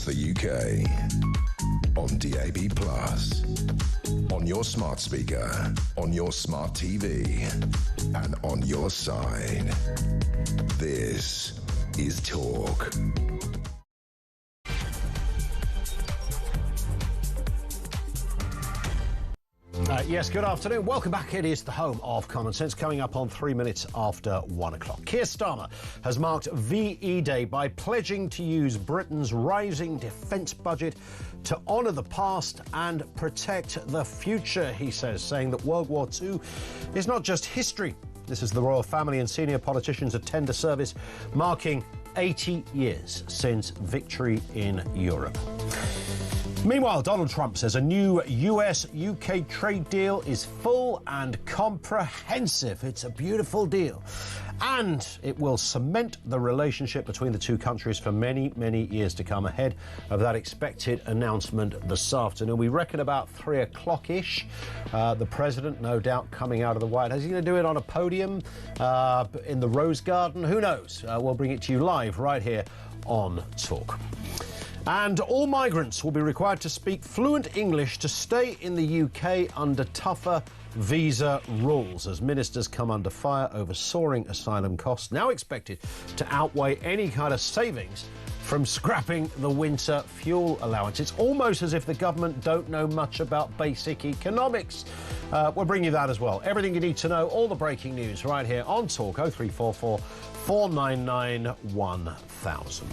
across the UK. On DAB+, on your smart speaker, on your smart TV, and on your side. This is Talk. Yes, good afternoon. Welcome back. It is the home of Common Sense, coming up on 3 minutes after 1 o'clock. Keir Starmer has marked VE Day by pledging to use Britain's rising defence budget to honour the past and protect the future, he says, saying that World War II is not just history. This is the royal family and senior politicians attend a service marking 80 years since victory in Europe. Meanwhile, Donald Trump says a new US-UK trade deal is full and comprehensive. It's a beautiful deal. And it will cement the relationship between the two countries for many, many years to come, ahead of that expected announcement this afternoon. We reckon about 3 o'clock-ish. The president, no doubt, coming out of the White House. Is he going to do it on a podium in the Rose Garden? Who knows? We'll bring it to you live right here on Talk. And all migrants will be required to speak fluent English to stay in the UK under tougher visa rules as ministers come under fire over soaring asylum costs, now expected to outweigh any kind of savings from scrapping the winter fuel allowance. It's almost as if the government don't know much about basic economics. We'll bring you that as well. Everything you need to know, all the breaking news right here on Talk 0344 499 1000.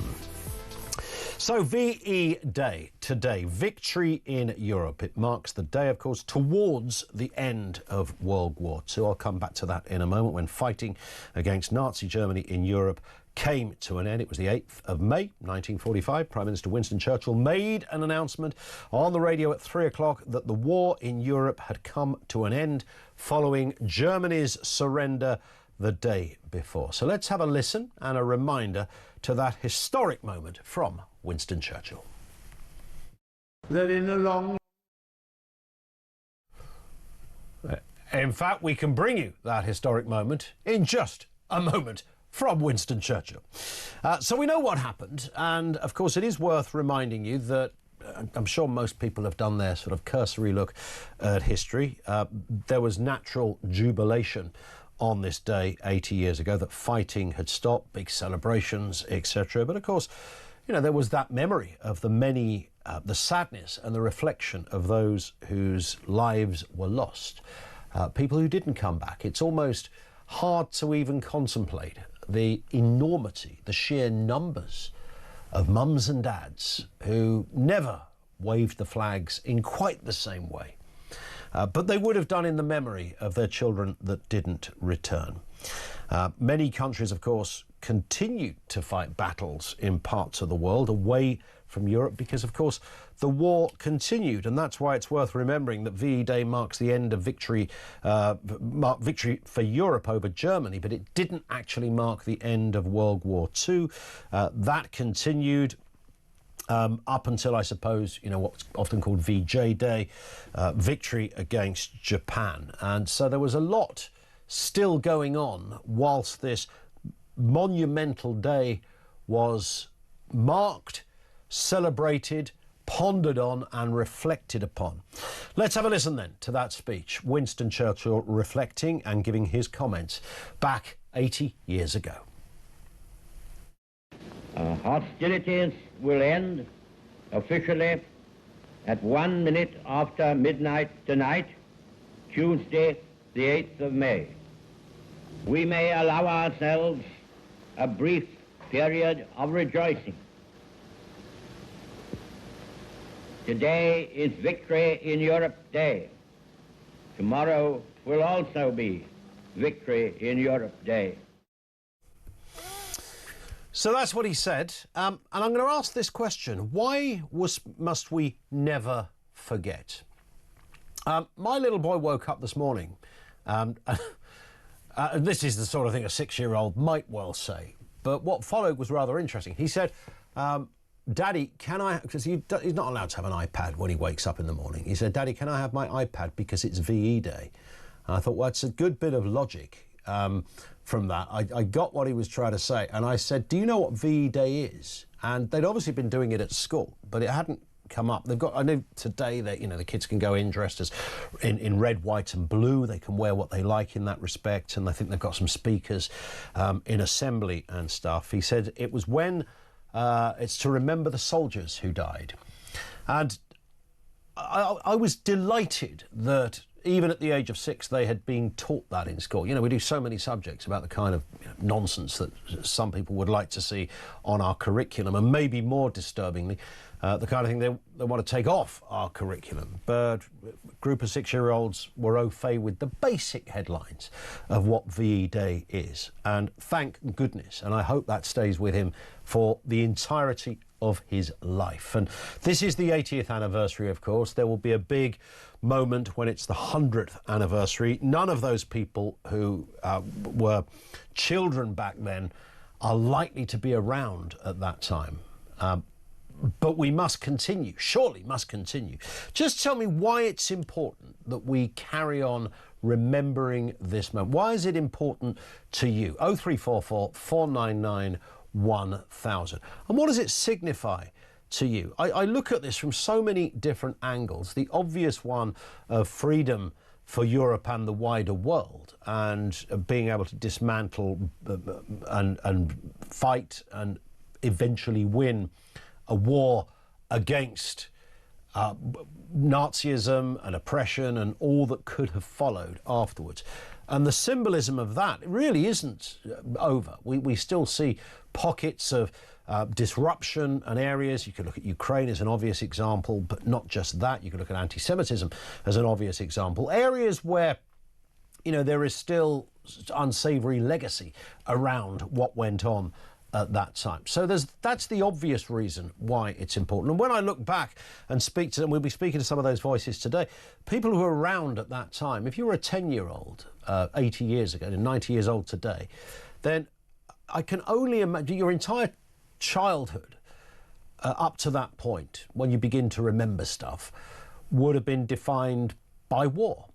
So VE Day today, victory in Europe. It marks the day, of course, towards the end of World War II. I'll come back to that in a moment, when fighting against Nazi Germany in Europe came to an end. It was the 8th of May, 1945. Prime Minister Winston Churchill made an announcement on the radio at 3 o'clock that the war in Europe had come to an end following Germany's surrender the day before. So let's have a listen and a reminder to that historic moment from Winston Churchill. That in the long... In fact, we can bring you that historic moment in just a moment from Winston Churchill. So we know what happened, and of course it is worth reminding you that I'm sure most people have done their sort of cursory look at history. There was natural jubilation on this day 80 years ago that fighting had stopped, big celebrations, etc. But of course, you know, there was that memory of the many, the sadness and the reflection of those whose lives were lost, people who didn't come back. It's almost hard to even contemplate the enormity, the sheer numbers of mums and dads who never waved the flags in quite the same way. But they would have done in the memory of their children that didn't return. Many countries, of course, continued to fight battles in parts of the world away from Europe because, of course, the war continued. And that's why it's worth remembering that VE Day marks the end of victory for Europe over Germany, but it didn't actually mark the end of World War II. That continued up until, I suppose, you know, what's often called VJ Day, victory against Japan. And so there was a lot still going on whilst this monumental day was marked, celebrated, pondered on and reflected upon. Let's have a listen then to that speech. Winston Churchill reflecting and giving his comments back 80 years ago. Hostilities will end officially at 1 minute after midnight tonight, Tuesday, the 8th of May. We may allow ourselves a brief period of rejoicing. Today is Victory in Europe Day. Tomorrow will also be Victory in Europe Day. So that's what he said. And I'm going to ask this question. Why must we never forget? My little boy woke up this morning. This is the sort of thing a 6-year-old might well say. But what followed was rather interesting. He said, Daddy, can I... Because he's not allowed to have an iPad when he wakes up in the morning. He said, Daddy, can I have my iPad because it's VE Day? And I thought, well, it's a good bit of logic. from that. I got what he was trying to say, and I said, do you know what VE Day is? And they'd obviously been doing it at school, but it hadn't come up. They've got, I know today that, you know, the kids can go in dressed as in red, white and blue. They can wear what they like in that respect, and I think they've got some speakers in assembly and stuff. He said it was when it's to remember the soldiers who died. And I was delighted that even at the age of 6, they had been taught that in school. You know, we do so many subjects about the kind of nonsense that some people would like to see on our curriculum, and maybe more disturbingly, the kind of thing they want to take off our curriculum. But a group of 6-year-olds were au fait with the basic headlines of what VE Day is. And thank goodness, and I hope that stays with him for the entirety of his life. And this is the 80th anniversary, of course. There will be a big moment when it's the 100th anniversary. None of those people who were children back then are likely to be around at that time. But we must continue, surely must continue. Just tell me why it's important that we carry on remembering this moment. Why is it important to you? 0344 499 1000. And what does it signify to you? I look at this from so many different angles. The obvious one of freedom for Europe and the wider world, and being able to dismantle and fight and eventually win a war against Nazism and oppression and all that could have followed afterwards. And the symbolism of that really isn't over. We still see pockets of disruption and areas. You could look at Ukraine as an obvious example, but not just that. You could look at anti-Semitism as an obvious example. Areas where, you know, there is still unsavory legacy around what went on at that time. So that's the obvious reason why it's important. And when I look back and speak to them, we'll be speaking to some of those voices today, people who were around at that time. If you were a 10-year-old 80 years ago and 90 years old today, then I can only imagine your entire childhood up to that point, when you begin to remember stuff, would have been defined by war.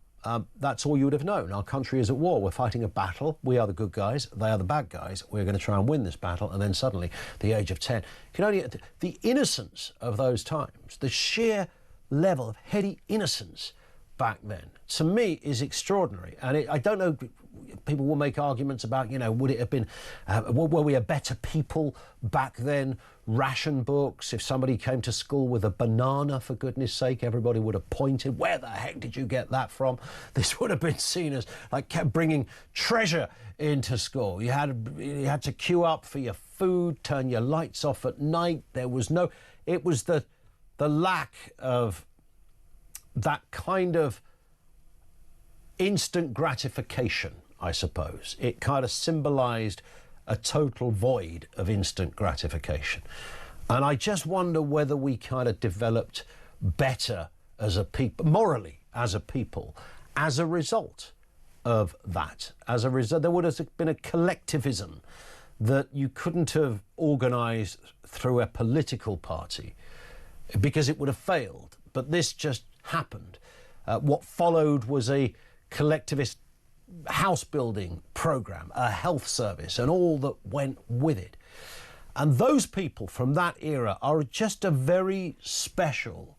That's all you would have known. Our country is at war. We're fighting a battle. We are the good guys. They are the bad guys. We're going to try and win this battle. And then suddenly, the age of 10, the innocence of those times, the sheer level of heady innocence back then, to me, is extraordinary. And I don't know, people will make arguments about, you know, would it have been, were we a better people back then? Ration books, if somebody came to school with a banana, for goodness sake, everybody would have pointed, where the heck did you get that from? This would have been seen as like kept bringing treasure into school. You had to queue up for your food, turn your lights off at night. There was no, it was the lack of that kind of instant gratification, I suppose. It kind of symbolized a total void of instant gratification. And I just wonder whether we kind of developed better as a people, morally as a people, as a result of that. As a result, there would have been a collectivism that you couldn't have organised through a political party because it would have failed. But this just happened. What followed was a collectivist house building program, a health service, and all that went with it. And those people from that era are just a very special,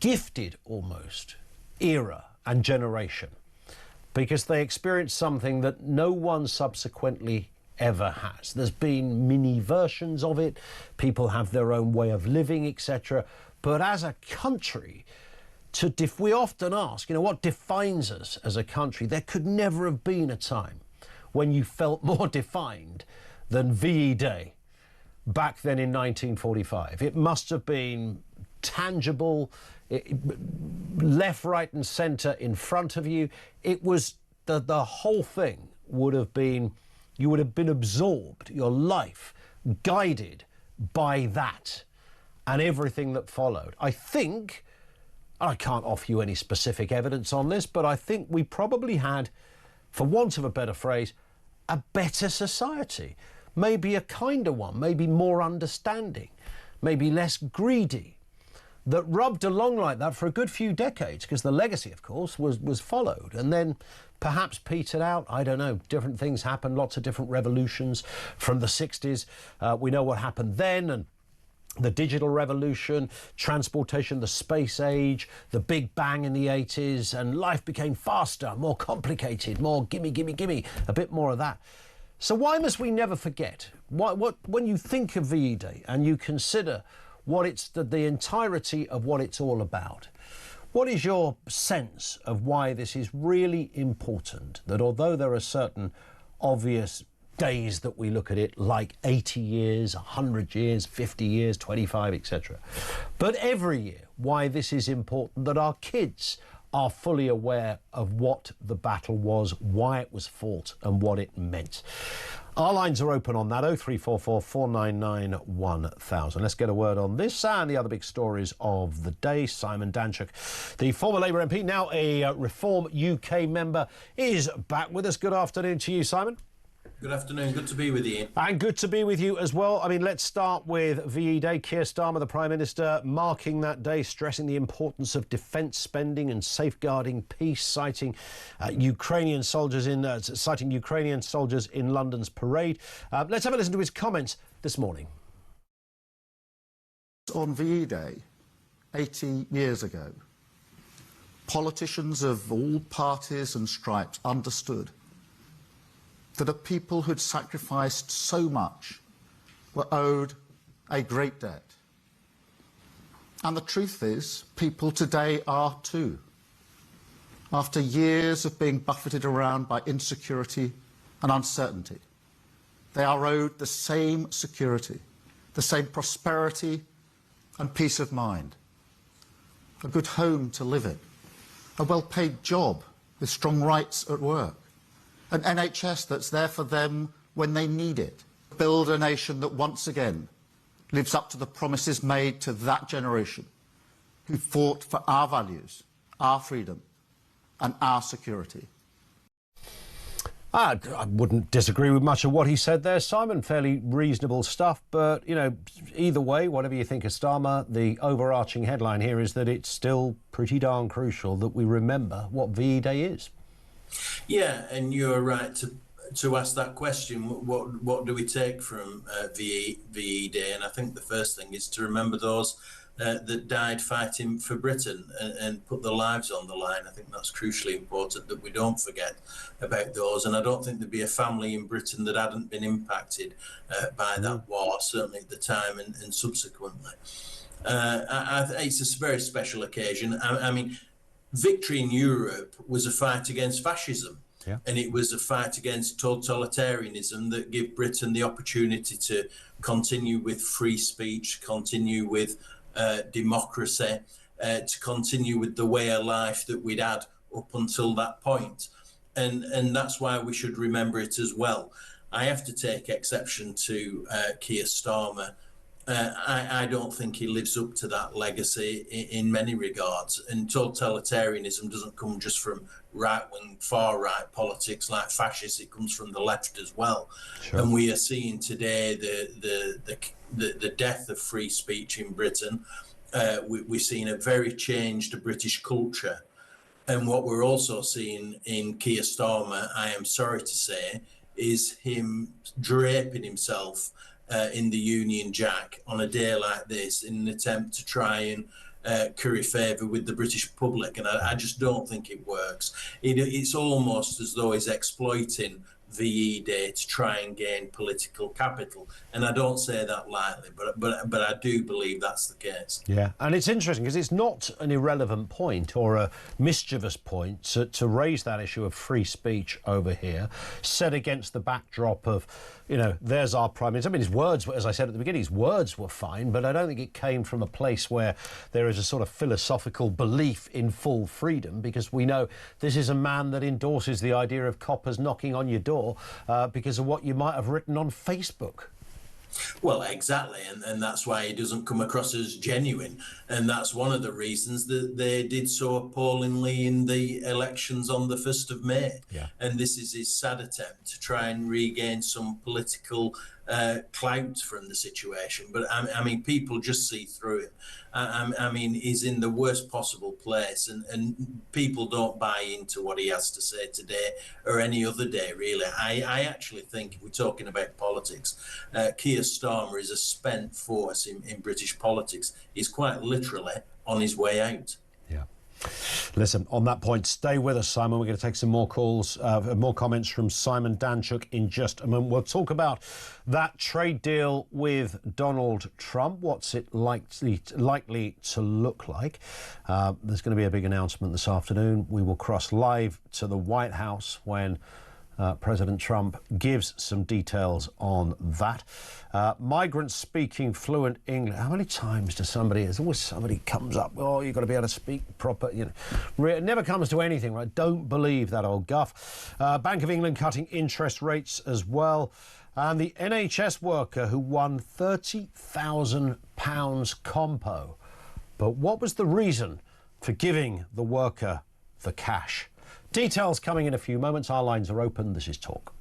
gifted almost, era and generation, because they experienced something that no one subsequently ever has. There's been mini versions of it, people have their own way of living, etc. But as a country, we often ask, you know, what defines us as a country? There could never have been a time when you felt more defined than VE Day back then in 1945. It must have been tangible, left, right and centre in front of you. It was the whole thing would have been, you would have been absorbed, your life guided by that and everything that followed. I think, I can't offer you any specific evidence on this, but I think we probably had, for want of a better phrase, a better society. Maybe a kinder one, maybe more understanding, maybe less greedy, that rubbed along like that for a good few decades, because the legacy, of course, was followed. And then perhaps petered out. I don't know. Different things happened, lots of different revolutions from the 60s. We know what happened then, and the digital revolution, transportation, the space age, the Big Bang in the 80s, and life became faster, more complicated, more gimme, gimme, gimme, a bit more of that. So why must we never forget? When you think of VE Day and you consider what it's the entirety of what it's all about, what is your sense of why this is really important? That although there are certain obvious days that we look at it, like 80 years, 100 years, 50 years, 25, etc. But every year, why this is important, that our kids are fully aware of what the battle was, why it was fought, and what it meant. Our lines are open on that, 0344 499 1000. Let's get a word on this and the other big stories of the day. Simon Danchuk, the former Labour MP, now a Reform UK member, is back with us. Good afternoon to you, Simon. Good afternoon, good to be with you. And good to be with you as well. I mean, let's start with VE Day. Keir Starmer, the Prime Minister, marking that day, stressing the importance of defence spending and safeguarding peace, citing Ukrainian soldiers in London's parade. Let's have a listen to his comments this morning. On VE Day, 80 years ago, politicians of all parties and stripes understood that a people who'd sacrificed so much were owed a great debt. And the truth is, people today are too. After years of being buffeted around by insecurity and uncertainty, they are owed the same security, the same prosperity and peace of mind, a good home to live in, a well-paid job with strong rights at work, an NHS that's there for them when they need it. Build a nation that once again lives up to the promises made to that generation who fought for our values, our freedom and our security. I wouldn't disagree with much of what he said there, Simon. Fairly reasonable stuff. But, you know, either way, whatever you think of Starmer, the overarching headline here is that it's still pretty darn crucial that we remember what VE Day is. Yeah, and you're right to ask that question. What do we take from VE Day? And I think the first thing is to remember those that died fighting for Britain and put their lives on the line. I think that's crucially important that we don't forget about those. And I don't think there'd be a family in Britain that hadn't been impacted by that war, certainly at the time and subsequently. It's a very special occasion. I mean, victory in Europe was a fight against fascism, and it was a fight against totalitarianism that gave Britain the opportunity to continue with free speech, continue with democracy, to continue with the way of life that we'd had up until that point. And that's why we should remember it as well. I have to take exception to Keir Starmer. I don't think he lives up to that legacy in many regards. And totalitarianism doesn't come just from right-wing, far-right politics like fascists. It comes from the left as well. Sure. And we are seeing today the death of free speech in Britain. We're seeing a very changed British culture. And what we're also seeing in Keir Starmer, I am sorry to say, is him draping himself in the Union Jack on a day like this in an attempt to try and curry favour with the British public. And I just don't think it works. It's almost as though he's exploiting VE Day to try and gain political capital. And I don't say that lightly, but I do believe that's the case. Yeah, and it's interesting because it's not an irrelevant point or a mischievous point to raise that issue of free speech over here, set against the backdrop of, you know, there's our Prime Minister. I mean, his words, as I said at the beginning, his words were fine, but I don't think it came from a place where there is a sort of philosophical belief in full freedom, because we know this is a man that endorses the idea of coppers knocking on your door because of what you might have written on Facebook. Well, exactly, and that's why he doesn't come across as genuine, and that's one of the reasons that they did so appallingly in the elections on the 1st of May. Yeah. And this is his sad attempt to try and regain some political clout from the situation. But I mean, people just see through it. I mean, he's in the worst possible place, and people don't buy into what he has to say today or any other day, really. I actually think, if we're talking about politics, Keir Starmer is a spent force in British politics. He's quite literally on his way out. Yeah. Listen, on that point, stay with us, Simon. We're going to take some more calls, more comments from Simon Danchuk in just a moment. We'll talk about that trade deal with Donald Trump. What's it likely to look like? There's going to be a big announcement this afternoon. We will cross live to the White House when President Trump gives some details on that. Migrants speaking fluent English. How many times does somebody, there's always somebody comes up, oh, you've got to be able to speak proper, you know. It never comes to anything, right? Don't believe that old guff. Bank of England cutting interest rates as well. And the NHS worker who won £30,000 compo. But what was the reason for giving the worker the cash? Details coming in a few moments. Our lines are open. This is Talk.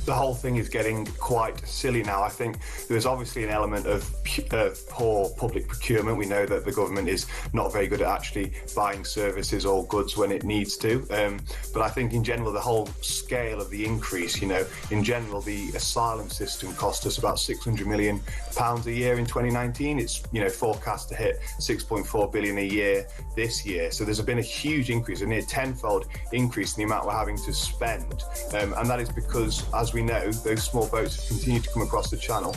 The whole thing is getting quite silly now. I think there's obviously an element of poor public procurement. We know that the government is not very good at actually buying services or goods when it needs to. But I think in general, the whole scale of the increase, in general, the asylum system cost us about £600 million a year in 2019. It's, forecast to hit 6.4 billion a year this year. So there's been a huge increase, a near tenfold increase in the amount we're having to spend. And that is because, as we know, those small boats have continued to come across the channel.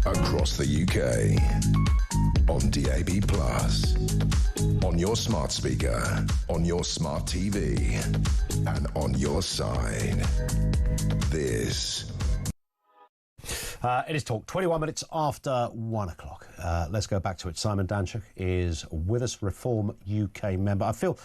Across the UK, on DAB+, on your smart speaker, on your smart TV, and on your side. This it is Talk, 21 minutes after 1 o'clock. Let's go back to it. Simon Danchuk is with us, Reform UK member. I feel,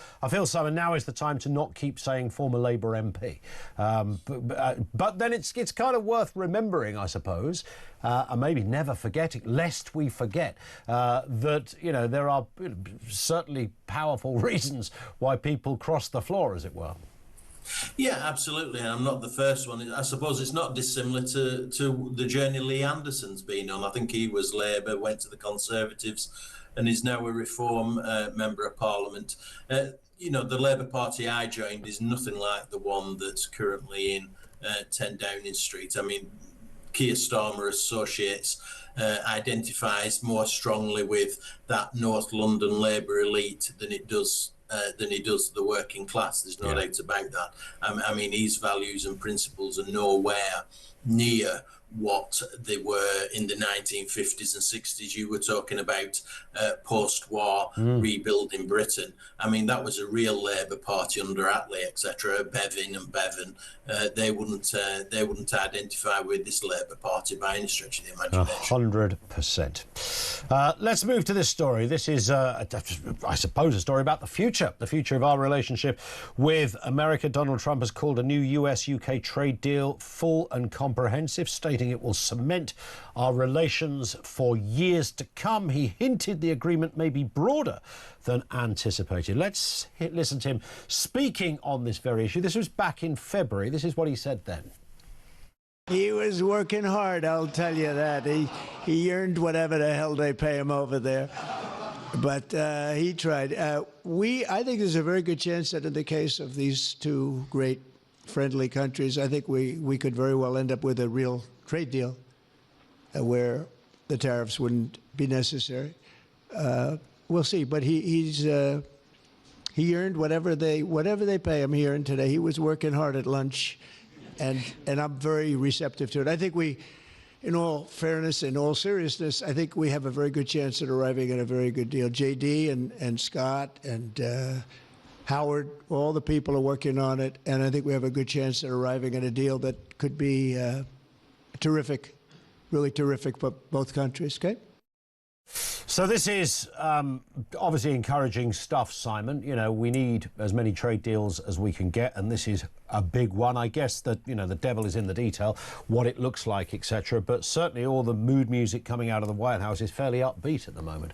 Simon, now is the time to not keep saying former Labour MP. But then it's kind of worth remembering, I suppose, and maybe never forgetting, lest we forget that, there are certainly powerful reasons why people cross the floor, as it were. Yeah, absolutely, and I'm not the first one. I suppose it's not dissimilar to the journey Lee Anderson's been on. I think he was Labour, went to the Conservatives, and is now a Reform Member of Parliament. The Labour Party I joined is nothing like the one that's currently in 10 Downing Street. I mean, Keir Starmer Associates identifies more strongly with that North London Labour elite than he does the working class. There's no doubt about that. I mean, his values and principles are nowhere near what they were in the 1950s and 60s. You were talking about post-war rebuilding Britain. I mean, that was a real Labour Party under Attlee, etc. Bevin and Bevan. They wouldn't identify with this Labour Party by any stretch of the imagination. 100%. Let's move to this story. This is, I suppose, a story about the future of our relationship with America. Donald Trump has called a new US-UK trade deal full and comprehensive, stating it will cement our relations for years to come. He hinted the agreement may be broader than anticipated. Let's listen to him speaking on this very issue. This was back in February. This is what he said then. He was working hard, I'll tell you that. He earned whatever the hell they pay him over there. But he tried. I think there's a very good chance that in the case of these two great friendly countries, I think we could very well end up with a real trade deal where the tariffs wouldn't be necessary. We'll see. But he earned whatever they pay him. He earned today. He was working hard at lunch, and I'm very receptive to it. I think in all fairness, in all seriousness, I think we have a very good chance at arriving at a very good deal. JD and Scott and Howard, all the people are working on it, and I think we have a good chance at arriving at a deal that could be terrific, really terrific for both countries. Okay? So this is obviously encouraging stuff, Simon. You know, we need as many trade deals as we can get, and this is a big one. I guess that, you know, the devil is in the detail, what it looks like, etc. But certainly all the mood music coming out of the White House is fairly upbeat at the moment.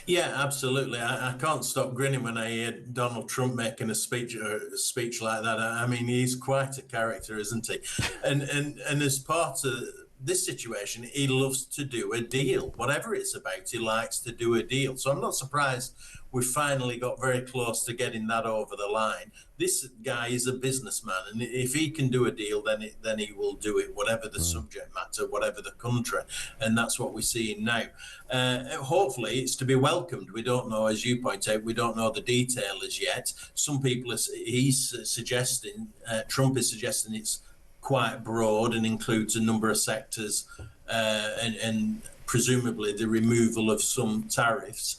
Yeah, absolutely. I can't stop grinning when I hear Donald Trump making a speech like that. I mean, he's quite a character, isn't he? And as part of this situation, he loves to do a deal. Whatever it's about, he likes to do a deal. So I'm not surprised we finally got very close to getting that over the line. This guy is a businessman, and if he can do a deal, then he will do it, whatever the subject matter, whatever the country, and that's what we're seeing now. Hopefully, it's to be welcomed. We don't know, as you point out, we don't know the detail as yet. Some people, Trump is suggesting it's quite broad and includes a number of sectors, and presumably the removal of some tariffs.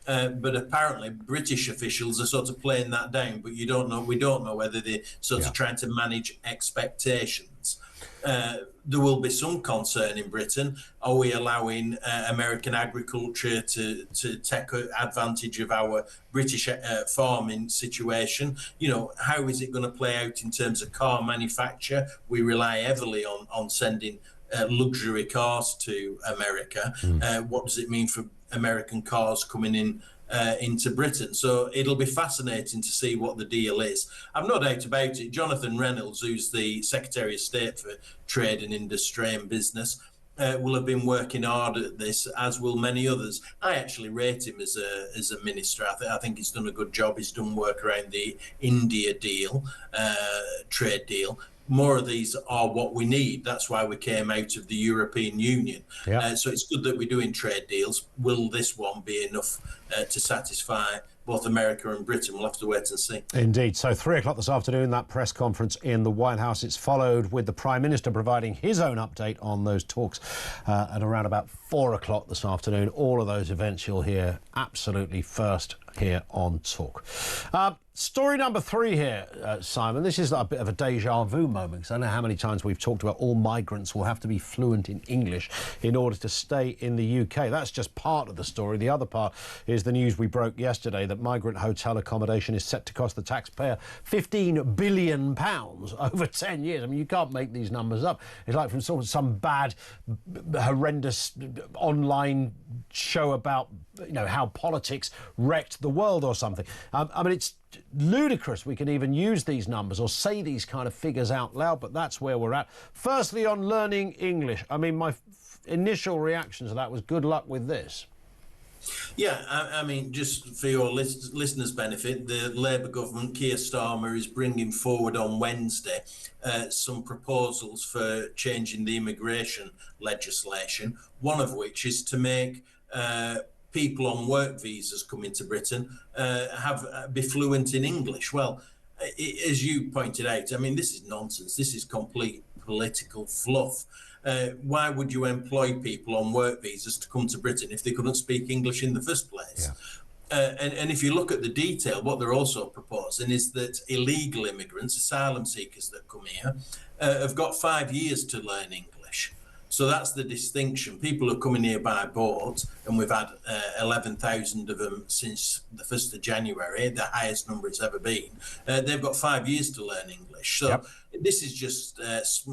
But apparently British officials are sort of playing that down, but we don't know whether they're sort of trying to manage expectations. There will be some concern in Britain. Are we allowing American agriculture to take advantage of our British farming situation? You know, how is it going to play out in terms of car manufacture? We rely heavily on sending luxury cars to America. What does it mean for American cars coming into Britain? So it'll be fascinating to see what the deal is. I've no doubt about it. Jonathan Reynolds, who's the Secretary of State for Trade and Industry and Business, will have been working hard at this, as will many others. I actually rate him as a minister. I think he's done a good job. He's done work around the India deal, trade deal. More of these are what we need. That's why we came out of the European Union. So it's good that we're doing trade deals. Will this one be enough to satisfy both America and Britain? We'll have to wait and see. Indeed. So 3 o'clock this afternoon, that press conference in the White House. It's followed with the Prime Minister providing his own update on those talks at around about 4 o'clock this afternoon. All of those events you'll hear absolutely first here on Talk. Story number 3 here, Simon. This is a bit of a deja vu moment, because I know how many times we've talked about all migrants will have to be fluent in English in order to stay in the UK. That's just part of the story. The other part is the news we broke yesterday that migrant hotel accommodation is set to cost the taxpayer £15 billion over 10 years. I mean, you can't make these numbers up. It's like from sort of some bad, horrendous online show about, you know, how politics wrecked the world or something. I mean, it's ludicrous we can even use these numbers or say these kind of figures out loud, but that's where we're at. Firstly, on learning English, I mean, my initial reaction to that was good luck with this. Yeah, I mean, just for your listeners' benefit, the Labour government, Keir Starmer, is bringing forward on Wednesday some proposals for changing the immigration legislation, one of which is to make people on work visas coming to Britain be fluent in English. Well, as you pointed out, I mean, this is nonsense. This is complete political fluff. Why would you employ people on work visas to come to Britain if they couldn't speak English in the first place? And if you look at the detail, what they're also proposing is that illegal immigrants, asylum seekers that come here, have got 5 years to learn English. So that's the distinction. People are coming here by boat, and we've had 11,000 of them since the 1st of January, the highest number it's ever been. They've got 5 years to learn English. So this is just, this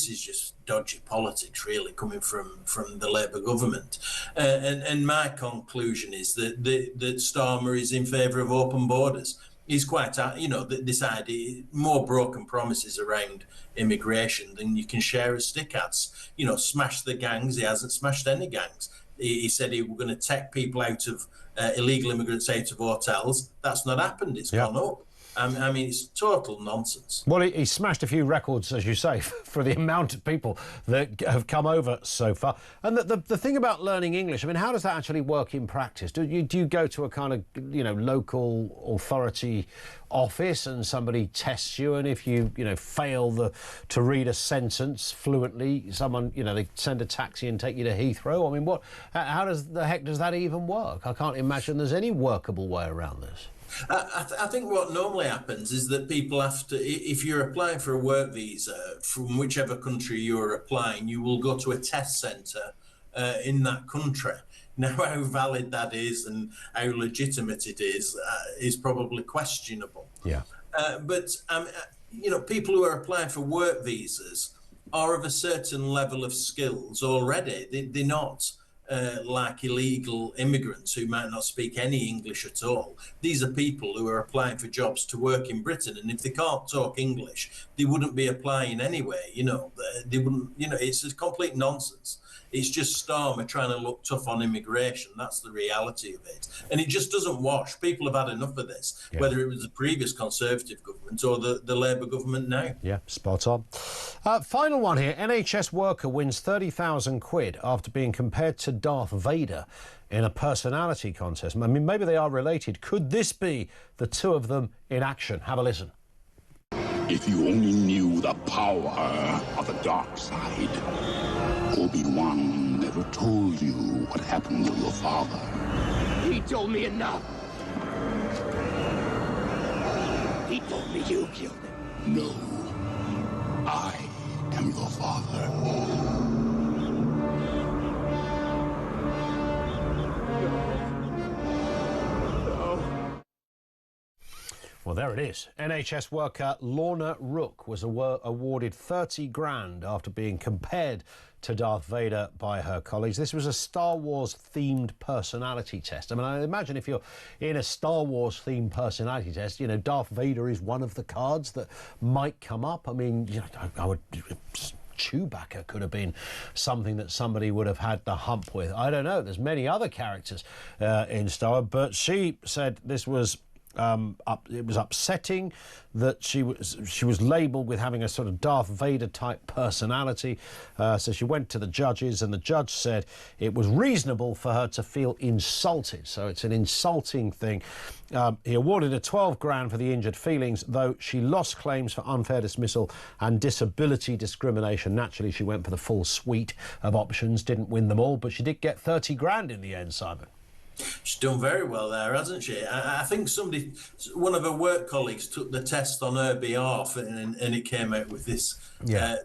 is just dodgy politics, really, coming from the Labour government. And my conclusion is that Starmer is in favour of open borders. He's quite, this idea, more broken promises around immigration than you can share as stick ads. Smash the gangs. He hasn't smashed any gangs. He said he was going to take people out of illegal immigrants out of hotels. That's not happened. It's gone up. I mean, it's total nonsense. Well, he smashed a few records, as you say, for the amount of people that have come over so far. And the thing about learning English, I mean, how does that actually work in practice? Do you go to a kind of, local authority office and somebody tests you, and if you fail to read a sentence fluently, someone, they send a taxi and take you to Heathrow? I mean, how does that even work? I can't imagine there's any workable way around this. I think what normally happens is that people have to, if you're applying for a work visa from whichever country you're applying, you will go to a test centre in that country. Now, how valid that is and how legitimate it is probably questionable. Yeah. But people who are applying for work visas are of a certain level of skills already. They're not like illegal immigrants who might not speak any English at all. These are people who are applying for jobs to work in Britain, and if they can't talk English, they wouldn't be applying anyway. They wouldn't. It's a complete nonsense. It's just Starmer trying to look tough on immigration. That's the reality of it. And it just doesn't wash. People have had enough of this, whether it was the previous Conservative government or the Labour government now. Yeah, spot on. Final one here. NHS worker wins 30,000 quid after being compared to Darth Vader in a personality contest. I mean, maybe they are related. Could this be the two of them in action? Have a listen. If you only knew the power of the dark side. Obi-Wan never told you what happened to your father. He told me enough. He told me you killed him. No. I am your father. Well, there it is. NHS worker Lorna Rook was awarded 30 grand after being compared to Darth Vader by her colleagues. This was a Star Wars-themed personality test. I mean, I imagine if you're in a Star Wars-themed personality test, Darth Vader is one of the cards that might come up. I mean, I would... Chewbacca could have been something that somebody would have had the hump with. I don't know. There's many other characters in Star Wars, but she said this was... it was upsetting that she was labelled with having a sort of Darth Vader type personality. So she went to the judges, and the judge said it was reasonable for her to feel insulted. So it's an insulting thing. He awarded her 12 grand for the injured feelings, though she lost claims for unfair dismissal and disability discrimination. Naturally, she went for the full suite of options, didn't win them all, but she did get 30 grand in the end, Simon. She's done very well there, hasn't she? I think one of her work colleagues took the test on her behalf, and it came out with this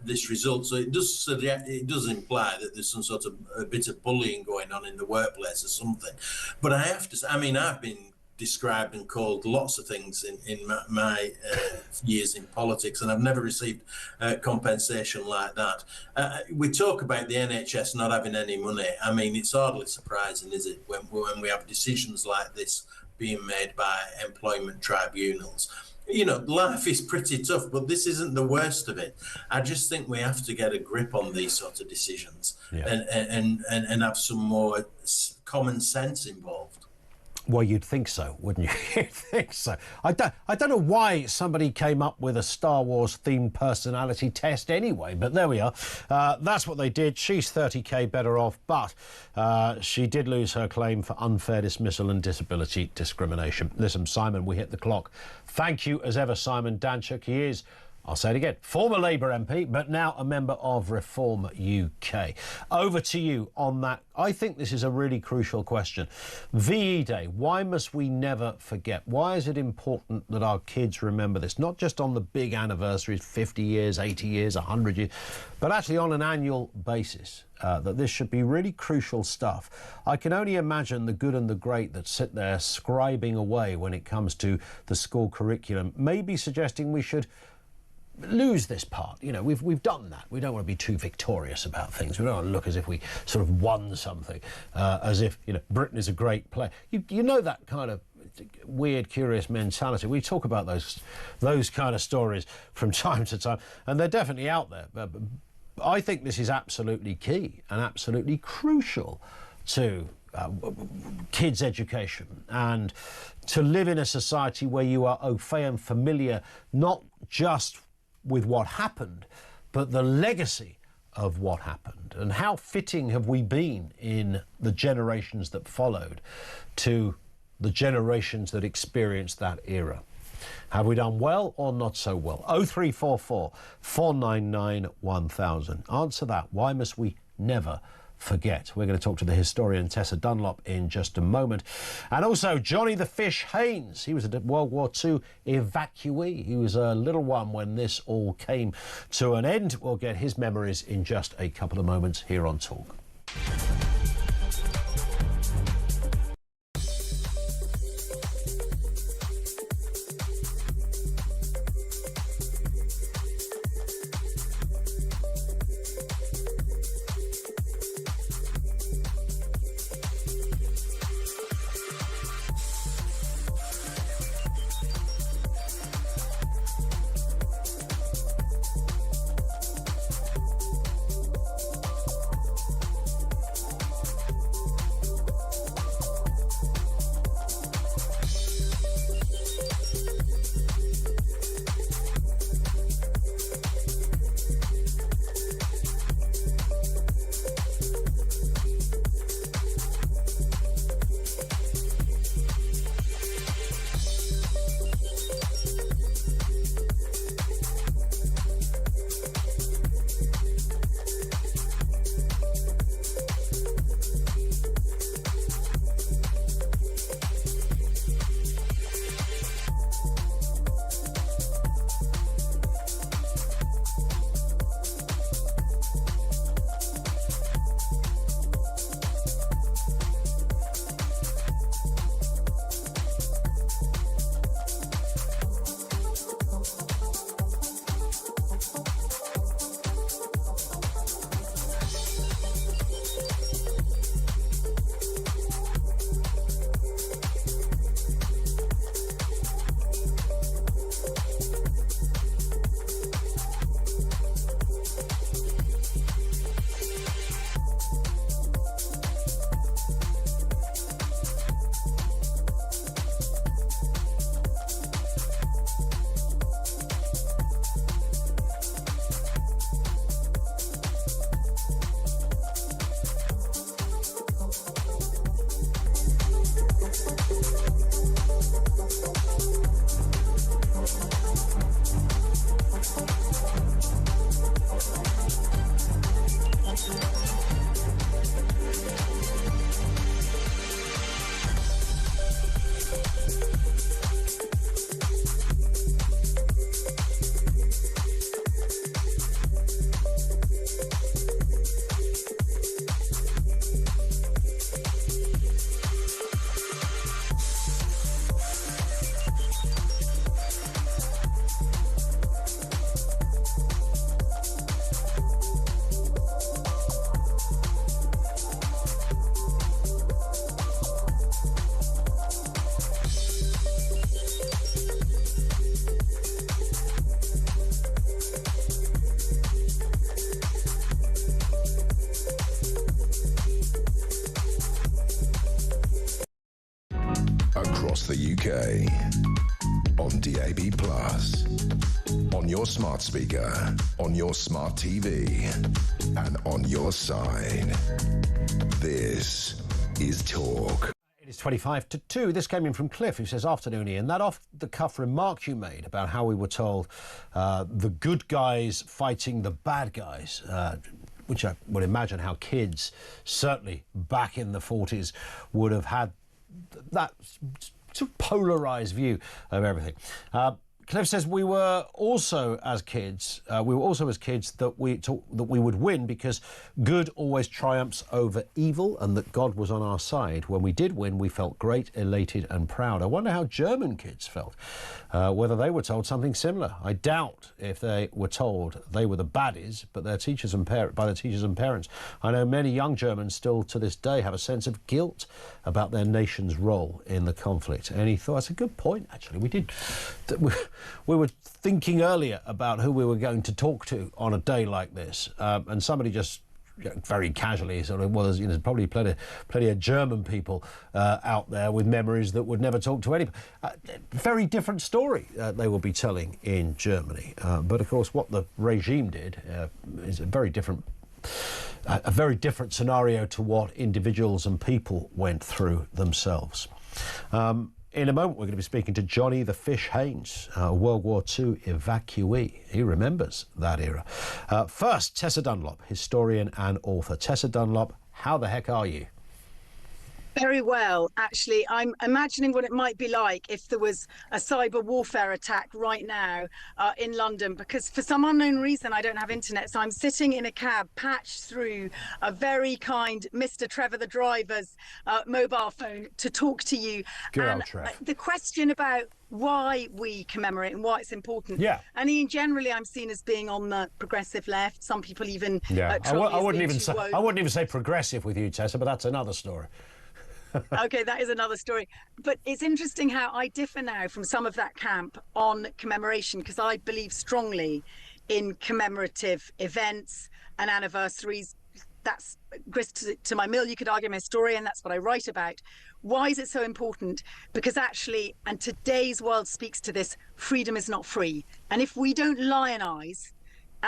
this result. So it does imply that there's some sort of a bit of bullying going on in the workplace or something. But I have to say, I mean, I've been described and called lots of things in my years in politics, and I've never received compensation like that. We talk about the NHS not having any money. I mean, it's hardly surprising, is it, when we have decisions like this being made by employment tribunals. Life is pretty tough, but this isn't the worst of it. I just think we have to get a grip on these sort of decisions and have some more common sense involved. Well, you'd think so, wouldn't you? You'd think so. I don't know why somebody came up with a Star Wars-themed personality test anyway, but there we are. That's what they did. She's 30k better off, but she did lose her claim for unfair dismissal and disability discrimination. Listen, Simon, we hit the clock. Thank you, as ever, Simon Danchuk. He is I'll say it again, former Labour MP, but now a member of Reform UK. Over to you on that. I think this is a really crucial question. VE Day, why must we never forget? Why is it important that our kids remember this? Not just on the big anniversaries, 50 years, 80 years, 100 years, but actually on an annual basis. That this should be really crucial stuff. I can only imagine the good and the great that sit there scribing away when it comes to the school curriculum, maybe suggesting we should lose this part. You know, we've done that. We don't want to be too victorious about things. We don't want to look as if we sort of won something, as if, you know, Britain is a great player. You know, that kind of weird, curious mentality. We talk about those kind of stories from time to time, and they're definitely out there. But I think this is absolutely key and absolutely crucial to kids' education, and to live in a society where you are au fait and familiar not just with what happened, but the legacy of what happened. And how fitting have we been in the generations that followed to the generations that experienced that era? Have we done well or not so well? 0344 499 1000. Answer that. Why must we never forget? We're going to talk to the historian Tessa Dunlop in just a moment. And also Johnny the Fish Haynes. He was a World War II evacuee. He was a little one when this all came to an end. We'll get his memories in just a couple of moments here on Talk. across the UK, on DAB+, on your smart speaker, on your smart TV, and on your side. This is Talk. It's 25 to 2. This came in from Cliff, who says, "Afternoon, Ian. That off-the-cuff remark you made about how we were told the good guys fighting the bad guys, which I would imagine how kids, certainly back in the 40s, would have had that sort of polarised view of everything." Cliff says we were also as kids that we would win because good always triumphs over evil and that God was on our side. When we did win, we felt great, elated and proud. I wonder how German kids felt, whether they were told something similar. I doubt if they were told they were the baddies, but by their teachers and parents. I know many young Germans still to this day have a sense of guilt about their nation's role in the conflict. Any thoughts? That's a good point, actually. We were thinking earlier about who we were going to talk to on a day like this, and somebody just very casually sort of was, there's probably plenty of German people out there with memories that would never talk to anybody. Very different story they will be telling in Germany. But of course, what the regime did is a very different scenario to what individuals and people went through themselves. In a moment, we're going to be speaking to Johnny the Fish Haynes, a World War II evacuee. He remembers that era. First, Tessa Dunlop, historian and author. Tessa Dunlop, how the heck are you? Very well, actually. I'm imagining what it might be like if there was a cyber warfare attack right now in London, because for some unknown reason I don't have internet. So I'm sitting in a cab patched through a very kind Mr. Trevor the driver's mobile phone to talk to you. Good and old Trev. The question about why we commemorate and why it's important. Yeah. And Ian, generally I'm seen as being on the progressive left. Some people even I wouldn't even say progressive with you, Tessa, but that's another story. Okay, that is another story. But it's interesting how I differ now from some of that camp on commemoration, because I believe strongly in commemorative events and anniversaries. That's grist to my mill, you could argue. I'm a historian, that's what I write about. Why is it so important? Because actually, and today's world speaks to this, freedom is not free. And if we don't lionize,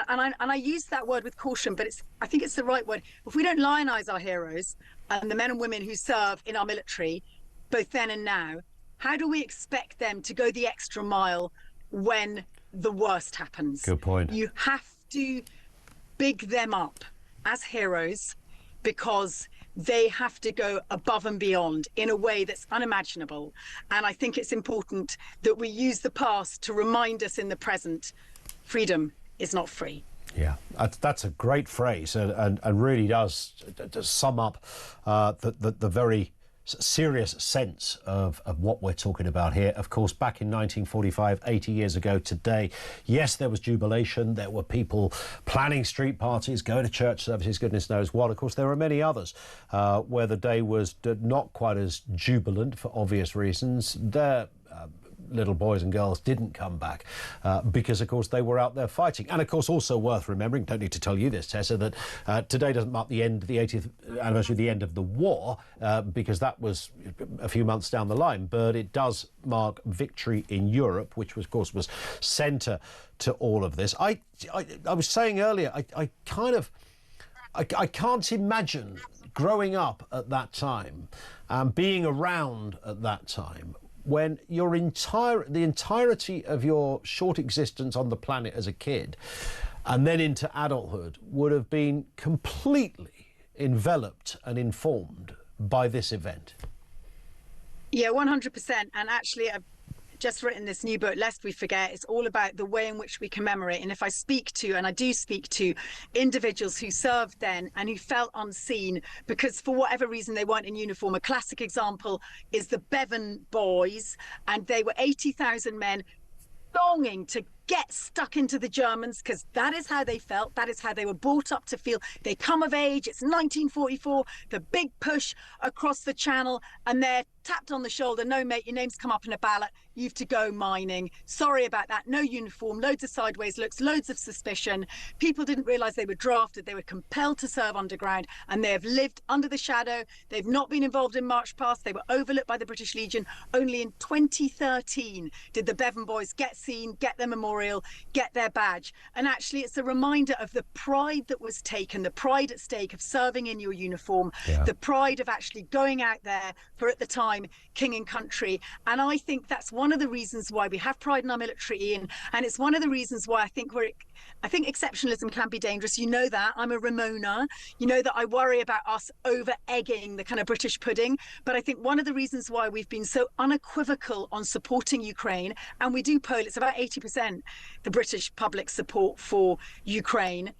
and I use that word with caution, but I think it's the right word. If we don't lionize our heroes and the men and women who serve in our military, both then and now, how do we expect them to go the extra mile when the worst happens? Good point. You have to big them up as heroes because they have to go above and beyond in a way that's unimaginable. And I think it's important that we use the past to remind us in the present, freedom is not free. Yeah, that's a great phrase, and really does sum up the very serious sense of what we're talking about here. Of course, back in 1945, 80 years ago today, yes, there was jubilation. There were people planning street parties, going to church services, goodness knows what. Of course, there were many others where the day was not quite as jubilant for obvious reasons. Little boys and girls didn't come back because, of course, they were out there fighting. And, of course, also worth remembering, don't need to tell you this, Tessa, that today doesn't mark the 80th anniversary of the end of the war, because that was a few months down the line, but it does mark victory in Europe, which, of course, was centre to all of this. I was saying earlier, I can't imagine growing up at that time and being around at that time when the entirety of your short existence on the planet as a kid and then into adulthood would have been completely enveloped and informed by this event. Yeah, 100%. And actually, I've just written this new book, Lest We Forget. It's all about the way in which we commemorate. And if I speak to, and I do speak to, individuals who served then and who felt unseen because for whatever reason they weren't in uniform. A classic example is the Bevan boys, and they were 80,000 men longing to get stuck into the Germans because that is how they felt. That is how they were brought up to feel. They come of age. It's 1944, the big push across the channel, and they're tapped on the shoulder. No, mate, your name's come up in a ballot. You've to go mining. Sorry about that. No uniform, loads of sideways looks, loads of suspicion. People didn't realise they were drafted. They were compelled to serve underground, and they have lived under the shadow. They've not been involved in march past. They were overlooked by the British Legion. Only in 2013 did the Bevan boys get seen, get their memorial, memorial, get their badge. And actually, it's a reminder of the pride that was taken, the pride at stake of serving in your uniform, the pride of actually going out there for, at the time, king and country. And I think that's one of the reasons why we have pride in our military, Ian. And it's one of the reasons why I think exceptionalism can be dangerous. You know that. I'm a Ramona. You know that I worry about us over-egging the kind of British pudding. But I think one of the reasons why we've been so unequivocal on supporting Ukraine, and we do poll, it's about 80%, the British public support for Ukraine,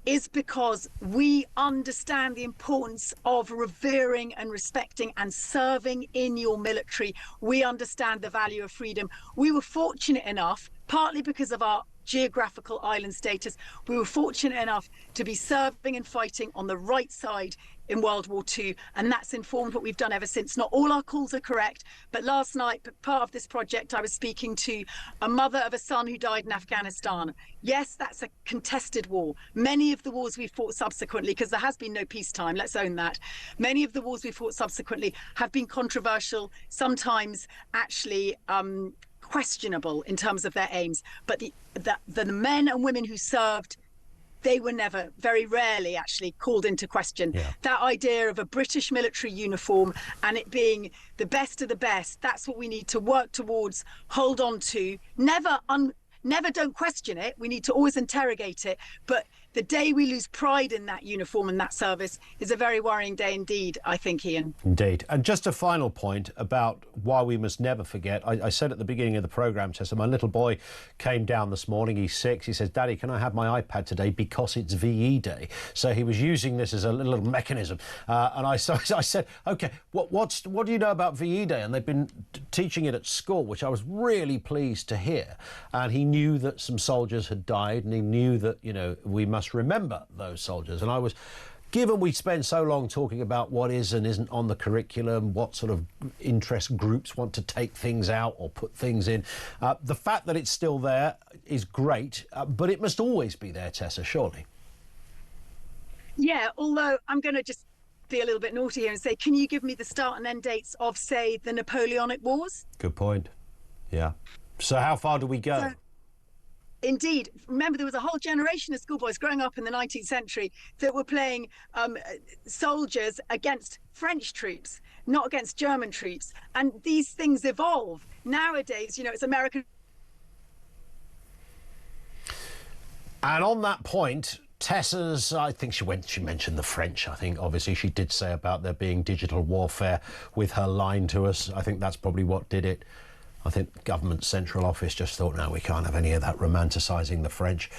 is because we understand the importance of revering and respecting and serving in your military. We understand the value of freedom. We were fortunate enough, partly because of our geographical island status, we were fortunate enough to be serving and fighting on the right side in World War II, and that's informed what we've done ever since. Not all our calls are correct, but last night, part of this project, I was speaking to a mother of a son who died in Afghanistan. Yes, that's a contested war. Many of the wars we fought subsequently, because there has been no peacetime, let's own that. Many of the wars we fought subsequently have been controversial, sometimes actually questionable in terms of their aims. But the men and women who served, they were never, very rarely actually called into question. That idea of a British military uniform and it being the best of the best, that's what we need to work towards, hold on to, never don't question it. We need to always interrogate it. But the day we lose pride in that uniform and that service is a very worrying day indeed, I think, Ian. Indeed. And just a final point about why we must never forget. I said at the beginning of the programme, Tessa, my little boy came down this morning. He's 6. He says, Daddy, can I have my iPad today because it's VE Day? So he was using this as a little mechanism. And I said, OK, what do you know about VE Day? And they've been teaching it at school, which I was really pleased to hear. And he knew that some soldiers had died, and he knew that, you know, we must remember those soldiers. And I was, given we spend so long talking about what is and isn't on the curriculum, what sort of interest groups want to take things out or put things in, the fact that it's still there is great, but it must always be there, Tessa, surely. Yeah, although I'm going to just be a little bit naughty here and say, can you give me the start and end dates of, say, the Napoleonic Wars? Good point. Yeah. So how far do we go? Indeed. Remember, there was a whole generation of schoolboys growing up in the 19th century that were playing soldiers against French troops, not against German troops. And these things evolve. Nowadays, you know, it's American. And on that point, Tessa's, I think she mentioned the French. I think obviously she did say about there being digital warfare with her line to us. I think that's probably what did it. I think government central office just thought, no, we can't have any of that romanticising the French.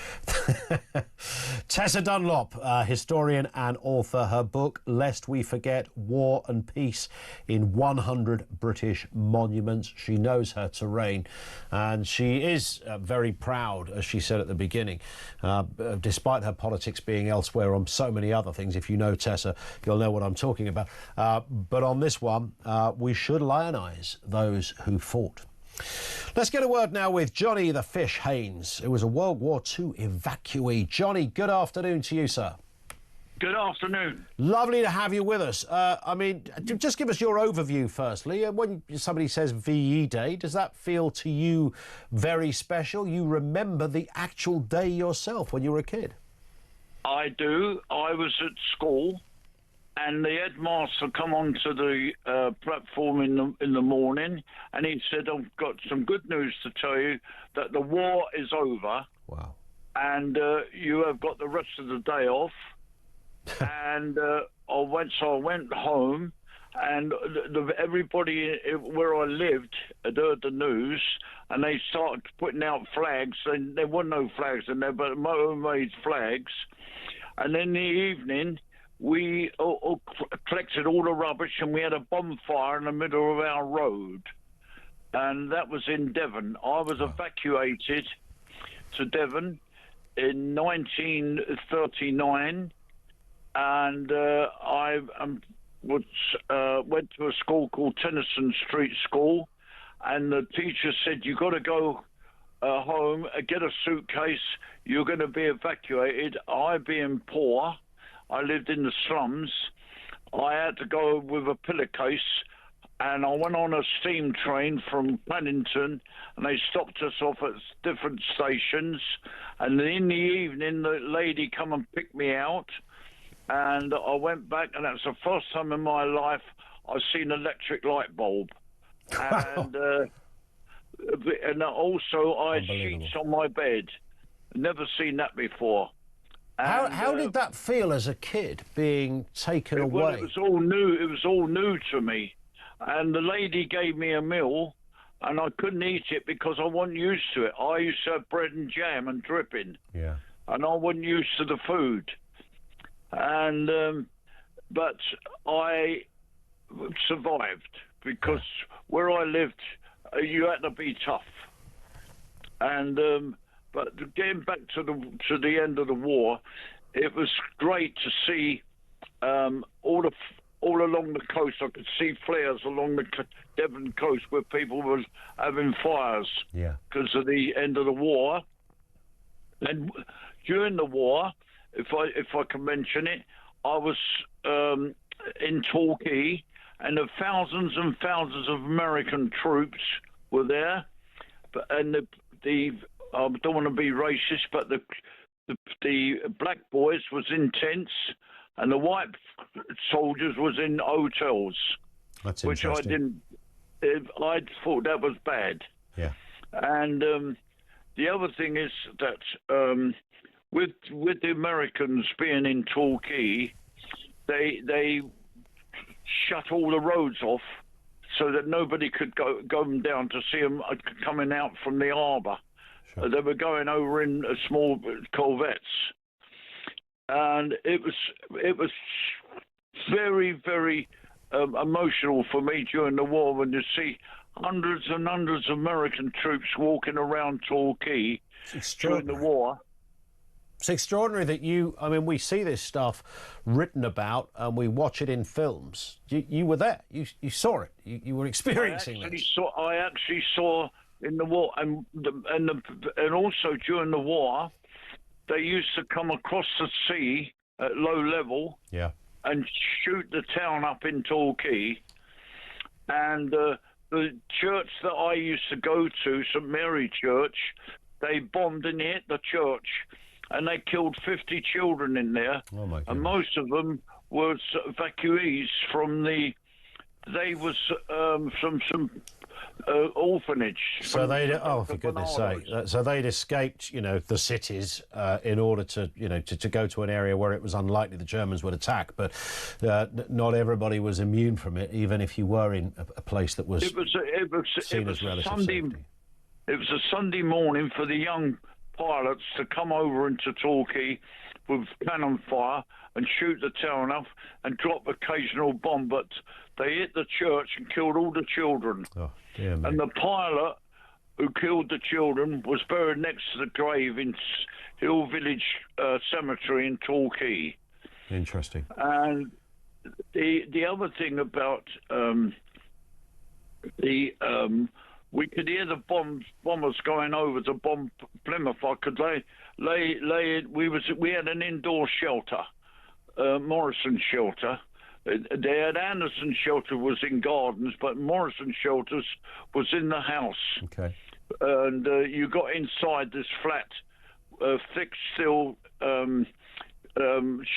Tessa Dunlop, historian and author. Her book, Lest We Forget, War and Peace in 100 British Monuments. She knows her terrain, and she is very proud, as she said at the beginning, despite her politics being elsewhere on so many other things. If you know Tessa, you'll know what I'm talking about. But on this one, we should lionise those who fought. Let's get a word now with Johnny the Fish Haynes, who was a World War II evacuee. Johnny, good afternoon to you, sir. Good afternoon. Lovely to have you with us. I mean, just give us your overview, firstly. When somebody says VE Day, does that feel to you very special? You remember the actual day yourself when you were a kid? I do. I was at school, and the headmaster come onto the platform in the morning, and he said, I've got some good news to tell you, that the war is over. Wow. And you have got the rest of the day off. And I went home, and everybody where I lived had heard the news, and they started putting out flags, and there were no flags in there, but homemade flags. And in the evening, we collected all the rubbish, and we had a bonfire in the middle of our road. And that was in Devon. I was evacuated to Devon in 1939, and I went to a school called Tennyson Street School, and the teacher said, you've got to go home, get a suitcase, you're going to be evacuated. I, being poor, I lived in the slums, I had to go with a pillowcase and I went on a steam train from Paddington, and they stopped us off at different stations. And in the evening, the lady come and picked me out, and I went back, and that's the first time in my life I've seen an electric light bulb. And also I had sheets on my bed. Never seen that before. And, how did that feel as a kid, being taken away? Well, it was all new. It was all new to me. And the lady gave me a meal, and I couldn't eat it because I wasn't used to it. I used to have bread and jam and dripping. Yeah. And I wasn't used to the food. And but I survived because where I lived, you had to be tough. And but getting back to the end of the war, it was great to see all along the coast. I could see flares along the Devon coast where people were having fires because of the end of the war. And during the war, if I can mention it, I was in Torquay, and the thousands and thousands of American troops were there. And I don't want to be racist, but the black boys was in tents, and the white soldiers was in hotels. That's which interesting. I thought that was bad. Yeah. And the other thing is that with the Americans being in Torquay, they shut all the roads off so that nobody could go down to see them coming out from the harbour. Sure. They were going over in small corvettes, and it was very, very emotional for me during the war when you see hundreds and hundreds of American troops walking around Torquay during the war. It's extraordinary that we see this stuff written about and we watch it in films. You were there. You saw it. You were experiencing this. I actually saw in the war, and also during the war, they used to come across the sea at low level and shoot the town up in Torquay. And the church that I used to go to, St Mary Church, they bombed and hit the church, and they killed 50 children in there. Oh my goodness. And most of them were evacuees from some orphanage. So for goodness sake! So they'd escaped, the cities in order to go to an area where it was unlikely the Germans would attack. But not everybody was immune from it, even if you were in a place that was seen as relative safety. It was a Sunday morning for the young pilots to come over into Torquay with cannon fire and shoot the town up and drop occasional bomb, but they hit the church and killed all the children. Oh, dear me. And the pilot who killed the children was buried next to the grave in Hill Village Cemetery in Torquay. Interesting. And the other thing about we could hear the bombers going over to bomb Plymouth. I could lay. We had an indoor shelter, Morrison shelter. They had Anderson shelter was in gardens, but Morrison shelters was in the house. Okay. And you got inside this flat, thick steel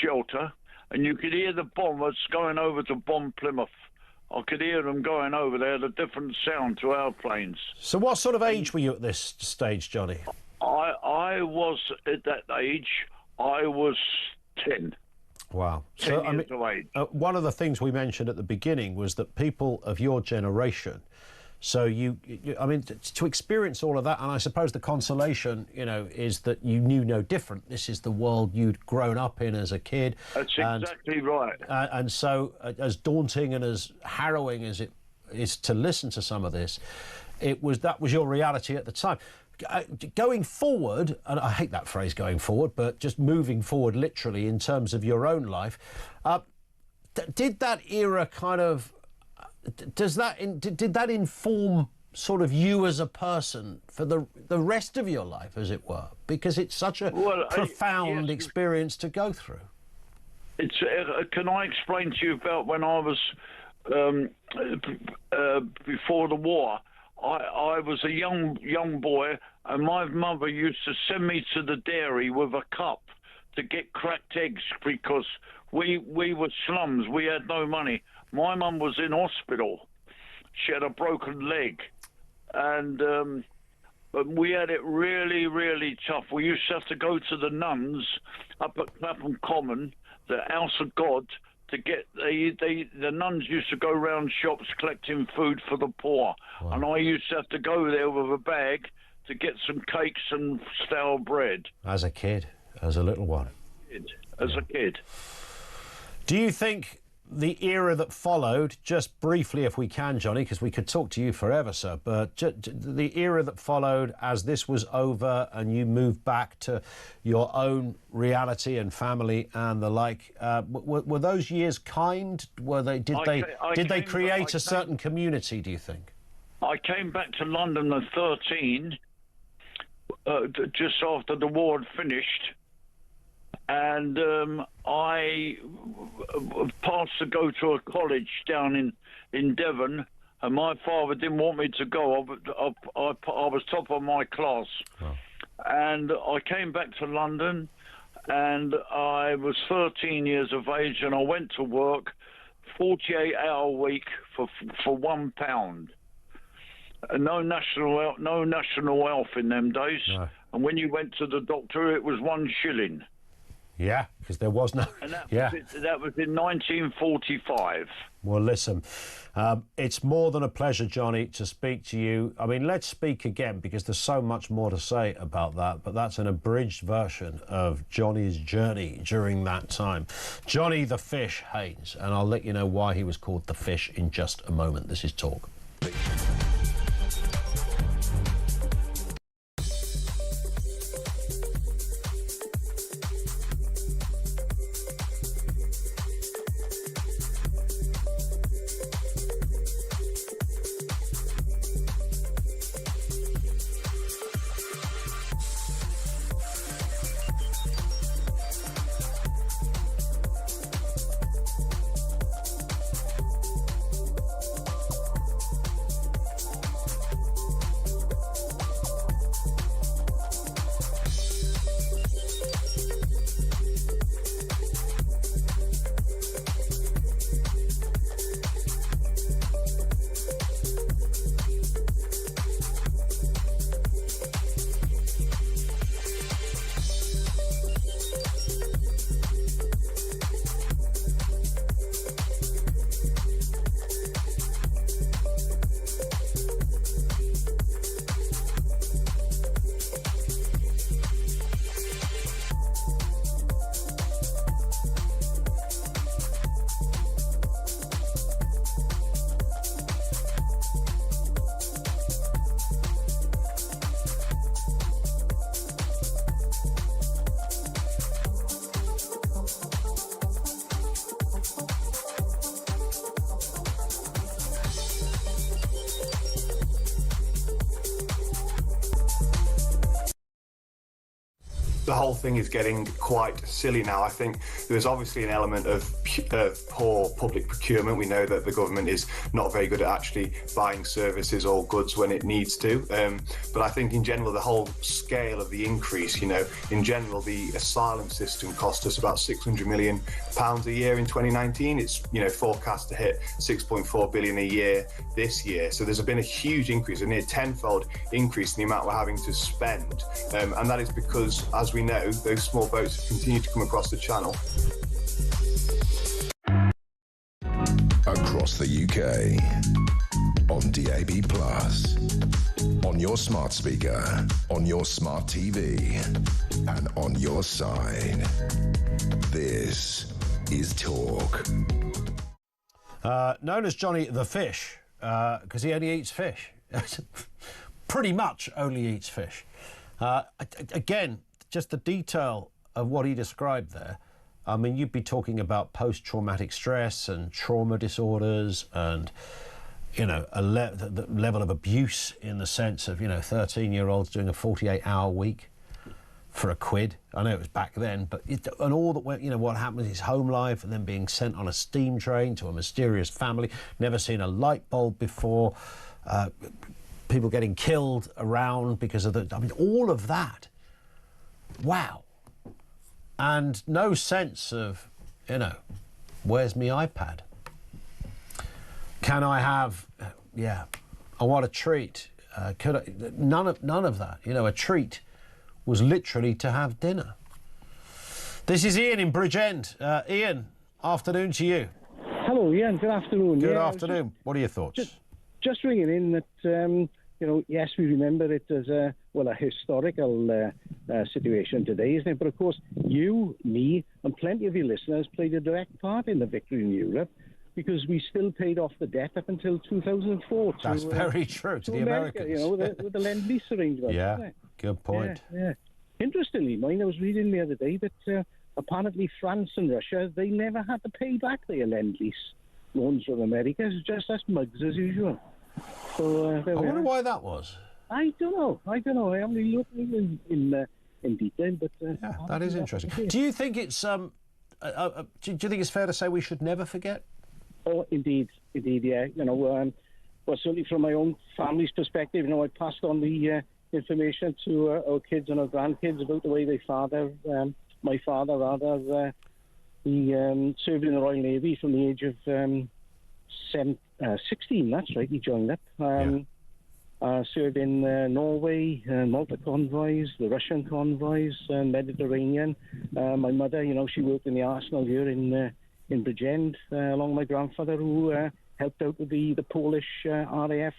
shelter, and you could hear the bombers going over to bomb Plymouth. I could hear them going over there, a different sound to our planes. So what sort of age were you at this stage, Johnny? I was, at that age, I was 10. Wow. 10 years of age. One of the things we mentioned at the beginning was that people of your generation, so to experience all of that, and I suppose the consolation, is that you knew no different. This is the world you'd grown up in as a kid. That's exactly right. And so as daunting and as harrowing as it is to listen to some of this, that was your reality at the time. Going forward, and I hate that phrase going forward, but just moving forward literally in terms of your own life, did that era kind of... did that inform sort of you as a person for the rest of your life, as it were? Because it's such a profound experience to go through. Can I explain to you about when I was before the war. I was a young boy, and my mother used to send me to the dairy with a cup to get cracked eggs because we were slums. We had no money. My mum was in hospital. She had a broken leg, and but we had it really, really tough. We used to have to go to the nuns up at Clapham Common, the House of God, to get the nuns used to go around shops collecting food for the poor. Wow. And I used to have to go there with a bag to get some cakes and stale bread. As a kid, as a little one. As a kid. Do you think the era that followed, just briefly if we can, Johnny, because we could talk to you forever, sir, but the era that followed as this was over and you moved back to your own reality and family and the like, were those years kind? Did they create a certain community, do you think? I came back to London at 13, just after the war had finished. And I passed to go to a college down in Devon, and my father didn't want me to go. I was top of my class. Wow. And I came back to London, and I was 13 years of age, and I went to work 48-hour week for £1. No national health in them days. No. And when you went to the doctor, it was 1 shilling. Yeah, because there was no... And that was in 1945. Well, listen, it's more than a pleasure, Johnny, to speak to you. I mean, let's speak again, because there's so much more to say about that, but that's an abridged version of Johnny's journey during that time. Johnny the Fish Haynes, and I'll let you know why he was called the Fish in just a moment. This is Talk. The whole thing is getting quite silly now. I think there's obviously an element of poor public procurement. We know that the government is not very good at actually buying services or goods when it needs to. But I think in general, the whole scale of the increase, in general, the asylum system cost us about £600 million a year in 2019. It's, forecast to hit 6.4 billion a year this year. So there's been a huge increase, a near tenfold increase in the amount we're having to spend. And that is because, as we know, those small boats have continued to come across the channel. Across the UK, on DAB+, on your smart speaker, on your smart TV, and on your side. This is Talk. Known as Johnny the Fish, because he only eats fish. Pretty much only eats fish. Again, just the detail of what he described there. I mean, you'd be talking about post-traumatic stress and trauma disorders and, the level of abuse in the sense of, 13-year-olds doing a 48-hour week for a quid. I know it was back then, but and all that went, you know, what happened with his home life and then being sent on a steam train to a mysterious family, never seen a light bulb before, people getting killed around because of the, I mean, all of that. Wow. And no sense of, you know, where's my iPad? Can I have, yeah, I want a treat. Could I, none of that. You know, a treat was literally to have dinner. This is Ian in Bridgend. Ian, afternoon to you. Hello, Ian. Good afternoon. Good afternoon. What are your thoughts? Just ringing in that, you know, yes, we remember it as a historical situation today, isn't it? But of course, you, me, and plenty of your listeners played a direct part in the victory in Europe, because we still paid off the debt up until 2004. That's very true, to the Americans. You know, with the Lend-Lease arrangement. Yeah, good point. Yeah. Interestingly, I was reading the other day that apparently France and Russia, they never had to pay back their Lend-Lease loans from America. It's just us mugs as usual. So I wonder why that was. I don't know. I haven't really looked in detail, but yeah, that is interesting. Do you think it's do you think it's fair to say we should never forget? Oh, indeed, yeah. You know, well, certainly from my own family's perspective, you know, I passed on the information to our kids and our grandkids about the way my father rather, he served in the Royal Navy from the age of 16. That's right, he joined up. Served in Norway, Malta convoys, the Russian convoys, Mediterranean. My mother, you know, she worked in the arsenal here in Bridgend, along with my grandfather, who helped out with the Polish RAF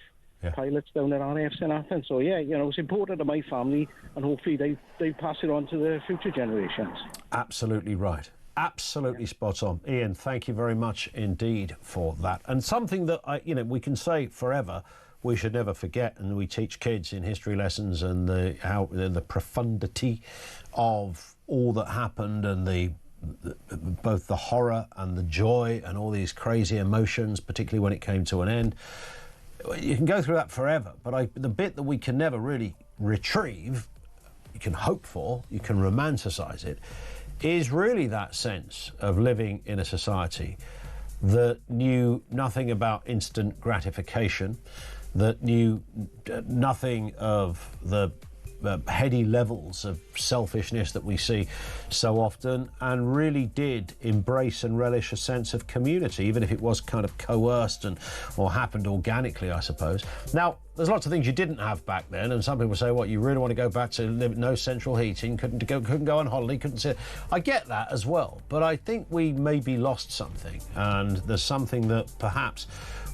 pilots down at RAF St. Athens. So yeah, you know, it's important to my family, and hopefully they pass it on to the future generations. Absolutely right. Absolutely spot on. Ian, thank you very much indeed for that. And something that we can say forever, we should never forget, and we teach kids in history lessons, and the profundity of all that happened, and both the horror and the joy and all these crazy emotions, particularly when it came to an end. You can go through that forever, but the bit that we can never really retrieve, you can hope for, you can romanticize it, is really that sense of living in a society that knew nothing about instant gratification, that knew nothing of the heady levels of selfishness that we see so often, and really did embrace and relish a sense of community, even if it was kind of coerced or happened organically, I suppose. Now, there's lots of things you didn't have back then, and some people say, what, you really want to go back to no central heating, couldn't go on holiday, couldn't sit. I get that as well, but I think we maybe lost something, and there's something that perhaps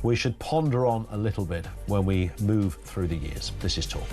we should ponder on a little bit when we move through the years. This is Talk.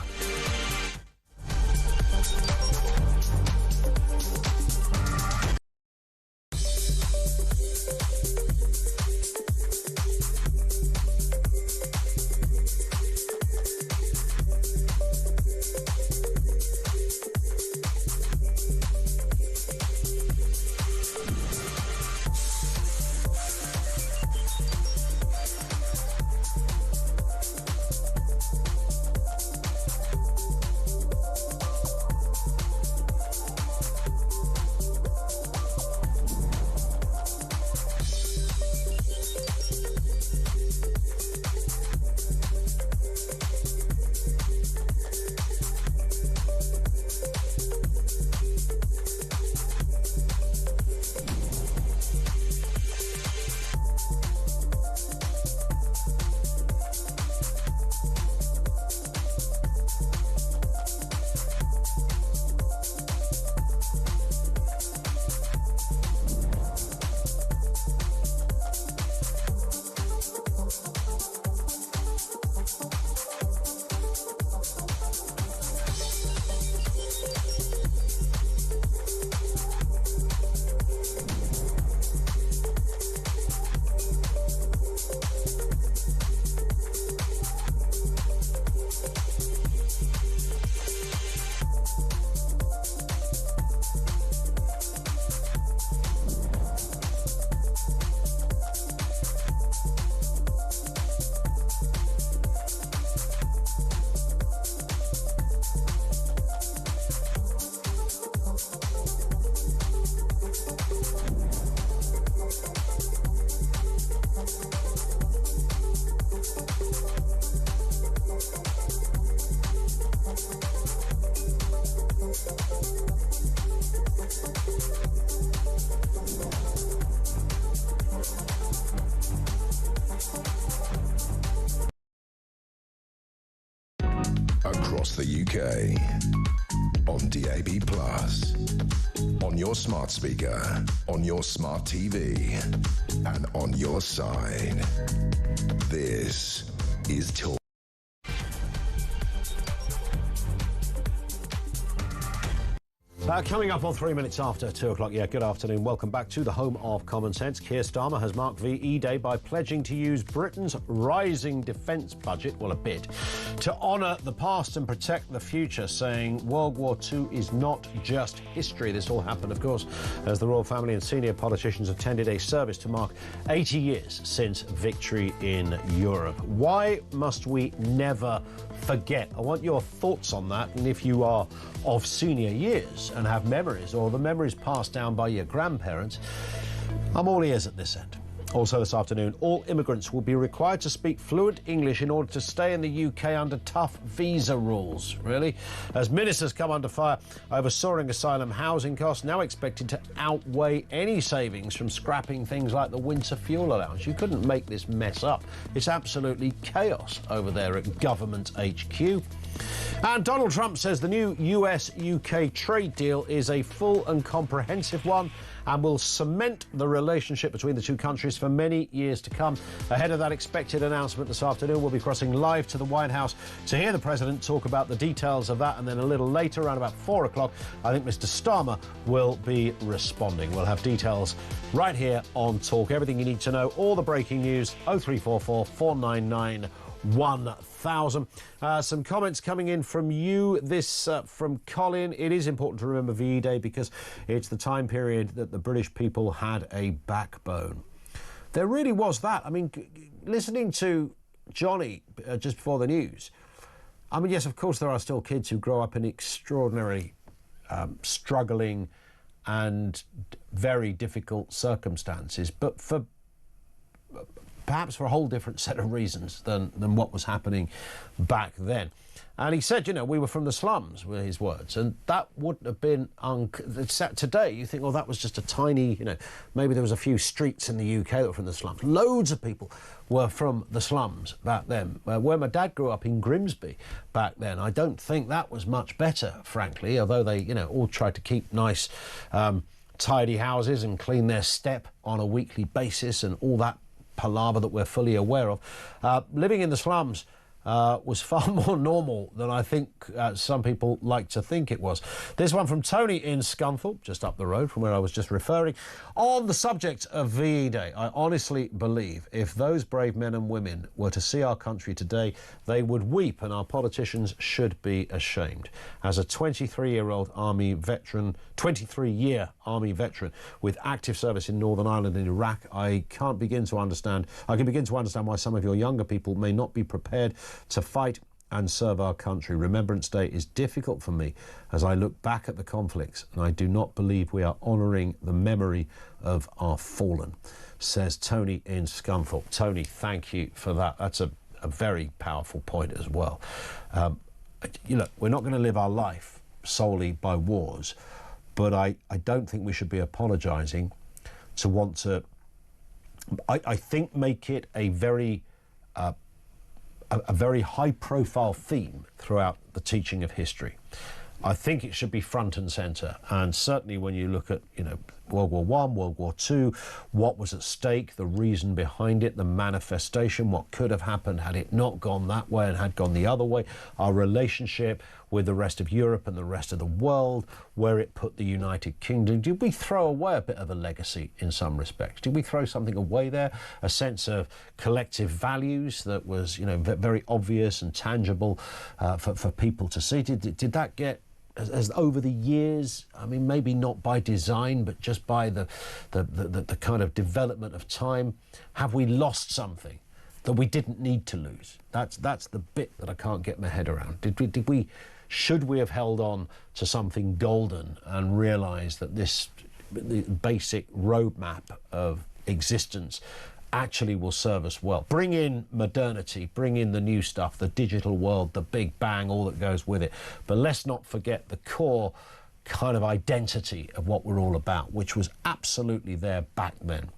across the UK. On DAB+, on your smart speaker, on your smart TV, and on your side. This is Talk. Coming up on 3 minutes after 2 o'clock. Yeah, good afternoon. Welcome back to the home of common sense. Keir Starmer has marked VE Day by pledging to use Britain's rising defence budget, well, a bit, to honour the past and protect the future, saying World War II is not just history. This all happened, of course, as the royal family and senior politicians attended a service to mark 80 years since victory in Europe. Why must we never forget? I want your thoughts on that, and if you are of senior years and have memories, or the memories passed down by your grandparents, I'm all ears at this end. Also this afternoon, all immigrants will be required to speak fluent English in order to stay in the UK under tough visa rules. Really? As ministers come under fire over soaring asylum housing costs, now expected to outweigh any savings from scrapping things like the winter fuel allowance. You couldn't make this mess up. It's absolutely chaos over there at Government HQ. And Donald Trump says the new US-UK trade deal is a full and comprehensive one and will cement the relationship between the two countries for many years to come. Ahead of that expected announcement this afternoon, we'll be crossing live to the White House to hear the President talk about the details of that, and then a little later, around about 4 o'clock, I think Mr Starmer will be responding. We'll have details right here on Talk. Everything you need to know, all the breaking news, 0344 499 1000. Some comments coming in from you. This from Colin. It is important to remember VE Day because it's the time period that the British people had a backbone. There really was that. I mean, listening to Johnny just before the news, I mean, yes, of course, there are still kids who grow up in extraordinary, struggling and very difficult circumstances, but perhaps for a whole different set of reasons than what was happening back then. And he said, you know, we were from the slums, were his words, and that wouldn't have been... Today, you think, oh, that was just a tiny, you know, maybe there was a few streets in the UK that were from the slums. Loads of people were from the slums back then. Where my dad grew up in Grimsby back then, I don't think that was much better, frankly, although they, you know, all tried to keep nice, tidy houses and clean their step on a weekly basis and all that palaver that we're fully aware of. Living in the slums was far more normal than I think some people like to think it was. This one from Tony in Scunthorpe, just up the road from where I was just referring. On the subject of VE Day, I honestly believe if those brave men and women were to see our country today, they would weep, and our politicians should be ashamed. As a 23-year-old Army veteran, 23-year Army veteran with active service in Northern Ireland and Iraq, I can begin to understand why some of your younger people may not be prepared to fight and serve our country. Remembrance Day is difficult for me as I look back at the conflicts, and I do not believe we are honouring the memory of our fallen, says Tony in Scunthorpe. Tony, thank you for that. That's a very powerful point as well. You know, we're not going to live our life solely by wars, but I don't think we should be apologising to want to, I think, make it a very high-profile theme throughout the teaching of history. I think it should be front and centre, and certainly when you look at, you know, World War I, World War II, what was at stake, the reason behind it, the manifestation, what could have happened had it not gone that way and had gone the other way, our relationship with the rest of Europe and the rest of the world, where it put the United Kingdom. Did we throw away a bit of a legacy in some respects? Did we throw something away there? A sense of collective values that was, you know, very obvious and tangible for people to see? Did that get, as over the years, I mean, maybe not by design, but just by the kind of development of time, have we lost something that we didn't need to lose? That's the bit that I can't get my head around. Should we have held on to something golden and realised that the basic roadmap of existence actually will serve us well? Bring in modernity, bring in the new stuff, the digital world, the big bang, all that goes with it. But let's not forget the core kind of identity of what we're all about, which was absolutely there back then.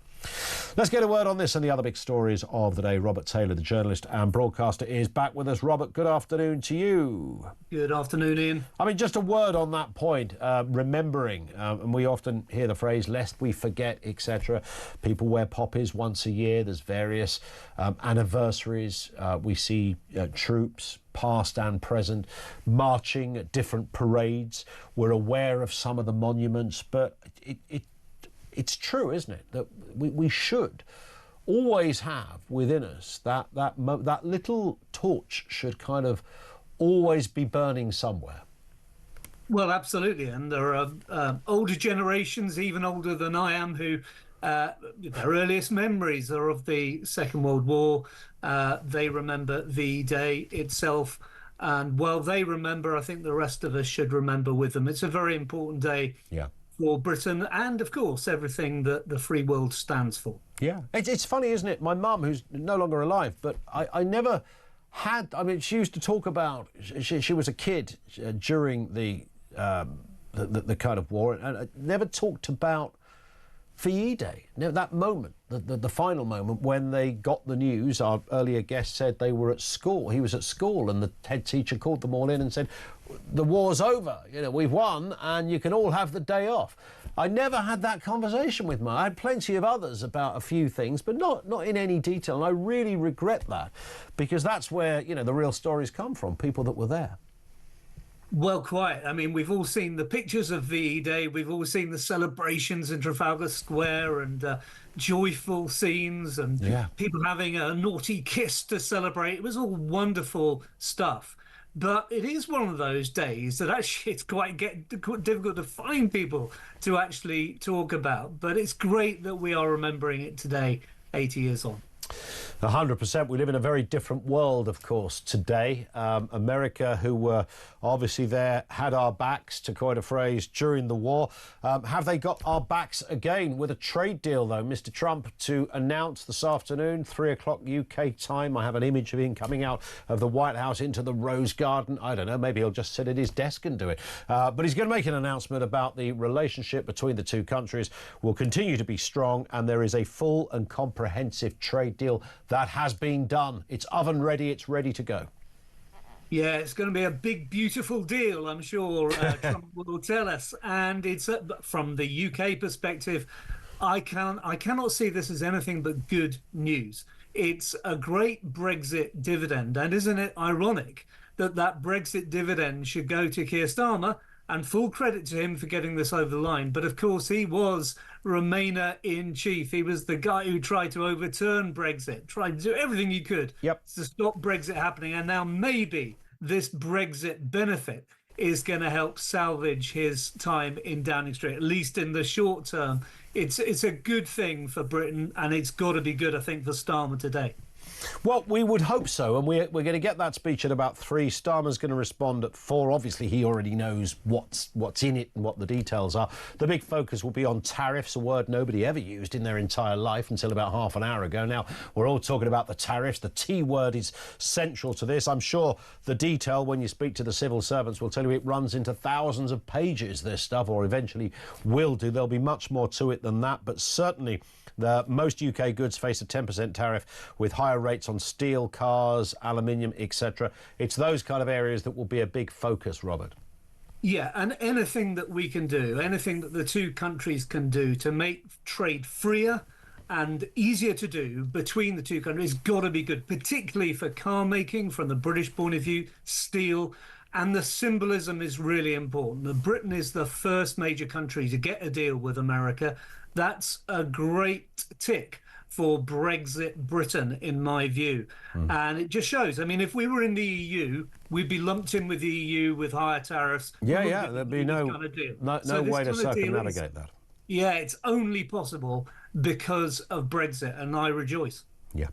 Let's get a word on this and the other big stories of the day. Robert Taylor, the journalist and broadcaster, is back with us. Robert, good afternoon to you. Good afternoon, Ian. I mean, just a word on that point, remembering, and we often hear the phrase, lest we forget, etc. People wear poppies once a year. There's various anniversaries. We see troops, past and present, marching at different parades. We're aware of some of the monuments, but it's true, isn't it, that we should always have within us that little torch should kind of always be burning somewhere. Well, absolutely, and there are older generations, even older than I am, who their earliest memories are of the Second World War. They remember the day itself, and while they remember, I think the rest of us should remember with them. It's a very important day. Yeah. For Britain and, of course, everything that the free world stands for. Yeah. It's funny, isn't it? My mum, who's no longer alive, but I never had... I mean, she used to talk about... She was a kid during the kind of war, and never talked about VE Day. That moment, the final moment when they got the news. Our earlier guest said they were at school. He was at school, and the head teacher called them all in and said, the war's over, we've won, and you can all have the day off. I never had that conversation with I had plenty of others about a few things, but not in any detail, and I really regret that, because that's where, the real stories come from, people that were there. Well, quite. I mean, we've all seen the pictures of VE Day. We've all seen the celebrations in Trafalgar Square and joyful scenes and people having a naughty kiss to celebrate. It was all wonderful stuff. But it is one of those days that actually it's quite difficult to find people to actually talk about. But it's great that we are remembering it today, 80 years on. 100%. We live in a very different world, of course, today. America, who were obviously there, had our backs, to coin a phrase, during the war. Have they got our backs again with a trade deal, though? Mr. Trump to announce this afternoon, 3 o'clock UK time. I have an image of him coming out of the White House into the Rose Garden. I don't know, maybe he'll just sit at his desk and do it. But he's going to make an announcement about the relationship between the two countries will continue to be strong, and there is a full and comprehensive trade deal that has been done. It's oven ready, it's ready to go. Yeah, it's going to be a big, beautiful deal, I'm sure Trump will tell us. And it's from the UK perspective, I cannot see this as anything but good news. It's a great Brexit dividend. And isn't it ironic that Brexit dividend should go to Keir Starmer? And full credit to him for getting this over the line. But of course, he was Remainer in chief. He was the guy who tried to overturn Brexit, tried to do everything he could to stop Brexit happening. And now maybe this Brexit benefit is going to help salvage his time in Downing Street, at least in the short term. It's a good thing for Britain, and it's got to be good, I think, for Starmer today. Well, we would hope so, and we're going to get that speech at about 3. Starmer's going to respond at 4. Obviously, he already knows what's in it and what the details are. The big focus will be on tariffs, a word nobody ever used in their entire life until about half an hour ago. Now, we're all talking about the tariffs. The T word is central to this. I'm sure the detail, when you speak to the civil servants, will tell you it runs into thousands of pages, this stuff, or eventually will do. There'll be much more to it than that, but certainly most UK goods face a 10% tariff with higher rates on steel, cars, aluminium, etc. It's those kind of areas that will be a big focus, Robert. Yeah, and anything that we can do, anything that the two countries can do to make trade freer and easier to do between the two countries got to be good, particularly for car making from the British point of view, steel. And the symbolism is really important. Britain is the first major country to get a deal with America. That's a great tick for Brexit Britain, in my view. And it just shows. I mean, if we were in the EU, we'd be lumped in with the EU with higher tariffs. Yeah, there'd be no way to circumnavigate that. Yeah, it's only possible because of Brexit, and I rejoice. Yeah.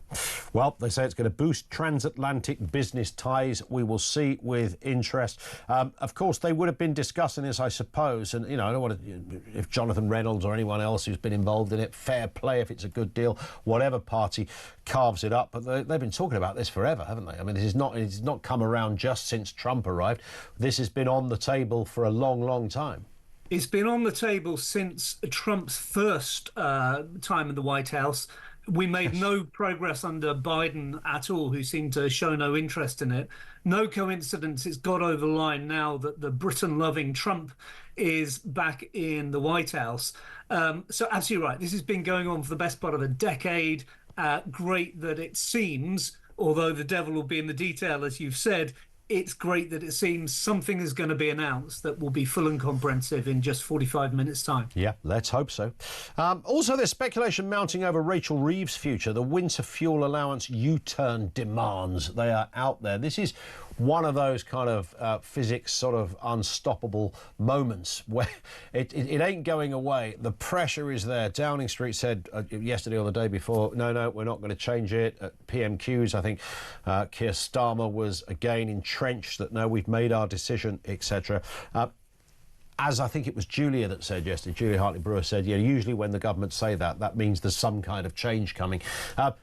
Well, they say it's going to boost transatlantic business ties. We will see with interest. Of course, they would have been discussing this, I suppose. And, I don't want to, if Jonathan Reynolds or anyone else who's been involved in it, fair play if it's a good deal, whatever party carves it up. But they've been talking about this forever, haven't they? I mean, it's not come around just since Trump arrived. This has been on the table for a long, long time. It's been on the table since Trump's first time in the White House. We made no progress under Biden at all, who seemed to show no interest in it. No coincidence it's got over the line now that the Britain-loving Trump is back in the White House. So absolutely right. This has been going on for the best part of a decade. Great that it seems, although the devil will be in the detail, as you've said, it's great that it seems something is going to be announced that will be full and comprehensive in just 45 minutes' time. Yeah, let's hope so. Also, there's speculation mounting over Rachel Reeves' future. The winter fuel allowance U-turn demands, they are out there. This is one of those kind of physics sort of unstoppable moments where it ain't going away. The pressure is there. Downing Street said yesterday or the day before, no, we're not going to change it. At PMQs, I think Keir Starmer was again entrenched that no, we've made our decision, etc. As I think it was Julia that said yesterday, Julia Hartley-Brewer said, yeah, usually when the government say that, that means there's some kind of change coming.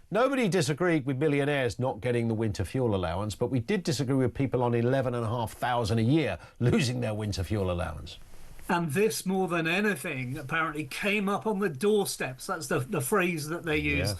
Nobody disagreed with millionaires not getting the winter fuel allowance, but we did disagree with people on $11,500 a year losing their winter fuel allowance. And this, more than anything, apparently came up on the doorsteps. That's the phrase that they use. Yeah.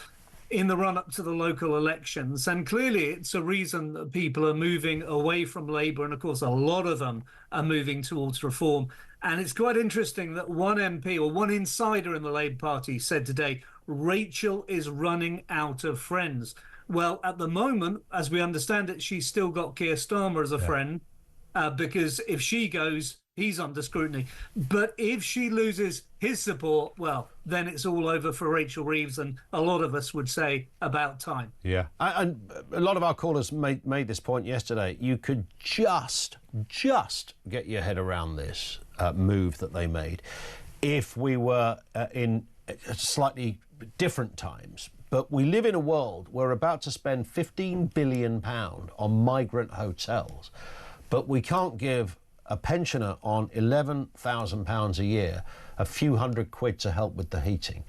In the run-up to the local elections. And clearly it's a reason that people are moving away from Labour, and of course a lot of them are moving towards reform. And it's quite interesting that one MP or one insider in the Labour Party said today, Rachel is running out of friends. Well, at the moment, as we understand it, she's still got Keir Starmer as a friend, because if she goes, he's under scrutiny. But if she loses his support, well, then it's all over for Rachel Reeves, and a lot of us would say about time. Yeah, and a lot of our callers made this point yesterday. You could just get your head around this move that they made if we were in slightly different times. But we live in a world where we're about to spend £15 billion on migrant hotels, but we can't give a pensioner on £11,000 a year a few hundred quid to help with the heating.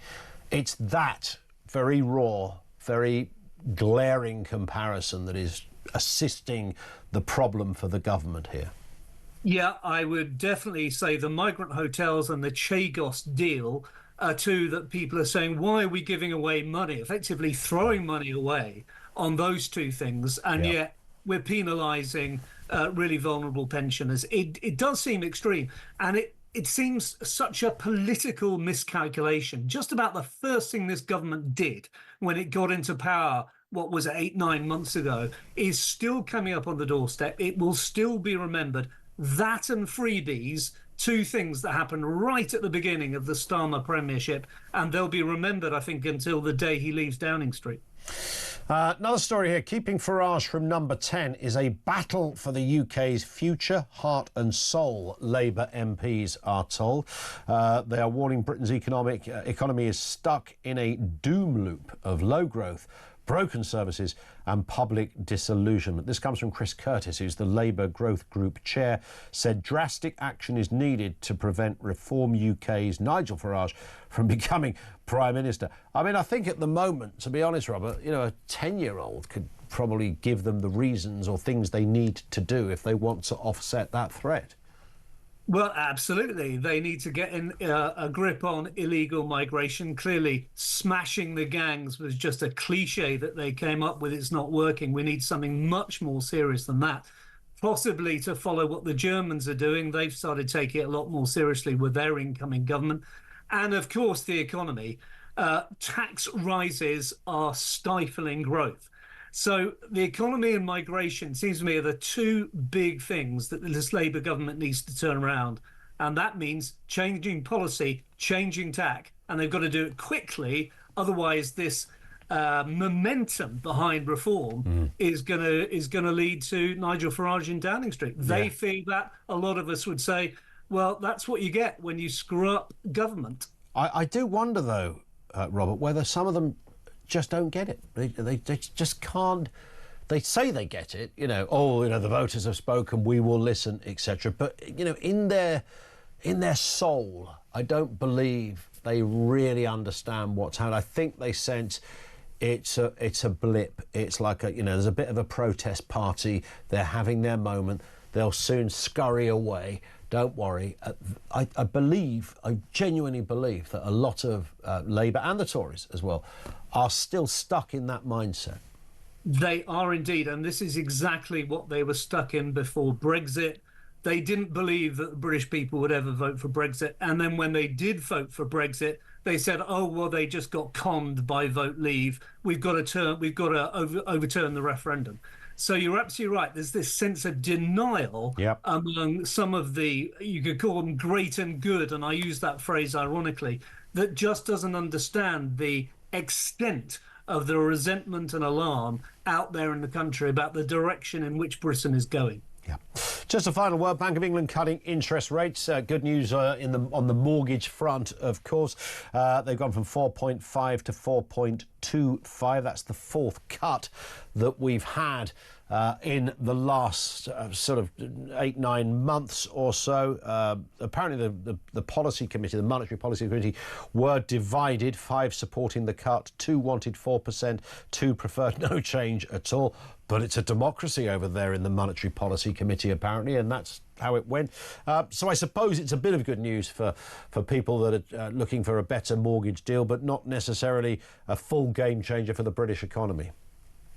It's that very raw, very glaring comparison that is assisting the problem for the government here. Yeah, I would definitely say the migrant hotels and the Chagos deal are two that people are saying, why are we giving away money, effectively throwing money away on those two things, and yet we're penalising really vulnerable pensioners. It does seem extreme, and it seems such a political miscalculation. Just about the first thing this government did when it got into power, what was it, 8-9 months ago, is still coming up on the doorstep. It will still be remembered. That and freebies, two things that happened right at the beginning of the Starmer premiership, and they'll be remembered, I think, until the day he leaves Downing Street. Another story here. Keeping Farage from number 10 is a battle for the UK's future, heart and soul, Labour MPs are told. They are warning Britain's economy is stuck in a doom loop of low growth, broken services and public disillusionment. This comes from Chris Curtis, who's the Labour Growth Group chair, said drastic action is needed to prevent Reform UK's Nigel Farage from becoming Prime Minister. I mean, I think at the moment, to be honest, Robert, you know, a 10-year-old could probably give them the reasons or things they need to do if they want to offset that threat. Well, absolutely. They need to get in a grip on illegal migration. Clearly, smashing the gangs was just a cliche that they came up with. It's not working. We need something much more serious than that. Possibly to follow what the Germans are doing. They've started taking it a lot more seriously with their incoming government. And, of course, the economy. Tax rises are stifling growth. So the economy and migration seems to me are the two big things that this Labour government needs to turn around. And that means changing policy, changing tack, and they've got to do it quickly. Otherwise, this momentum behind reform is going to lead to Nigel Farage in Downing Street. They fear that. A lot of us would say, well, that's what you get when you screw up government. I do wonder, though, Robert, whether some of them just don't get it. They just can't. They say they get it, you know. Oh, you know, the voters have spoken. We will listen, etc. But you know, in their soul, I don't believe they really understand what's happening. I think they sense it's a blip. It's like there's a bit of a protest party. They're having their moment. They'll soon scurry away. don't worry. I genuinely believe that a lot of Labour and the Tories as well are still stuck in that mindset. They are indeed, and this is exactly what they were stuck in before Brexit. They didn't believe that the British people would ever vote for Brexit, and then when they did vote for Brexit, they said, "Oh well, they just got conned by Vote Leave. We've got to overturn the referendum." So you're absolutely right. There's this sense of denial among some of the, you could call them great and good, and I use that phrase ironically, that just doesn't understand the extent of the resentment and alarm out there in the country about the direction in which Britain is going. Yeah. Just a final word. Bank of England cutting interest rates. Good news on the mortgage front, of course. They've gone from 4.5 to 4.25. That's the fourth cut that we've had in the last sort of 8-9 months or so. Apparently the policy committee, the monetary policy committee, were divided. 5 supporting the cut, 2 wanted 4%, 2 preferred no change at all. But it's a democracy over there in the Monetary Policy Committee, apparently, and that's how it went. So I suppose it's a bit of good news for people that are looking for a better mortgage deal, but not necessarily a full game changer for the British economy.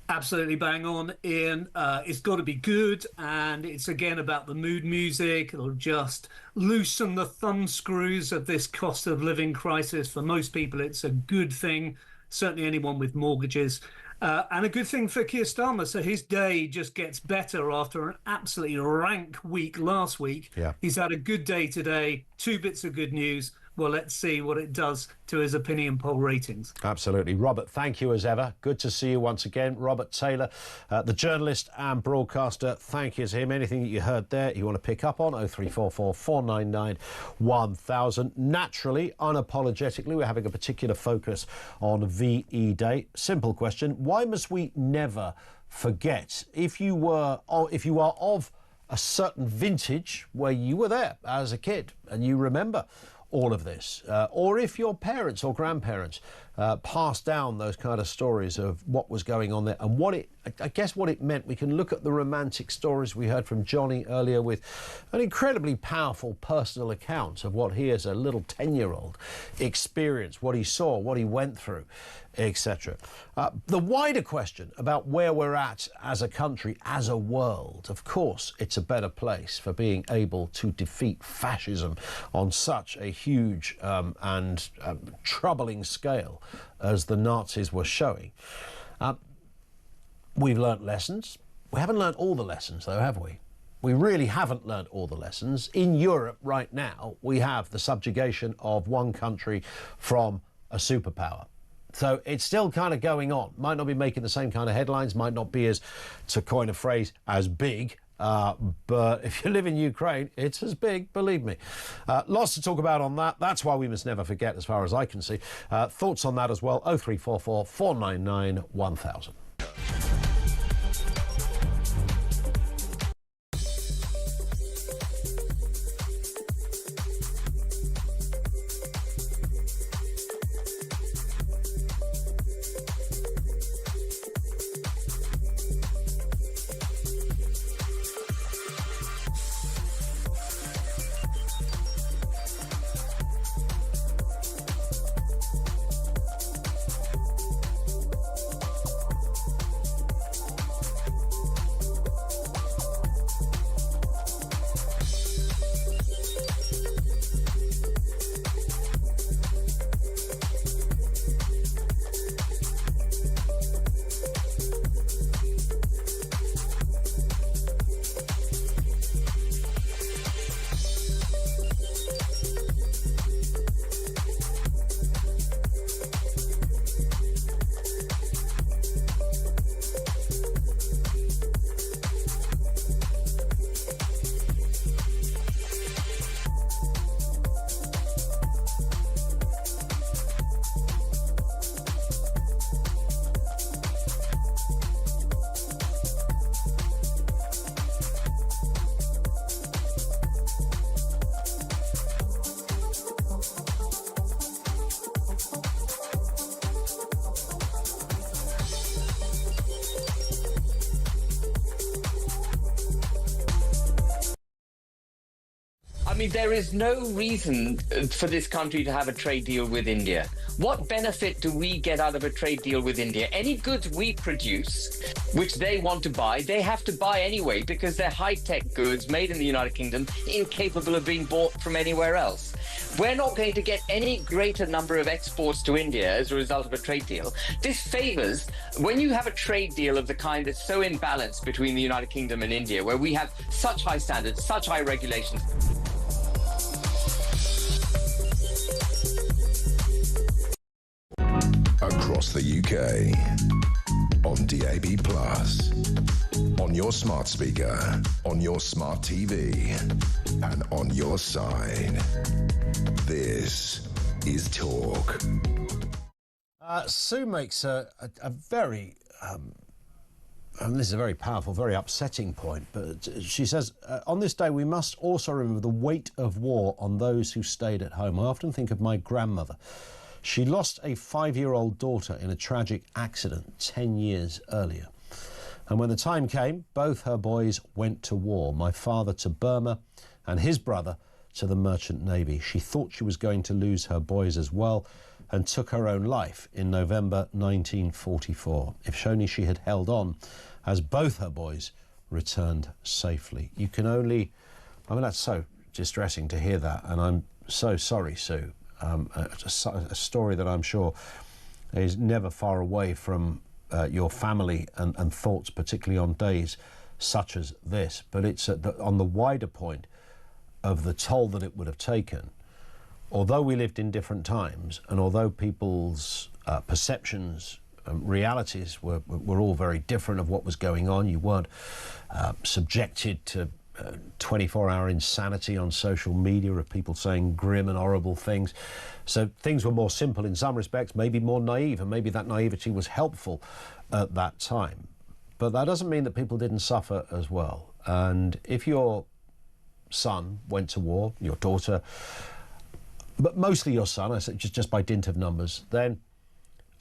Absolutely bang on, Ian. It's got to be good, and it's again about the mood music. It'll just loosen the thumb screws of this cost of living crisis. For most people, it's a good thing, certainly anyone with mortgages. And a good thing for Keir Starmer. So his day just gets better after an absolutely rank week last week. Yeah. He's had a good day today. 2 bits of good news. Well, let's see what it does to his opinion poll ratings. Absolutely. Robert, thank you as ever. Good to see you once again. Robert Taylor, the journalist and broadcaster, thank you to him. Anything that you heard there you want to pick up on, 0344 499 1000. Naturally, unapologetically, we're having a particular focus on VE Day. Simple question. Why must we never forget, if you are of a certain vintage where you were there as a kid and you remember all of this, or if your parents or grandparents passed down those kind of stories of what was going on there and what it meant. We can look at the romantic stories we heard from Johnny earlier with an incredibly powerful personal account of what he as a little 10-year-old experienced, what he saw, what he went through, etc. The wider question about where we're at as a country, as a world, of course, it's a better place for being able to defeat fascism on such a huge and troubling scale as the Nazis were showing. We've learnt lessons. We haven't learnt all the lessons, though, have we? We really haven't learnt all the lessons. In Europe right now, we have the subjugation of one country from a superpower. So it's still kind of going on. Might not be making the same kind of headlines, might not be as, to coin a phrase, as big. But if you live in Ukraine, it's as big, believe me. Lots to talk about on that. That's why we must never forget, as far as I can see. Thoughts on that as well, 0344 499 1000. mean, there is no reason for this country to have a trade deal with India. What benefit do we get out of a trade deal with India? Any goods we produce, which they want to buy, they have to buy anyway because they're high-tech goods made in the United Kingdom, incapable of being bought from anywhere else. We're not going to get any greater number of exports to India as a result of a trade deal. This favors, when you have a trade deal of the kind that's so imbalanced between the United Kingdom and India, where we have such high standards, such high regulations. Across the UK, on DAB+, on your smart speaker, on your smart TV, and on your side. This is Talk. Sue makes a very, this is a very powerful, very upsetting point, but she says, on this day we must also remember the weight of war on those who stayed at home. I often think of my grandmother. She lost a 5-year-old daughter in a tragic accident 10 years earlier. And when the time came, both her boys went to war, my father to Burma and his brother to the Merchant Navy. She thought she was going to lose her boys as well and took her own life in November 1944. If only she had held on, as both her boys returned safely. You can only, I mean, that's so distressing to hear that, and I'm so sorry, Sue. A story that I'm sure is never far away from your family and thoughts, particularly on days such as this. But it's on the wider point of the toll that it would have taken. Although we lived in different times, and although people's perceptions and realities were all very different of what was going on, you weren't subjected to 24-hour insanity on social media of people saying grim and horrible things. So things were more simple in some respects, maybe more naive, and maybe that naivety was helpful at that time. But that doesn't mean that people didn't suffer as well. And if your son went to war, your daughter, but mostly your son, I said just by dint of numbers, then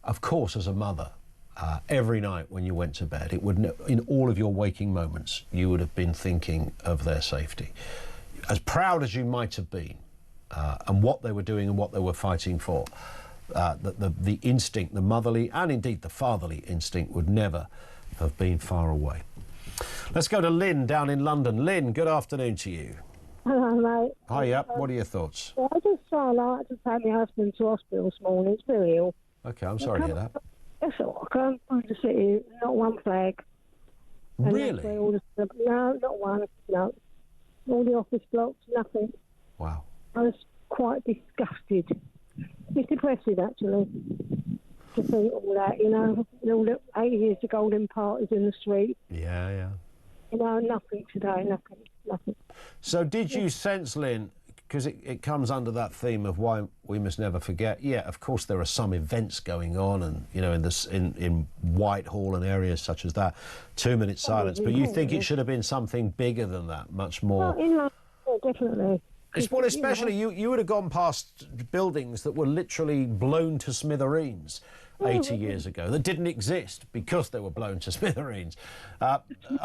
of course as a mother, every night when you went to bed, it would, in all of your waking moments, you would have been thinking of their safety. As proud as you might have been, and what they were doing and what they were fighting for, the instinct, the motherly and indeed the fatherly instinct would never have been far away. Let's go to Lynn down in London. Lynn, good afternoon to you. Hello, mate. Hiya, what are your thoughts? Well, I just like to take my husband to hospital this morning. He's very ill. Okay, I'm sorry to hear that. That's all. I come from the city, not one flag. And really? No, not one. No. All the office blocks, nothing. Wow. I was quite disgusted. It's depressing, actually, to see all that, you know, all the 80 years of golden parties in the street. Yeah, yeah. You know, nothing today, nothing. So did you sense, Lynn, because it comes under that theme of why we must never forget. Yeah, of course there are some events going on, and you know, in Whitehall and areas such as that, 2-minute silence. But you think it should have been something bigger than that, much more. Well, in London, definitely. Well, especially you would have gone past buildings that were literally blown to smithereens 80 years ago, that didn't exist because they were blown to smithereens. I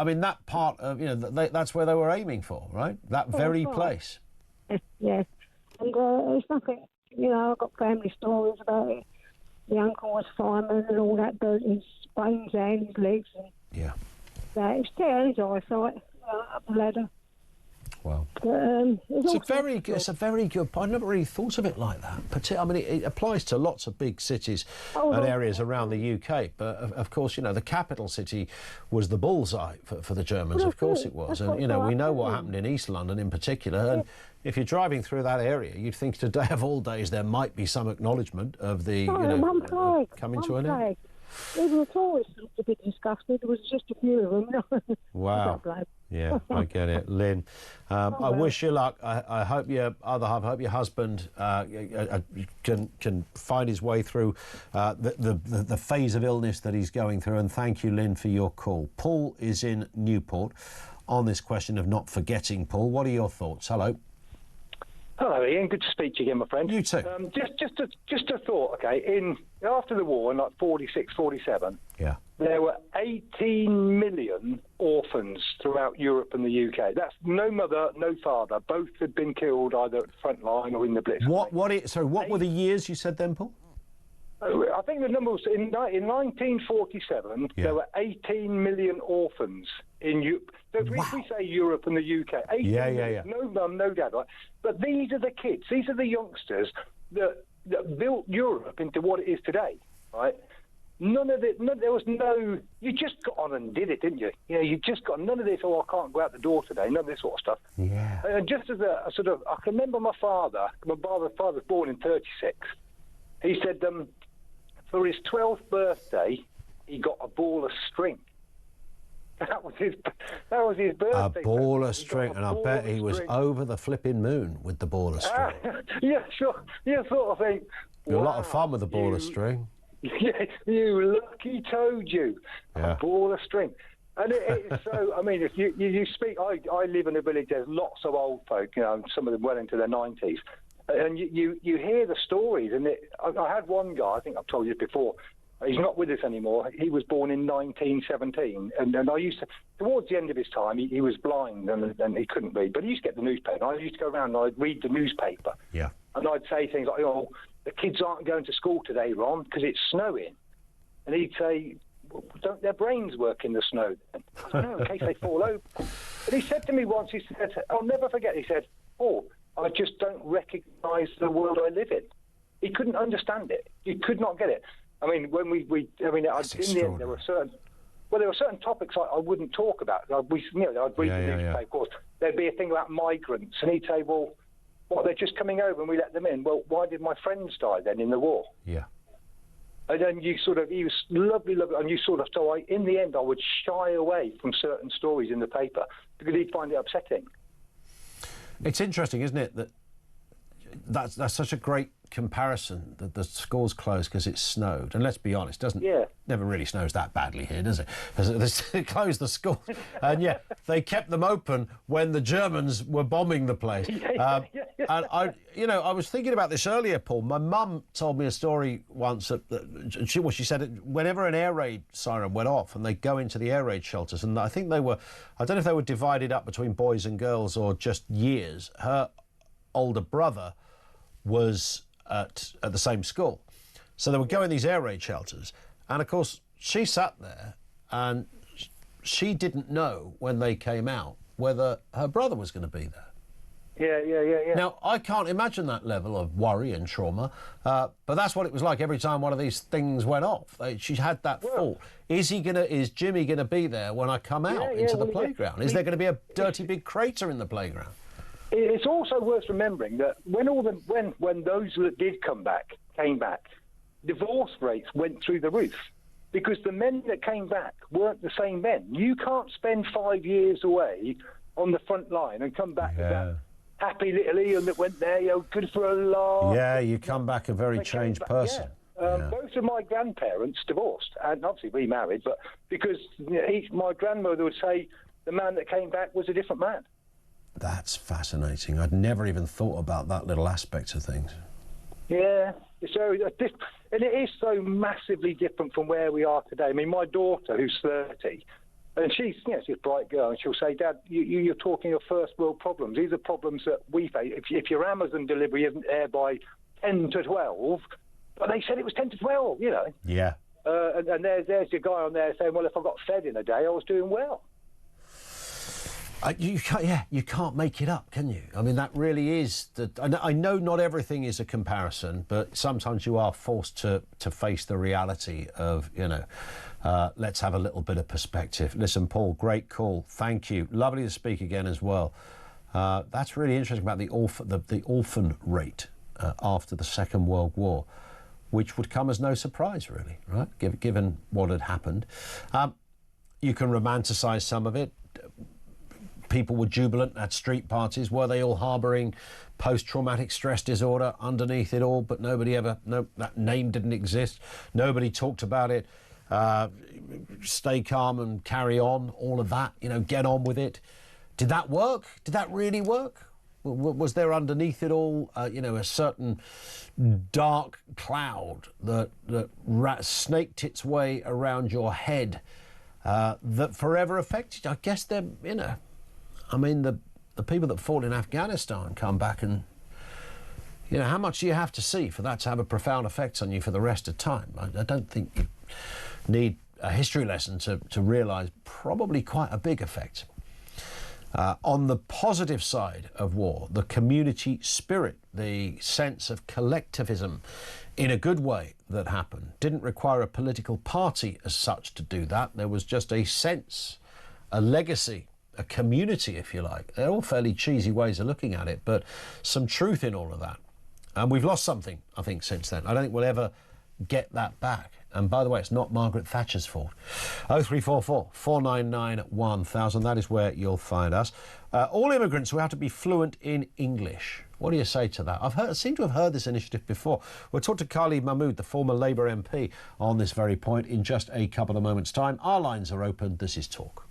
mean, that part of, you know, that's where they were aiming for, right? That very place. Yes, and it's nothing, you know, I've got family stories about it. The uncle was fireman and all that, but his brains and his legs. And yeah. It's tearing his eyesight up the ladder. Wow. But, it's a very good point. I never really thought of it like that. I mean, it applies to lots of big cities and areas around the UK. But of course, you know, the capital city was the bullseye for the Germans. Of course it was. And, you know, we know what happened in East London in particular. And if you're driving through that area, you'd think today of all days there might be some acknowledgement of the, coming to an end. Even the tourists looked a bit disgusted. There was just a few of them. Wow. Yeah, I get it. Lynn, I wish you luck. I hope your other half, I hope your husband can find his way through the phase of illness that he's going through. And thank you, Lynn, for your call. Paul is in Newport on this question of not forgetting. Paul, what are your thoughts? Hello. Hello, Ian. Good to speak to you again, my friend. You too. Just a thought, okay? After the war, in like 46, 47, yeah, there were 18 million orphans orphans throughout Europe and the UK. That's no mother, no father. Both had been killed either at the front line or in the Blitz. What were the years you said then, Paul? I think the number was in 1947. Yeah. There were 18 million orphans in Europe. So if we say Europe and the UK, 18 million, no mum, no dad, right? But these are the kids, these are the youngsters that built Europe into what it is today, right? None of it. There was no. You just got on and did it, didn't you? You know, you just got none of this. Oh, I can't go out the door today. None of this sort of stuff. Yeah. And just as a sort of, I can remember my father. My father was born in '36. He said for his 12th birthday, he got a ball of string. That was his birthday. A ball of string, and I bet he was over the flipping moon with the ball of string. Yeah, sure. You sort of think. A lot of fun with the ball of string. Yeah, you lucky toad, you. Yeah. A ball of string. And it's so, I mean, if you speak, I live in a village, there's lots of old folk, you know, some of them well into their 90s. And you hear the stories. And I had one guy, I think I've told you before, he's not with us anymore. He was born in 1917. And I used to, towards the end of his time, he was blind and he couldn't read. But he used to get the newspaper. And I used to go around and I'd read the newspaper. Yeah. And I'd say things like, oh, the kids aren't going to school today, Ron, because it's snowing. And he'd say, well, don't their brains work in the snow then? I don't know, in case they fall over. And he said to me once, he said, I'll never forget, he said, oh, I just don't recognise the world I live in. He couldn't understand it. He could not get it. I mean, when in the end, there were certain topics I wouldn't talk about. I'd read the newspaper, of course. There'd be a thing about migrants, and he'd say, well, what, they're just coming over and we let them in. Well, why did my friends die then in the war? Yeah. And then he was lovely, and you sort of, so in the end, I would shy away from certain stories in the paper because he'd find it upsetting. It's interesting, isn't it, that's such a great comparison that the schools closed because it snowed. And let's be honest, never really snows that badly here, does it? They closed the schools, and they kept them open when the Germans were bombing the place. And I was thinking about this earlier, Paul. My mum told me a story once she said whenever an air raid siren went off and they go into the air raid shelters, and I think I don't know if they were divided up between boys and girls or just years. Her older brother was at the same school. So they would go in these air raid shelters. And, of course, she sat there and she didn't know when they came out whether her brother was going to be there. Yeah. Now, I can't imagine that level of worry and trauma, but that's what it was like every time one of these things went off. She had that thought. Is Jimmy going to be there when I come out into the playground? Is there going to be a dirty big crater in the playground? It's also worth remembering that when those that did came back, divorce rates went through the roof because the men that came back weren't the same men. You can't spend 5 years away on the front line and come back as that happy little Ian that went there, good for a laugh. Yeah, you come back a very changed person. Both of my grandparents divorced and obviously remarried, but because my grandmother would say the man that came back was a different man. That's fascinating. I'd never even thought about that little aspect of things. Yeah, so and it is so massively different from where we are today. I mean, my daughter, who's 30, and she's a bright girl, and she'll say, Dad, you're talking of first world problems. These are problems that we face. If your Amazon delivery isn't there by 10 to 12, but they said it was 10 to 12, you know. Yeah. And there's your guy on there saying, well, if I got fed in a day, I was doing well. You can't make it up, can you? I mean, that really is I know not everything is a comparison, but sometimes you are forced to face the reality of, let's have a little bit of perspective. Listen, Paul, great call. Thank you. Lovely to speak again as well. That's really interesting about the orphan rate after the Second World War, which would come as no surprise, really, right? Given what had happened. You can romanticise some of it. People were jubilant at street parties. Were they all harbouring post-traumatic stress disorder underneath it all? But that name didn't exist. Nobody talked about it. Stay calm and carry on. All of that, get on with it. Did that work? Did that really work? Was there underneath it all, a certain dark cloud that snaked its way around your head that forever affected. I guess they're, I mean, the people that fought in Afghanistan come back and, how much do you have to see for that to have a profound effect on you for the rest of time? I don't think you need a history lesson to realise probably quite a big effect. On the positive side of war, the community spirit, the sense of collectivism in a good way that happened, didn't require a political party as such to do that. There was just a sense, a legacy, a community, if you like. They're all fairly cheesy ways of looking at it, but some truth in all of that. And we've lost something, I think, since then. I don't think we'll ever get that back. And by the way, it's not Margaret Thatcher's fault. 0344 499 1000, that is where you'll find us. All immigrants will have to be fluent in English. What do you say to that? I seem to have heard this initiative before. We'll talk to Khalid Mahmood, the former Labour MP, on this very point in just a couple of moments' time. Our lines are open. This is Talk.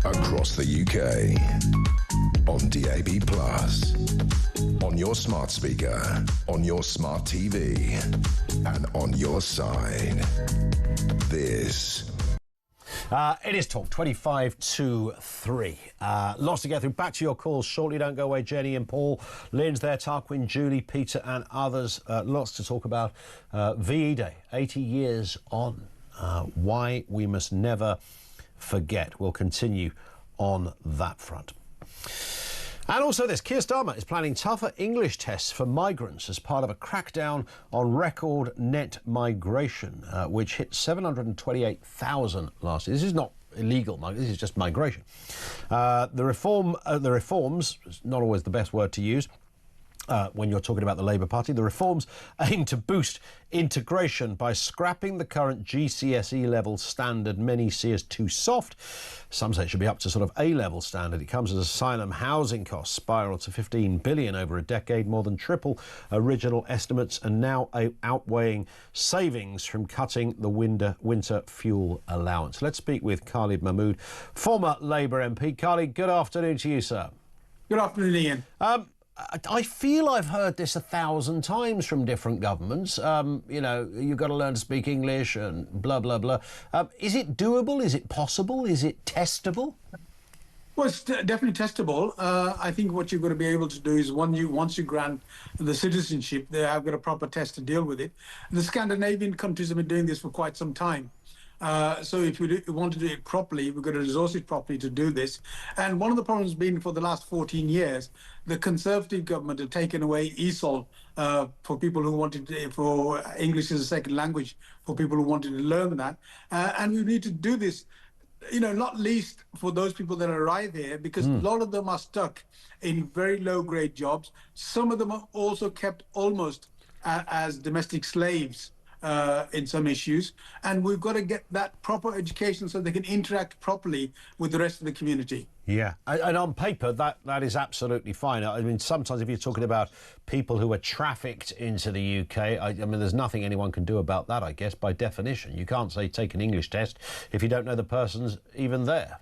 Across the UK, on DAB+, on your smart speaker, on your smart TV, and on your side. This. It is Talk, 25 to 3. Lots to get through. Back to your calls shortly. Don't go away. Jenny and Paul, Lynn's there, Tarquin, Julie, Peter and others. Lots to talk about. VE Day, 80 years on. Why we must never forget. We'll continue on that front. And also this, Keir Starmer is planning tougher English tests for migrants as part of a crackdown on record net migration, which hit 728,000 last year. This is not illegal, this is just migration. The reforms, not always the best word to use, when you're talking about the Labour Party. The reforms aim to boost integration by scrapping the current GCSE level standard many see as too soft. Some say it should be up to sort of A-level standard. It comes as asylum housing costs spiral to 15 billion over a decade, more than triple original estimates, and now outweighing savings from cutting the winter fuel allowance. Let's speak with Khalid Mahmood, former Labour MP. Khalid, good afternoon to you, sir. Good afternoon, Ian. I feel I've heard this 1,000 times from different governments. You've got to learn to speak English and blah, blah, blah. Is it doable? Is it possible? Is it testable? Well, it's definitely testable. I think what you're going to be able to do is once you grant the citizenship, they have got a proper test to deal with it. The Scandinavian countries have been doing this for quite some time. So if we want to do it properly, we've got to resource it properly to do this. And one of the problems being for the last 14 years, the Conservative government had taken away ESOL for people who wanted for English as a second language, for people who wanted to learn that. And we need to do this, not least for those people that arrive here, because a lot of them are stuck in very low grade jobs. Some of them are also kept almost as domestic slaves. In some issues, and we've got to get that proper education so they can interact properly with the rest of the community. Yeah, and on paper, that is absolutely fine. I mean, sometimes if you're talking about people who are trafficked into the UK, I mean, there's nothing anyone can do about that, I guess, by definition. You can't say take an English test if you don't know the person's even there.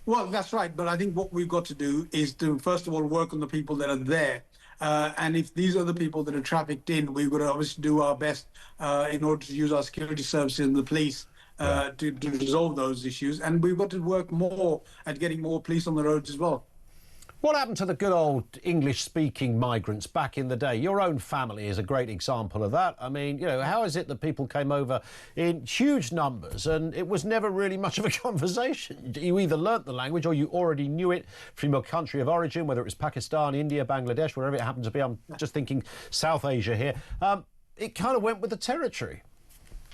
Well, that's right. But I think what we've got to do is to, first of all, work on the people that are there. And if these are the people that are trafficked in, we've got to obviously do our best in order to use our security services and the police to resolve those issues. And we've got to work more at getting more police on the roads as well. What happened to the good old English-speaking migrants back in the day? Your own family is a great example of that. I mean, you know, how is it that people came over in huge numbers and it was never really much of a conversation? You either learnt the language or you already knew it from your country of origin, whether it was Pakistan, India, Bangladesh, wherever it happened to be. I'm just thinking South Asia here. It kind of went with the territory.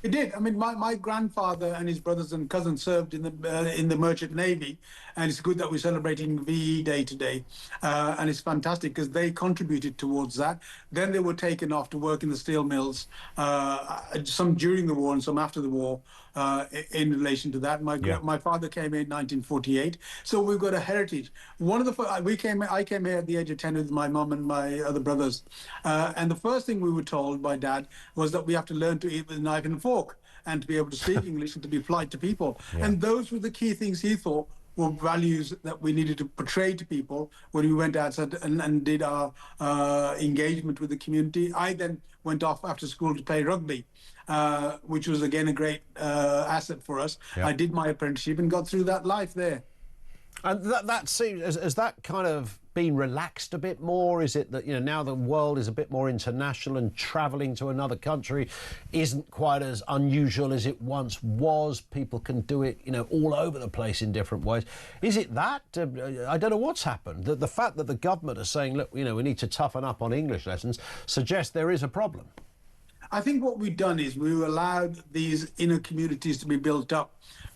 It did. I mean, my grandfather and his brothers and cousins served in the Merchant Navy, and it's good that we're celebrating VE Day today, and it's fantastic because they contributed towards that. Then they were taken off to work in the steel mills, some during the war and some after the war, in relation to that. My father came here in 1948, so we've got a heritage. One of the I came here at the age of 10 with my mum and my other brothers, and the first thing we were told by Dad was that we have to learn to eat with a knife and a fork, and to be able to speak English and to be polite to people. And those were the key things he thought were values that we needed to portray to people when we went outside and did our engagement with the community. I then went off after school to play rugby, which was again a great asset for us. I did my apprenticeship and got through that life there. And that seems, has that kind of been relaxed a bit more? Is it that, you know, now the world is a bit more international and travelling to another country isn't quite as unusual as it once was? People can do it, you know, all over the place in different ways. Is it that? I don't know what's happened. The fact that the government are saying, look, you know, we need to toughen up on English lessons suggests there is a problem. I think what we've done is we've allowed these inner communities to be built up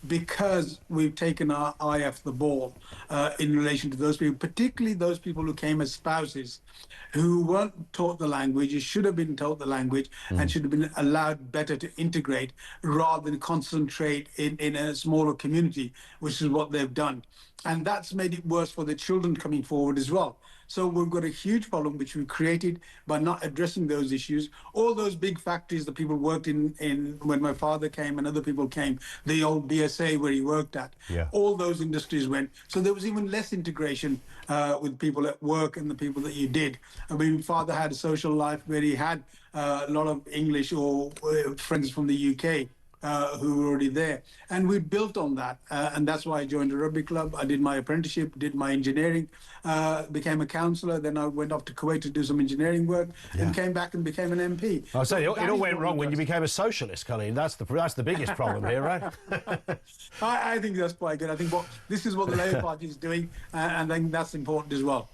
because we've taken our eye off the ball in relation to those people, particularly those people who came as spouses, who weren't taught the language, who should have been taught the language and should have been allowed better to integrate rather than concentrate in a smaller community, which is what they've done. And that's made it worse for the children coming forward as well. So we've got a huge problem which we created by not addressing those issues. All those big factories that people worked in when my father came and other people came, the old BSA where he worked at, all those industries went. So there was even less integration with people at work and the people that you did. I mean, father had a social life where he had a lot of English or friends from the UK. Who were already there. And we built on that. And that's why I joined a rugby club. I did my apprenticeship, did my engineering, became a counsellor. Then I went off to Kuwait to do some engineering work and came back and became an MP. I say, it all went wrong when you became a socialist, Colleen. That's the biggest problem here, right? I think that's quite good. I think this is what the Labour Party is doing, and I think that's important as well.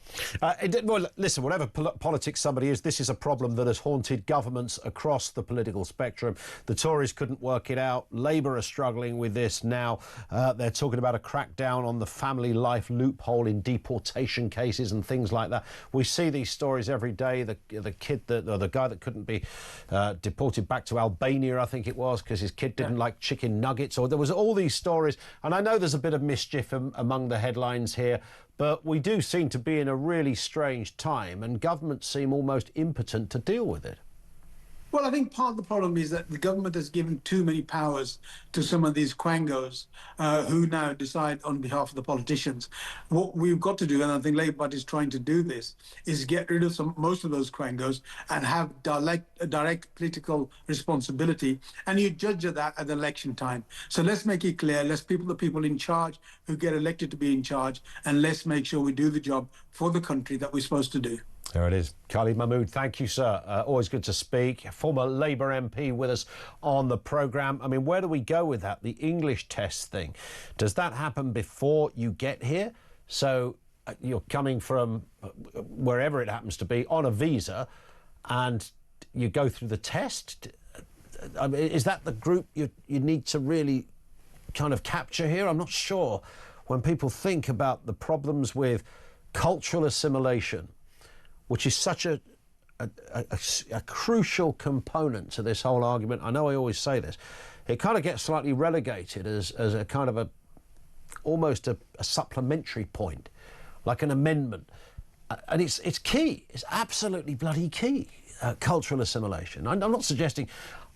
Well, listen, whatever politics somebody is, this is a problem that has haunted governments across the political spectrum. The Tories couldn't work it out. Labour are struggling with this now. They're talking about a crackdown on the family life loophole in deportation cases and things like that. We see these stories every day. The kid or the guy that couldn't be deported back to Albania, I think it was, because his kid didn't like chicken nuggets. Or there was all these stories, and I know there's a bit of mischief among the headlines here, but we do seem to be in a really strange time, and governments seem almost impotent to deal with it. Well, I think part of the problem is that the government has given too many powers to some of these quangos who now decide on behalf of the politicians. What we've got to do, and I think Labour Party is trying to do this, is get rid of most of those quangos and have direct political responsibility. And you judge that at election time. So let's make it clear. Let's put the people in charge who get elected to be in charge, and let's make sure we do the job for the country that we're supposed to do. There it is. Khalid Mahmood, thank you, sir. Always good to speak. Former Labour MP with us on the programme. I mean, where do we go with that? The English test thing. Does that happen before you get here? So you're coming from wherever it happens to be on a visa and you go through the test? I mean, is that the group you need to really kind of capture here? I'm not sure. When people think about the problems with cultural assimilation, which is such a crucial component to this whole argument. I know I always say this. It kind of gets slightly relegated as a kind of almost a supplementary point, like an amendment. And it's key. It's absolutely bloody key, cultural assimilation. I'm not suggesting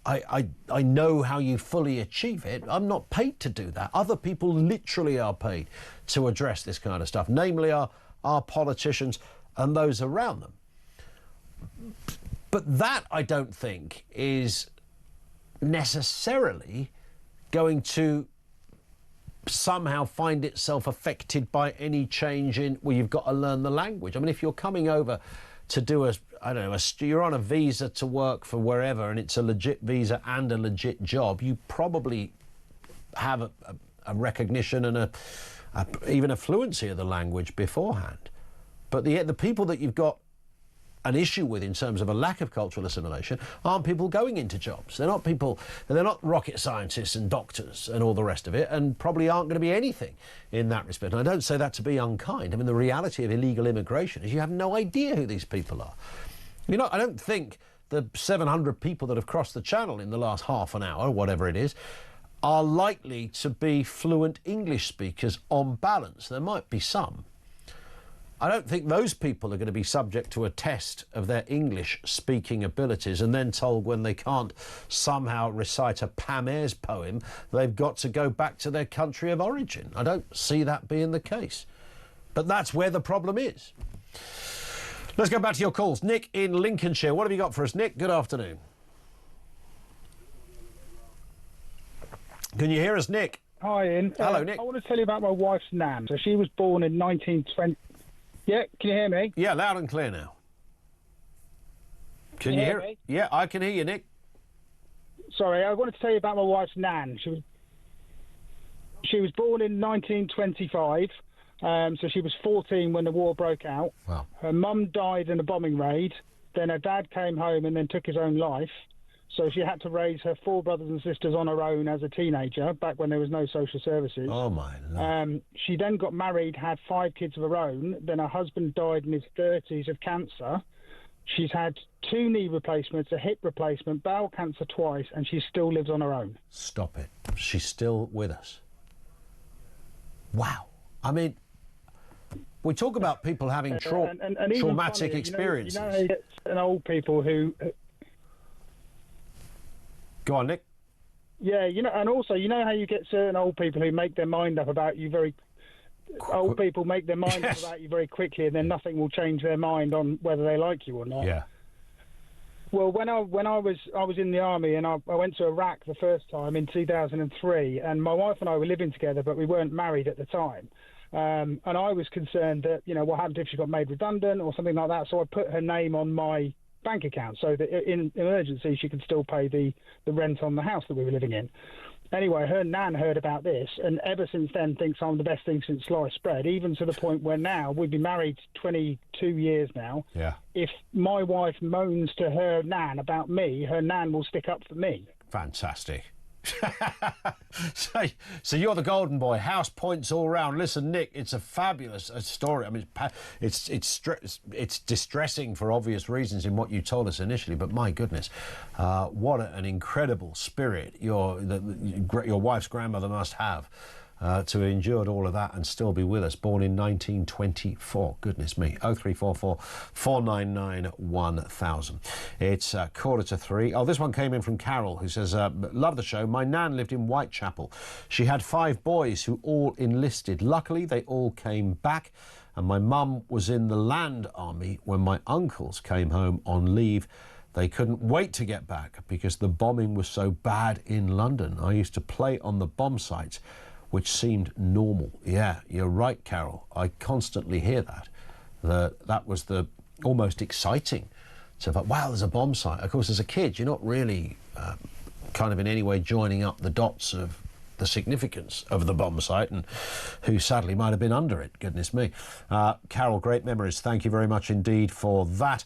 I know how you fully achieve it. I'm not paid to do that. Other people literally are paid to address this kind of stuff, namely our politicians and those around them. But that, I don't think, is necessarily going to somehow find itself affected by any change in, well, you've got to learn the language. I mean, if you're coming over to do you're on a visa to work for wherever and it's a legit visa and a legit job, you probably have a recognition and even a fluency of the language beforehand. But the people that you've got an issue with in terms of a lack of cultural assimilation aren't people going into jobs. They're not rocket scientists and doctors and all the rest of it, and probably aren't going to be anything in that respect. And I don't say that to be unkind. I mean, the reality of illegal immigration is you have no idea who these people are. I don't think the 700 people that have crossed the channel in the last half an hour, whatever it is, are likely to be fluent English speakers on balance. There might be some. I don't think those people are going to be subject to a test of their English speaking abilities and then told when they can't somehow recite a Pam Ayres poem, they've got to go back to their country of origin. I don't see that being the case. But that's where the problem is. Let's go back to your calls. Nick in Lincolnshire. What have you got for us, Nick? Good afternoon. Can you hear us, Nick? Hi, Ian. Hello, Nick. I want to tell you about my wife's nan. So she was born in 1920... Yeah, can you hear me? Yeah, loud and clear now. Can you hear me? Yeah, I can hear you, Nick. Sorry, I wanted to tell you about my wife's nan. She was born in 1925, so she was 14 when the war broke out. Wow. Her mum died in a bombing raid. Then her dad came home and then took his own life. So she had to raise her 4 brothers and sisters on her own as a teenager, back when there was no social services. Oh, my Lord. She then got married, had 5 kids of her own. Then her husband died in his 30s of cancer. She's had 2 knee replacements, a hip replacement, bowel cancer twice, and she still lives on her own. Stop it. She's still with us. Wow. I mean, we talk about people having traumatic experiences. You know how you get certain old people who... Go on, Nick. Yeah, and also, you know how you get certain old people who make their mind up about you very... Old people make their mind up about you very quickly, and then nothing will change their mind on whether they like you or not. Yeah. Well, when I was in the army, and I went to Iraq the first time in 2003, and my wife and I were living together, but we weren't married at the time. And I was concerned that, what happened if she got made redundant or something like that, so I put her name on my bank account so that in emergency she could still pay the rent on the house that we were living in. Anyway, her nan heard about this and ever since then thinks I'm the best thing since sliced bread, even to the point where now, we've been married 22 years now. Yeah. If my wife moans to her nan about me, her nan will stick up for me. Fantastic. So you're the golden boy. House points all round. Listen, Nick, it's a fabulous story. I mean, it's distressing for obvious reasons in what you told us initially, but my goodness, what an incredible spirit your wife's grandmother must have to have endured all of that and still be with us. Born in 1924. Goodness me. 0344 499 1000. It's 2:45. Oh, this one came in from Carol, who says, love the show. My nan lived in Whitechapel. She had 5 boys who all enlisted. Luckily, they all came back. And my mum was in the land army when my uncles came home on leave. They couldn't wait to get back because the bombing was so bad in London. I used to play on the bomb sites, which seemed normal. Yeah, you're right, Carol. I constantly hear that. That was the almost exciting. So, wow, there's a bomb site. Of course, as a kid, you're not really kind of in any way joining up the dots of the significance of the bomb site and who sadly might have been under it. Goodness me. Carol, great memories. Thank you very much indeed for that.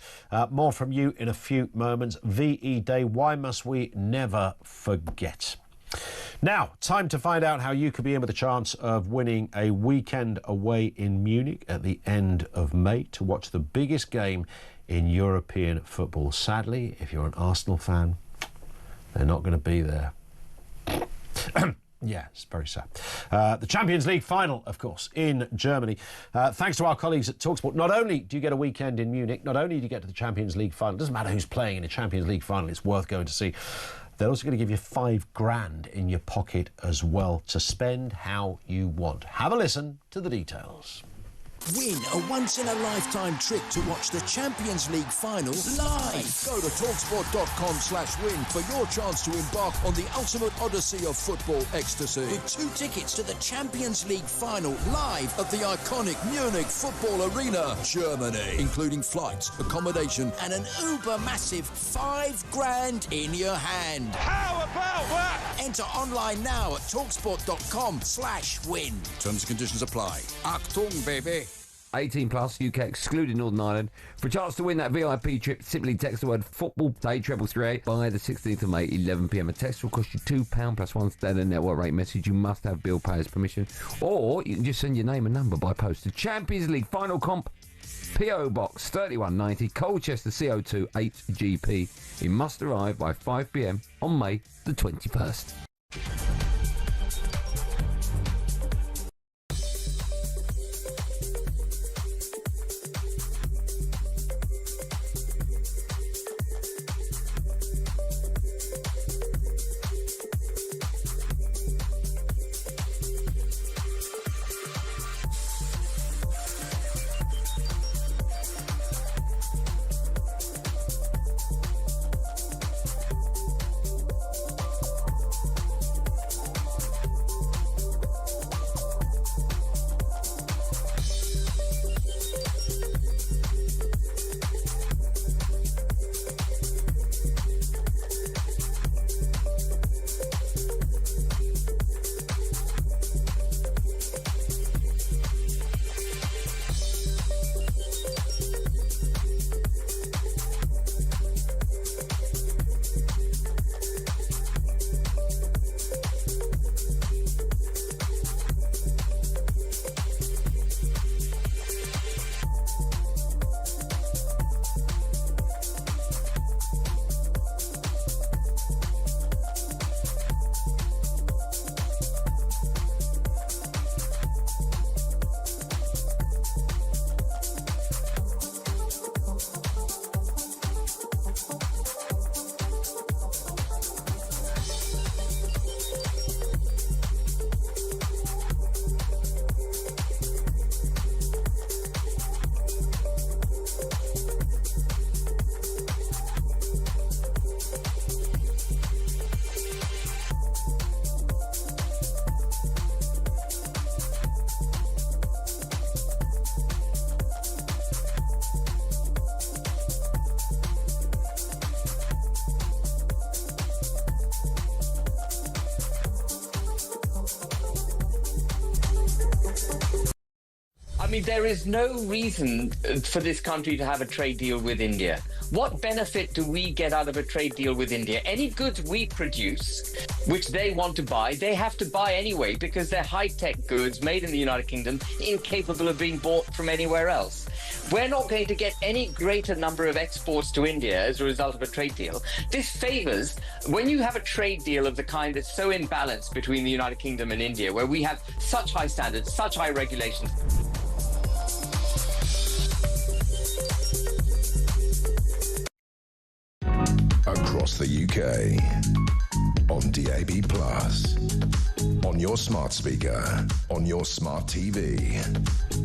More from you in a few moments. VE Day, why must we never forget? Now, time to find out how you could be in with a chance of winning a weekend away in Munich at the end of May to watch the biggest game in European football. Sadly, if you're an Arsenal fan, they're not going to be there. Yeah, it's very sad. The Champions League final, of course, in Germany. Thanks to our colleagues at TalkSport, not only do you get a weekend in Munich, not only do you get to the Champions League final, it doesn't matter who's playing in a Champions League final, it's worth going to see. They're also going to give you £5,000 in your pocket as well to spend how you want. Have a listen to the details. Win a once-in-a-lifetime trip to watch the Champions League final live. Go to talksport.com/win for your chance to embark on the ultimate odyssey of football ecstasy. With 2 tickets to the Champions League final live at the iconic Munich Football Arena, Germany, including flights, accommodation, and an uber-massive £5,000 in your hand. How about that? Enter online now at talksport.com/win. Terms and conditions apply. Achtung, baby. 18 plus, UK excluding Northern Ireland. For a chance to win that VIP trip, simply text the word football to 83338 by the 16th of May, 11 p.m. A text will cost you £2 plus one standard network rate message. You must have bill payer's permission. Or you can just send your name and number by post to Champions League Final Comp, PO Box 3190, Colchester CO2 8GP. It must arrive by 5 p.m. on May the 21st. I mean, there is no reason for this country to have a trade deal with India. What benefit do we get out of a trade deal with India? Any goods we produce, which they want to buy, they have to buy anyway because they're high-tech goods made in the United Kingdom, incapable of being bought from anywhere else. We're not going to get any greater number of exports to India as a result of a trade deal. This favors, when you have a trade deal of the kind that's so imbalanced between the United Kingdom and India, where we have such high standards, such high regulations. Across the UK, on DAB+, on your smart speaker, on your smart TV,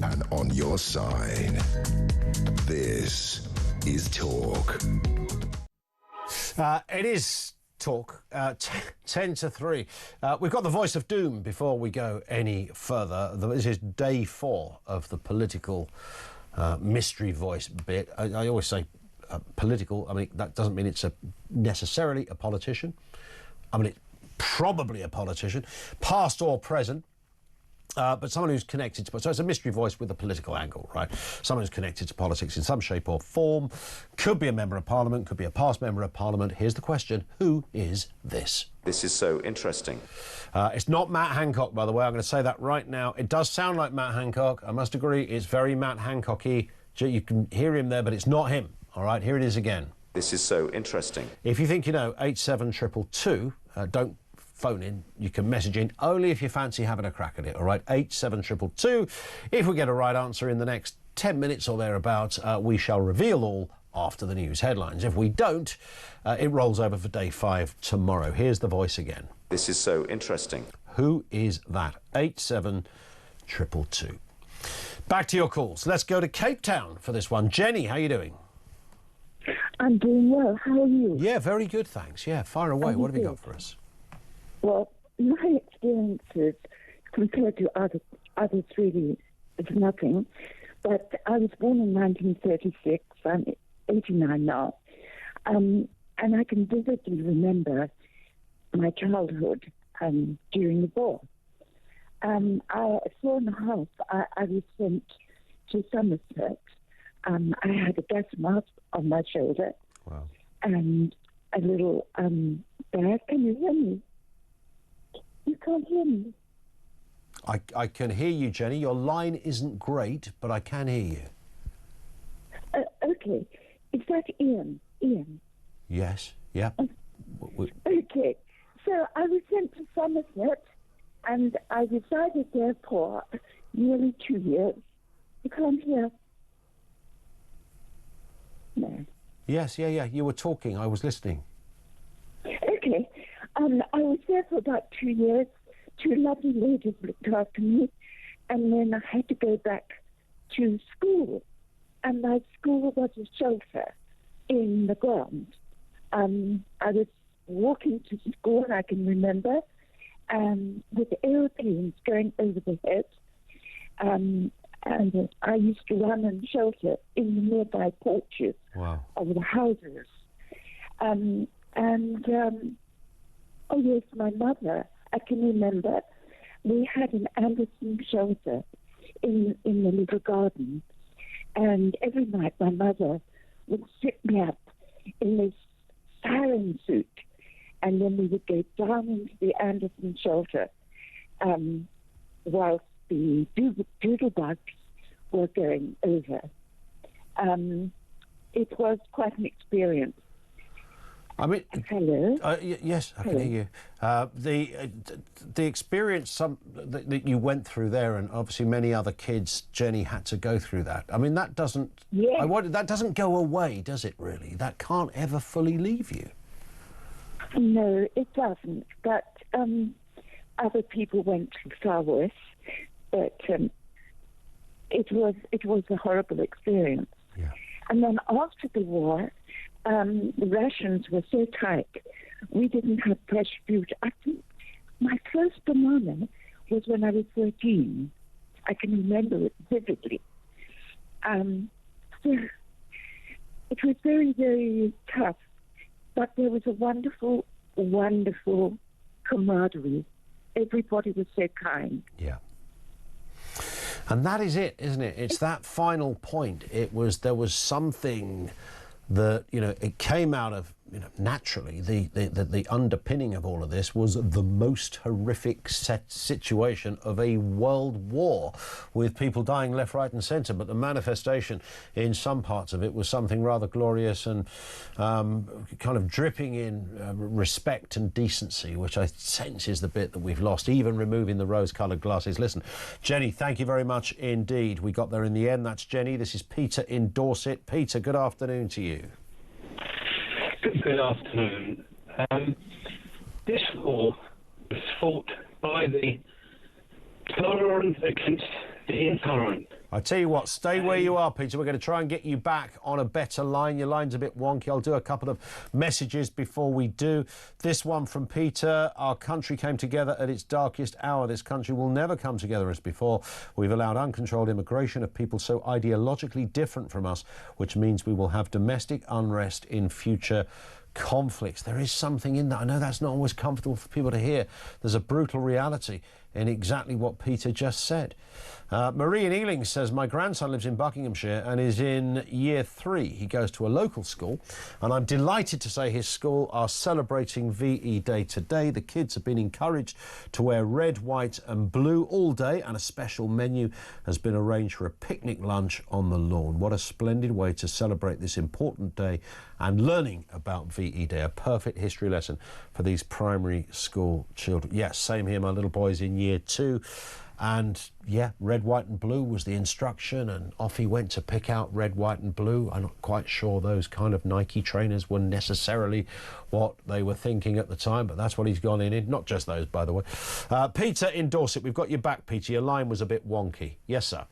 and on your side. This is Talk. It is Talk, 10 to 3. We've got the voice of doom before we go any further. This is day 4 of the political mystery voice bit. I always say political. I mean, that doesn't mean it's necessarily a politician. I mean, it's probably a politician, past or present. But someone who's connected to... So it's a mystery voice with a political angle, right? Someone who's connected to politics in some shape or form. Could be a member of Parliament, could be a past member of Parliament. Here's the question. Who is this? This is so interesting. It's not Matt Hancock, by the way. I'm going to say that right now. It does sound like Matt Hancock. I must agree, it's very Matt Hancock-y. You can hear him there, but it's not him. All right, here it is again. This is so interesting. If you think you know 87222, don't phone in. You can message in only if you fancy having a crack at it, all right? 87222. If we get a right answer in the next 10 minutes or thereabouts, we shall reveal all after the news headlines. If we don't, it rolls over for day 5 tomorrow. Here's the voice again. This is so interesting. Who is that? 87222. Back to your calls. Let's go to Cape Town for this one. Jenny, how are you doing? I'm doing well. How are you? Yeah, very good, thanks. Yeah, fire away. What have you got for us? Well, my experiences compared to others really is nothing. But I was born in 1936. I'm 89 now. And I can vividly remember my childhood during the war. At 4.5, I was sent to Somerset. I had a gas mask on my shoulder. Wow. And a little bag. Can you hear me? You can't hear me. I can hear you, Jenny. Your line isn't great, but I can hear you. Okay. Is that Ian? Ian? Yes. Yeah. Okay. So I was sent to Somerset, and I resided there for nearly 2 years. You can't hear? No. Yes, yeah. You were talking. I was listening. Okay. I was there for about 2 years. 2 lovely ladies looked after me, and then I had to go back to school. And my school was a shelter in the ground. I was walking to school, I can remember, with aeroplanes going over the head. And I used to run and shelter in the nearby porches of the houses. Oh yes, my mother, I can remember, we had an Anderson shelter in the little garden. And every night my mother would sit me up in this siren suit, and then we would go down into the Anderson shelter whilst the doodlebugs were going over. It was quite an experience. I mean, hello. Yes, I can hear you. The experience that you went through there, and obviously many other kids, Jenny, had to go through that. I mean, that doesn't. Yeah. That doesn't go away, does it? Really, that can't ever fully leave you. No, it doesn't. But other people went through far worse. But it was a horrible experience. Yeah. And then after the war, the rations were so tight, we didn't have fresh fruit. I think my first banana was when I was 13. I can remember it vividly. So it was very, very tough, but there was a wonderful, wonderful camaraderie. Everybody was so kind. Yeah. And that is it, isn't it? It's that final point. There was something that, it came out of, naturally, the underpinning of all of this was the most horrific situation of a world war, with people dying left, right and centre. But the manifestation in some parts of it was something rather glorious and kind of dripping in respect and decency, which I sense is the bit that we've lost, even removing the rose-coloured glasses. Listen, Jenny, thank you very much indeed. We got there in the end. That's Jenny. This is Peter in Dorset. Peter, good afternoon to you. Good afternoon. This war was fought by the tolerant against the intolerant. I tell you what, stay where you are, Peter. We're going to try and get you back on a better line. Your line's a bit wonky. I'll do a couple of messages before we do. This one from Peter. Our country came together at its darkest hour. This country will never come together as before. We've allowed uncontrolled immigration of people so ideologically different from us, which means we will have domestic unrest in future conflicts. There is something in that. I know that's not always comfortable for people to hear. There's a brutal reality in exactly what Peter just said. Marie in Ealing says, my grandson lives in Buckinghamshire and is in year 3. He goes to a local school, and I'm delighted to say his school are celebrating VE Day today. The kids have been encouraged to wear red, white and blue all day, and a special menu has been arranged for a picnic lunch on the lawn. What a splendid way to celebrate this important day and learning about VE Day. A perfect history lesson for these primary school children. Yes, same here. My little boy's in year 2. And yeah, red, white and blue was the instruction, and off he went to pick out red, white and blue. I'm not quite sure those kind of Nike trainers were necessarily what they were thinking at the time, but that's what he's gone in. Not just those, by the way. Peter in Dorset, we've got you back, Peter. Your line was a bit wonky. Yes, sir.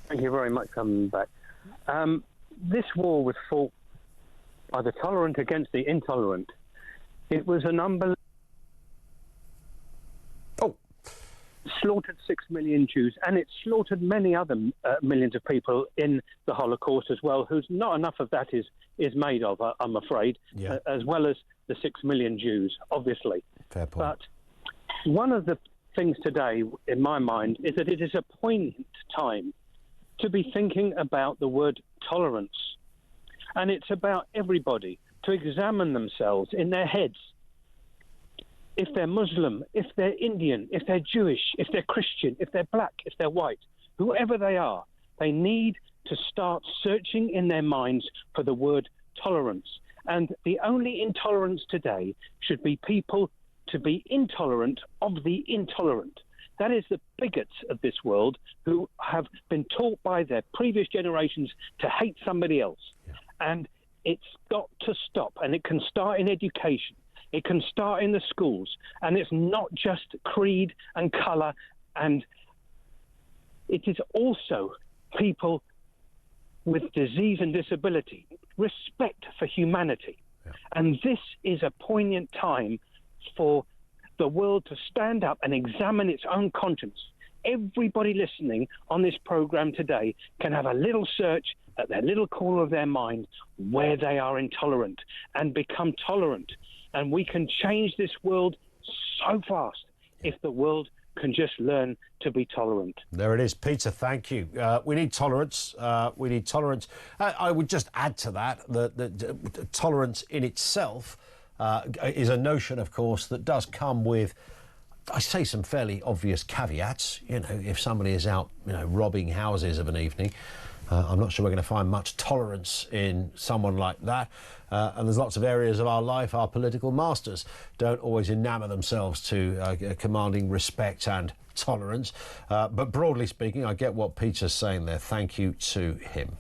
Thank you very much for coming back. This war was fought by the tolerant against the intolerant. It was an unbelievable... Slaughtered 6 million Jews, and it slaughtered many other millions of people in the Holocaust as well, who's not enough of that is made of, I'm afraid, as well as the 6 million Jews, obviously. Fair point. But one of the things today, in my mind, is that it is a poignant time to be thinking about the word tolerance. And it's about everybody to examine themselves in their heads. If they're Muslim, if they're Indian, if they're Jewish, if they're Christian, if they're black, if they're white, whoever they are, they need to start searching in their minds for the word tolerance. And the only intolerance today should be people to be intolerant of the intolerant. That is the bigots of this world who have been taught by their previous generations to hate somebody else. And it's got to stop, and it can start in education. It can start in the schools, and it's not just creed and colour, and it is also people with disease and disability, respect for humanity. And this is a poignant time for the world to stand up and examine its own conscience. Everybody listening on this programme today can have a little search at their little corner of their mind where they are intolerant and become tolerant. And we can change this world so fast if the world can just learn to be tolerant. There it is. Peter, thank you. We need tolerance. We need tolerance. I would just add to that that tolerance in itself is a notion, of course, that does come with, I say, some fairly obvious caveats. You know, if somebody is out, robbing houses of an evening, I'm not sure we're going to find much tolerance in someone like that. And there's lots of areas of our life our political masters don't always enamour themselves to commanding respect and tolerance. But broadly speaking, I get what Peter's saying there. Thank you to him.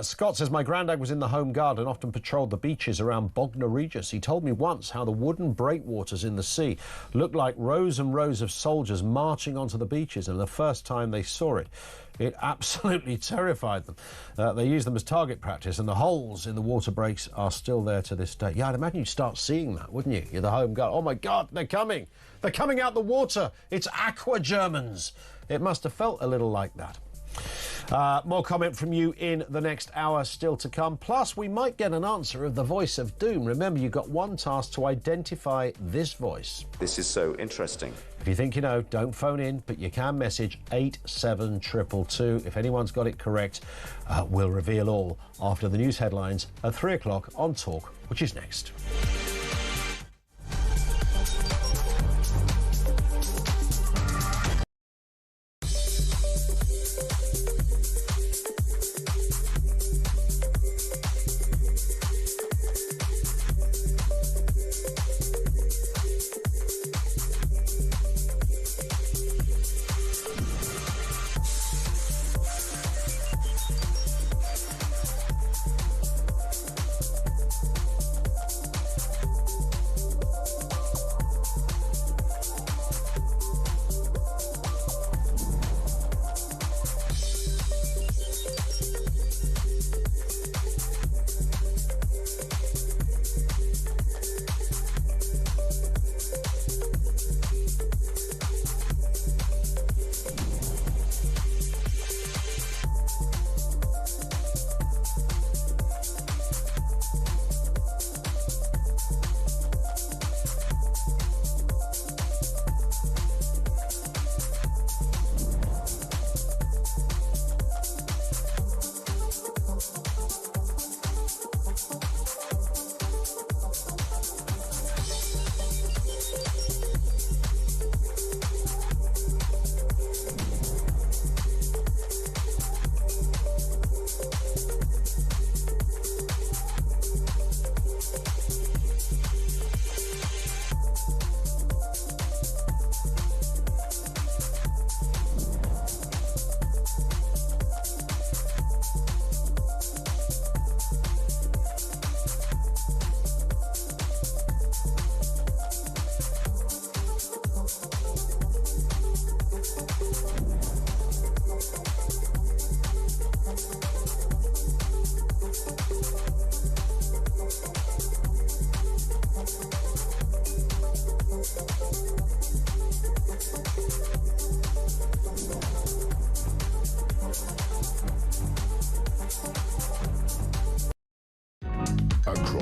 Scott says, my granddad was in the Home Guard and often patrolled the beaches around Bognor Regis. He told me once how the wooden breakwaters in the sea looked like rows and rows of soldiers marching onto the beaches, and the first time they saw it, it absolutely terrified them. They used them as target practice, and the holes in the water breaks are still there to this day. Yeah, I'd imagine you'd start seeing that, wouldn't you? You're the Home Guard. Oh, my God, they're coming. They're coming out the water. It's aqua Germans. It must have felt a little like that. More comment from you in the next hour still to come. Plus, we might get an answer of the voice of doom. Remember, you've got one task to identify this voice. This is so interesting. If you think you know, don't phone in, but you can message 87222. If anyone's got it correct, we'll reveal all after the news headlines at 3 o'clock on Talk, which is next.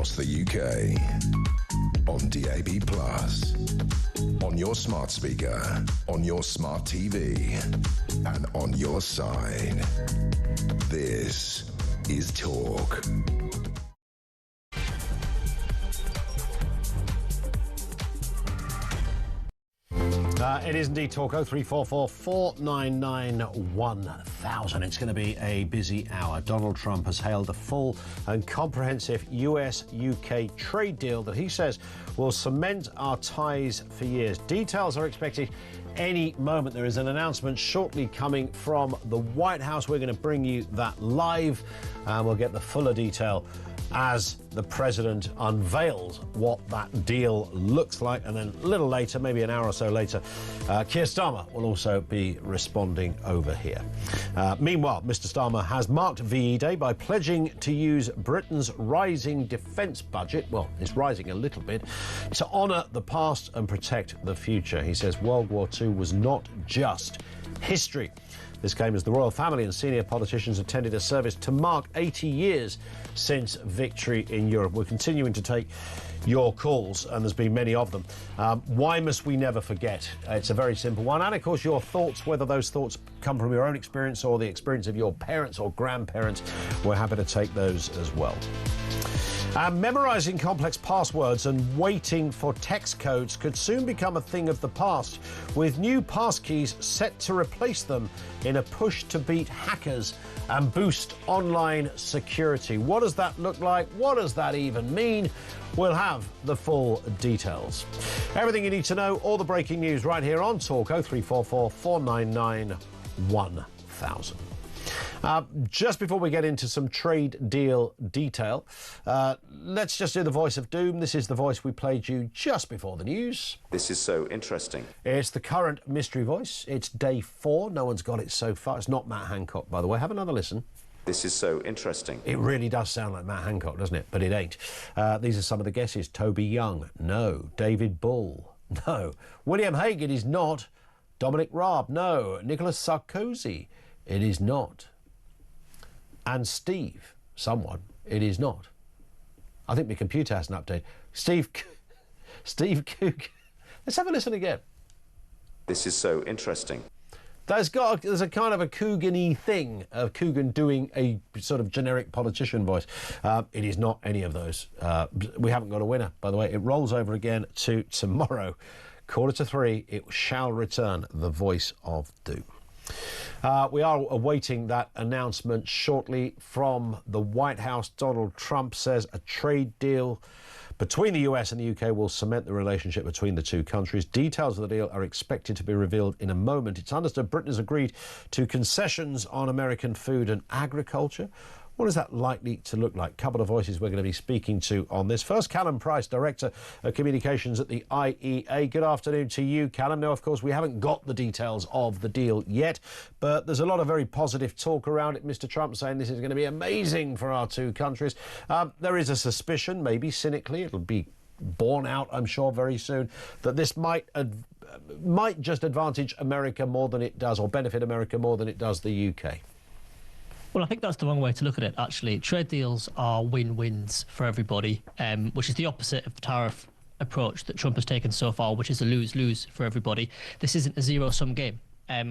across the UK. On DAB+, on your smart speaker, on your smart TV, and on your side. This is Talk. It is indeed Talk. 0344 499 1000. It's going to be a busy hour. Donald Trump has hailed a full and comprehensive US-UK trade deal that he says will cement our ties for years. Details are expected any moment. There is an announcement shortly coming from the White House. We're going to bring you that live, and we'll get the fuller detail as the president unveils what that deal looks like. And then a little later, maybe an hour or so later, Keir Starmer will also be responding over here. Meanwhile, Mr Starmer has marked VE Day by pledging to use Britain's rising defence budget, well, it's rising a little bit, to honour the past and protect the future. He says World War II was not just history. This came as the royal family and senior politicians attended a service to mark 80 years since victory in Europe. We're continuing to take your calls, and there's been many of them. Why must we never forget? It's a very simple one. And, of course, your thoughts, whether those thoughts come from your own experience or the experience of your parents or grandparents, we're happy to take those as well. Memorising complex passwords and waiting for text codes could soon become a thing of the past, with new passkeys set to replace them in a push to beat hackers and boost online security. What does that look like? What does that even mean? We'll have the full details. Everything you need to know, all the breaking news right here on Talk. 0344 499 1000. Just before we get into some trade deal detail, let's just do the voice of doom. This is the voice we played you just before the news. This is so interesting. It's the current mystery voice. It's day 4. No one's got it so far. It's not Matt Hancock, by the way. Have another listen. This is so interesting. It really does sound like Matt Hancock, doesn't it? But it ain't. These are some of the guesses. Toby Young, no. David Bull, no. William Hague, it is not. Dominic Raab, no. Nicolas Sarkozy, it is not. And Steve, someone, it is not. I think my computer hasn't updated. Steve Coogan. Let's have a listen again. This is so interesting. There's a kind of a Coogan-y thing of Coogan doing a sort of generic politician voice. It is not any of those. We haven't got a winner, by the way. It rolls over again to tomorrow. 2:45, it shall return, the voice of doom. We are awaiting that announcement shortly from the White House. Donald Trump says a trade deal between the US and the UK will cement the relationship between the two countries. Details of the deal are expected to be revealed in a moment. It's understood Britain has agreed to concessions on American food and agriculture. What is that likely to look like? A couple of voices we're going to be speaking to on this. First, Callum Price, Director of Communications at the IEA. Good afternoon to you, Callum. Now, of course, we haven't got the details of the deal yet, but there's a lot of very positive talk around it. Mr. Trump saying this is going to be amazing for our two countries. There is a suspicion, maybe cynically, it'll be borne out, I'm sure, very soon, that this might just advantage America more than it does, or benefit America more than it does the UK. Well, I think that's the wrong way to look at it, actually. Trade deals are win-wins for everybody, which is the opposite of the tariff approach that Trump has taken so far, which is a lose-lose for everybody. This isn't a zero-sum game.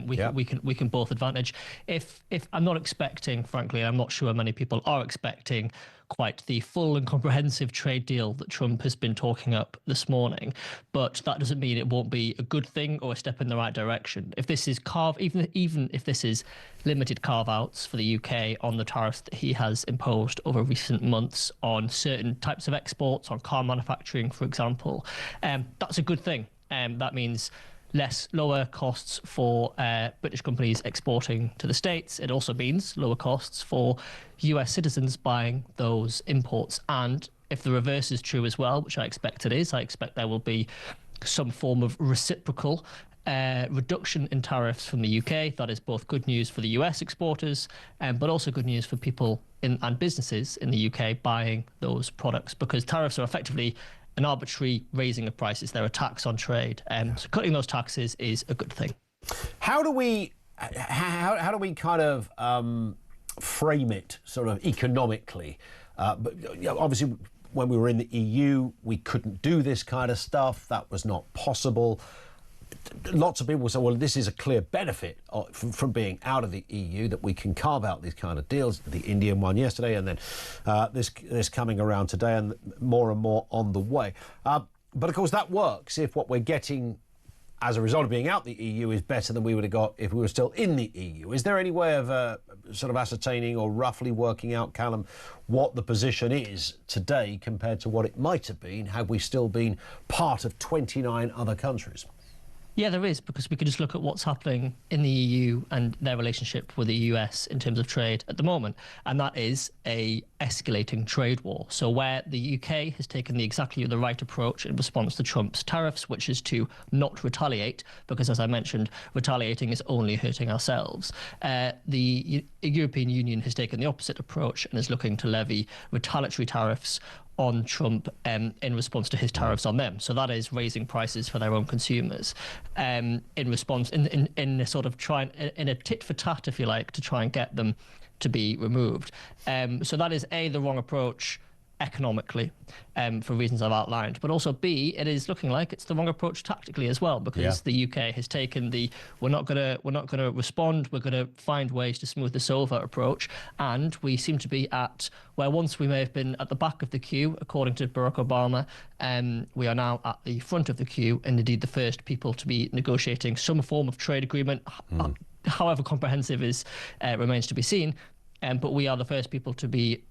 We can both advantage. If I'm not expecting, frankly, I'm not sure many people are expecting quite the full and comprehensive trade deal that Trump has been talking up this morning, but that doesn't mean it won't be a good thing or a step in the right direction. If this is even if this is limited carve-outs for the UK on the tariffs that he has imposed over recent months on certain types of exports, on car manufacturing, for example, that's a good thing. That means lower costs for British companies exporting to the States. It also means lower costs for US citizens buying those imports. And if the reverse is true as well, which I expect it is, I expect there will be some form of reciprocal reduction in tariffs from the UK. That is both good news for the US exporters, but also good news for people and businesses in the UK buying those products, because tariffs are effectively an arbitrary raising of prices. They're a tax on trade. So cutting those taxes is a good thing. How do we kind of frame it sort of economically? But obviously when we were in the EU, we couldn't do this kind of stuff. That was not possible. Lots of people say, well, this is a clear benefit from being out of the EU, that we can carve out these kind of deals. The Indian one yesterday, and then this coming around today, and more on the way. But of course, that works if what we're getting as a result of being out the EU is better than we would have got if we were still in the EU. Is there any way of sort of ascertaining or roughly working out, Callum, what the position is today compared to what it might have been had we still been part of 29 other countries? Yeah, there is, because we could just look at what's happening in the EU and their relationship with the US in terms of trade at the moment, and that is a escalating trade war. So where the UK has taken exactly the right approach in response to Trump's tariffs, which is to not retaliate, because as I mentioned, retaliating is only hurting ourselves. The European Union has taken the opposite approach and is looking to levy retaliatory tariffs on Trump in response to his tariffs on them. So that is raising prices for their own consumers in response, in a sort of in a tit for tat, if you like, to try and get them to be removed. So that is A, the wrong approach economically, for reasons I've outlined, but also B, it is looking like it's the wrong approach tactically as well, because the UK has taken the we're not gonna respond, we're gonna find ways to smooth this over approach, and we seem to be at where once we may have been at the back of the queue, according to Barack Obama, we are now at the front of the queue, and indeed the first people to be negotiating some form of trade agreement, however comprehensive remains to be seen, but we are the first people to be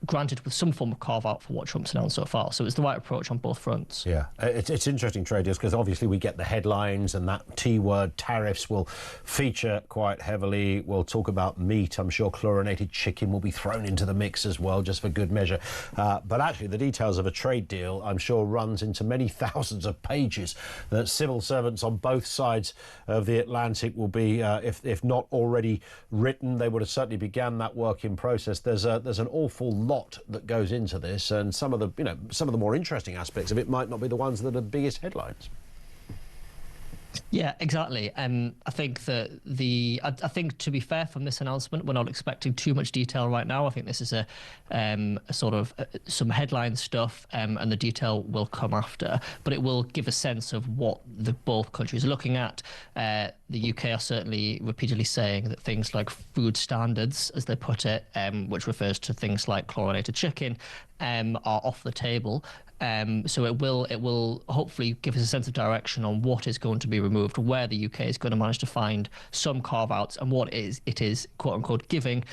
granted with some form of carve-out for what Trump's announced so far. So it's the right approach on both fronts. Yeah, it's interesting trade deals, because obviously we get the headlines, and that T-word, tariffs, will feature quite heavily. We'll talk about meat. I'm sure chlorinated chicken will be thrown into the mix as well, just for good measure. But actually, the details of a trade deal, I'm sure, runs into many thousands of pages that civil servants on both sides of the Atlantic will be, if not already written, they would have certainly began that work in process. There's an awful lot that goes into this, and some of the more interesting aspects of it might not be the ones that are the biggest headlines. Yeah, exactly. I think that I think, to be fair, from this announcement, we're not expecting too much detail right now. I think this is a sort of some headline stuff, and the detail will come after. But it will give a sense of what both countries are looking at. The UK are certainly repeatedly saying that things like food standards, as they put it, which refers to things like chlorinated chicken, are off the table. So it will hopefully give us a sense of direction on what is going to be removed, where the UK is going to manage to find some carve-outs, and what it is quote-unquote giving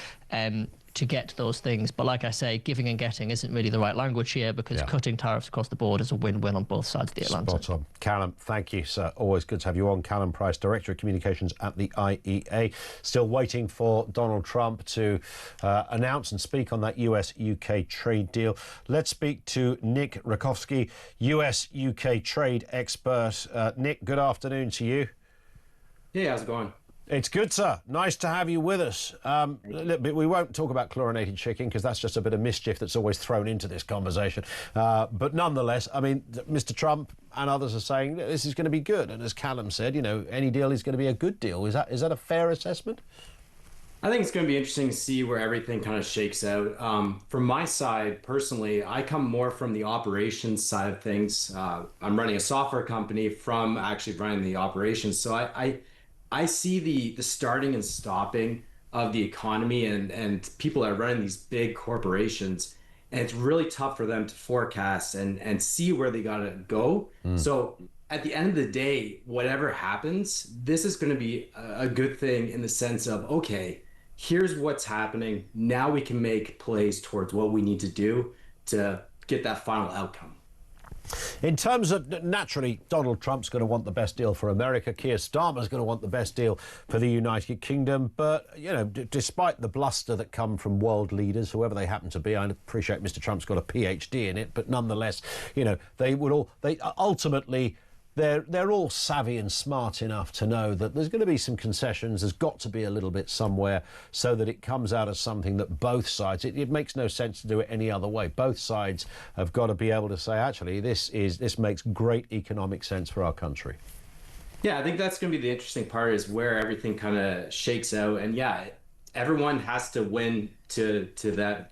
to get those things. But like I say, giving and getting isn't really the right language here, because cutting tariffs across the board is a win-win on both sides of the Atlantic. Spot on. Callum, thank you, sir. Always good to have you on. Callum Price, Director of Communications at the IEA. Still waiting for Donald Trump to announce and speak on that US-UK trade deal. Let's speak to Nick Rakowski, US-UK trade expert. Nick, good afternoon to you. Hey, how's it going? It's good, sir. Nice to have you with us. We won't talk about chlorinated chicken, because that's just a bit of mischief that's always thrown into this conversation. But nonetheless, I mean, Mr. Trump and others are saying that this is going to be good. And as Callum said, any deal is going to be a good deal. Is that a fair assessment? I think it's going to be interesting to see where everything kind of shakes out. From my side, personally, I come more from the operations side of things. I'm running a software company from actually running the operations. So I see the starting and stopping of the economy, and people are running these big corporations, and it's really tough for them to forecast and see where they got to go. So at the end of the day, whatever happens, this is going to be a good thing in the sense of, okay, here's what's happening. Now we can make plays towards what we need to do to get that final outcome. In terms of, naturally, Donald Trump's going to want the best deal for America. Keir Starmer's going to want the best deal for the United Kingdom. But, despite the bluster that come from world leaders, whoever they happen to be, I appreciate Mr. Trump's got a PhD in it, but nonetheless, they ultimately, they're all savvy and smart enough to know that there's going to be some concessions. There's got to be a little bit somewhere, so that it comes out as something that both sides, it makes no sense to do it any other way. Both sides have got to be able to say, actually, this makes great economic sense for our country. Yeah, I think that's going to be the interesting part, is where everything kind of shakes out. And yeah, everyone has to win to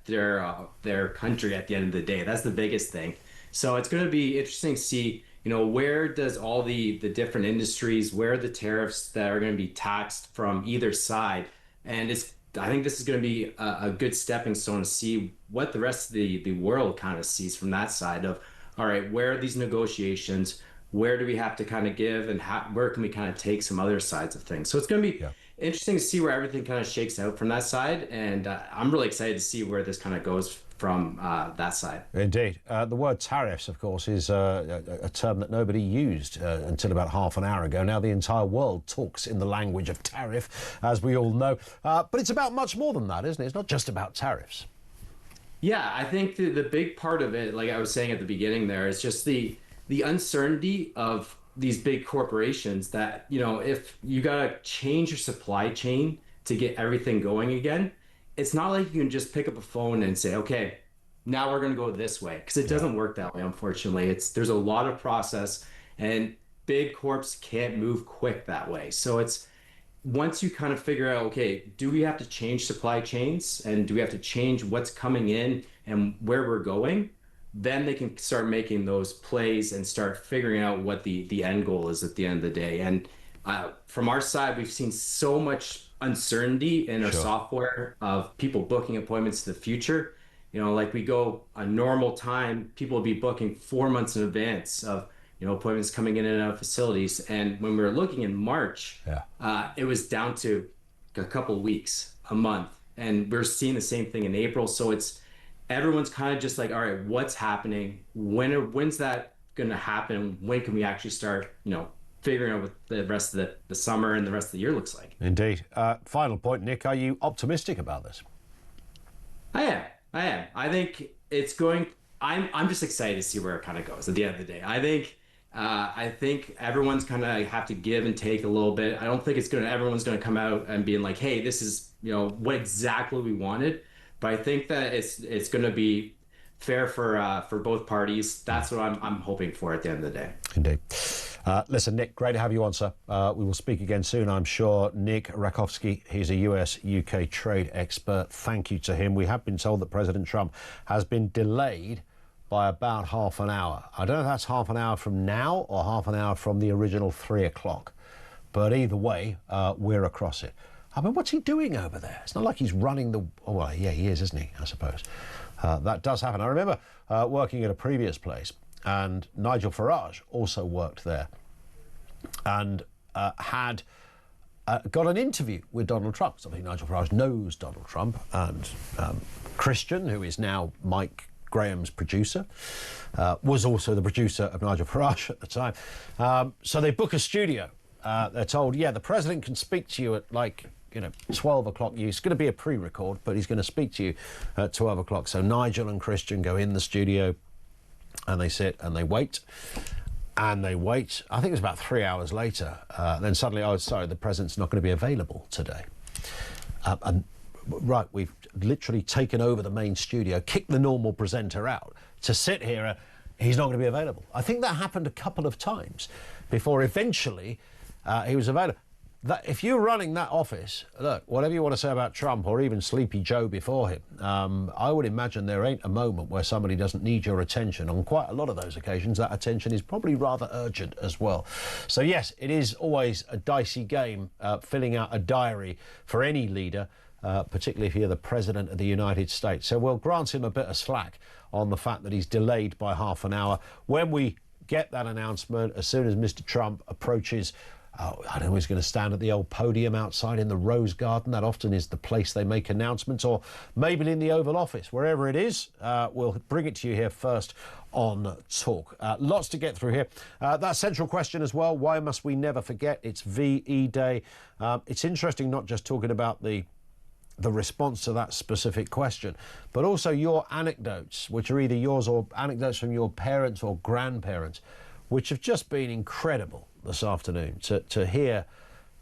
their country at the end of the day. That's the biggest thing. So it's going to be interesting to see, where does all the different industries, where are the tariffs that are going to be taxed from either side, and I think this is going to be a good stepping stone to see what the rest of the world kind of sees from that side of, all right, where are these negotiations? Where do we have to kind of give, and where can we kind of take some other sides of things? So it's going to be interesting to see where everything kind of shakes out from that side. And I'm really excited to see where this kind of goes from that side. Indeed. The word tariffs, of course, is a term that nobody used until about half an hour ago. Now the entire world talks in the language of tariff, as we all know. But it's about much more than that, isn't it? It's not just about tariffs. Yeah, I think the big part of it, like I was saying at the beginning there, is just the uncertainty of these big corporations that, if you got to change your supply chain to get everything going again, it's not like you can just pick up a phone and say, okay, now we're going to go this way, because it doesn't work that way, unfortunately. There's a lot of process, and big corps can't move quick that way. So it's once you kind of figure out, okay, do we have to change supply chains, and do we have to change what's coming in and where we're going, then they can start making those plays and start figuring out what the end goal is at the end of the day. And from our side, we've seen so much uncertainty in our software of people booking appointments to the future. Like we go a normal time, people will be booking 4 months in advance of appointments coming in and out of facilities. And when we were looking in March, it was down to a couple of weeks, a month. And we're seeing the same thing in April. So everyone's kind of just like, all right, what's happening? When's that going to happen? When can we actually start, figuring out what the rest of the summer and the rest of the year looks like? Indeed. Final point, Nick, are you optimistic about this? I am. I think it's going. I'm just excited to see where it kind of goes at the end of the day. I think everyone's kind of have to give and take a little bit. I don't think everyone's going to come out and being like, hey, this is what exactly we wanted. But I think that it's going to be fair for both parties. That's what I'm hoping for at the end of the day. Indeed. Listen, Nick, great to have you on, sir. We will speak again soon, I'm sure. Nick Rakowski, he's a US-UK trade expert. Thank you to him. We have been told that President Trump has been delayed by about half an hour. I don't know if that's half an hour from now or half an hour from the original 3 o'clock. But either way, we're across it. I mean, what's he doing over there? It's not like he's running the... Oh, well, yeah, he is, isn't he, I suppose. That does happen. I remember working at a previous place, and Nigel Farage also worked there and had got an interview with Donald Trump. So I think Nigel Farage knows Donald Trump, and Christian, who is now Mike Graham's producer, was also the producer of Nigel Farage at the time. So they book a studio. They're told, yeah, the president can speak to you at 12 o'clock. It's going to be a pre-record, but he's going to speak to you at 12 o'clock. So Nigel and Christian go in the studio and they sit and they wait. And they wait. I think it was about 3 hours later. Then suddenly, oh, sorry, the president's not going to be available today. Right, we've literally taken over the main studio, kicked the normal presenter out to sit here. He's not going to be available. I think that happened a couple of times before eventually he was available. If you're running that office, look, whatever you want to say about Trump or even Sleepy Joe before him, I would imagine there ain't a moment where somebody doesn't need your attention. On quite a lot of those occasions, that attention is probably rather urgent as well. So yes, it is always a dicey game filling out a diary for any leader, particularly if you're the President of the United States. So we'll grant him a bit of slack on the fact that he's delayed by half an hour. When we get that announcement, as soon as Mr. Trump approaches, I don't know, he's going to stand at the old podium outside in the Rose Garden. That often is the place they make announcements, or maybe in the Oval Office. Wherever it is, we'll bring it to you here first on Talk. Lots to get through here. That central question as well, why must we never forget? It's VE Day. It's interesting not just talking about the response to that specific question, but also your anecdotes, which are either yours or anecdotes from your parents or grandparents, which have just been incredible this afternoon to hear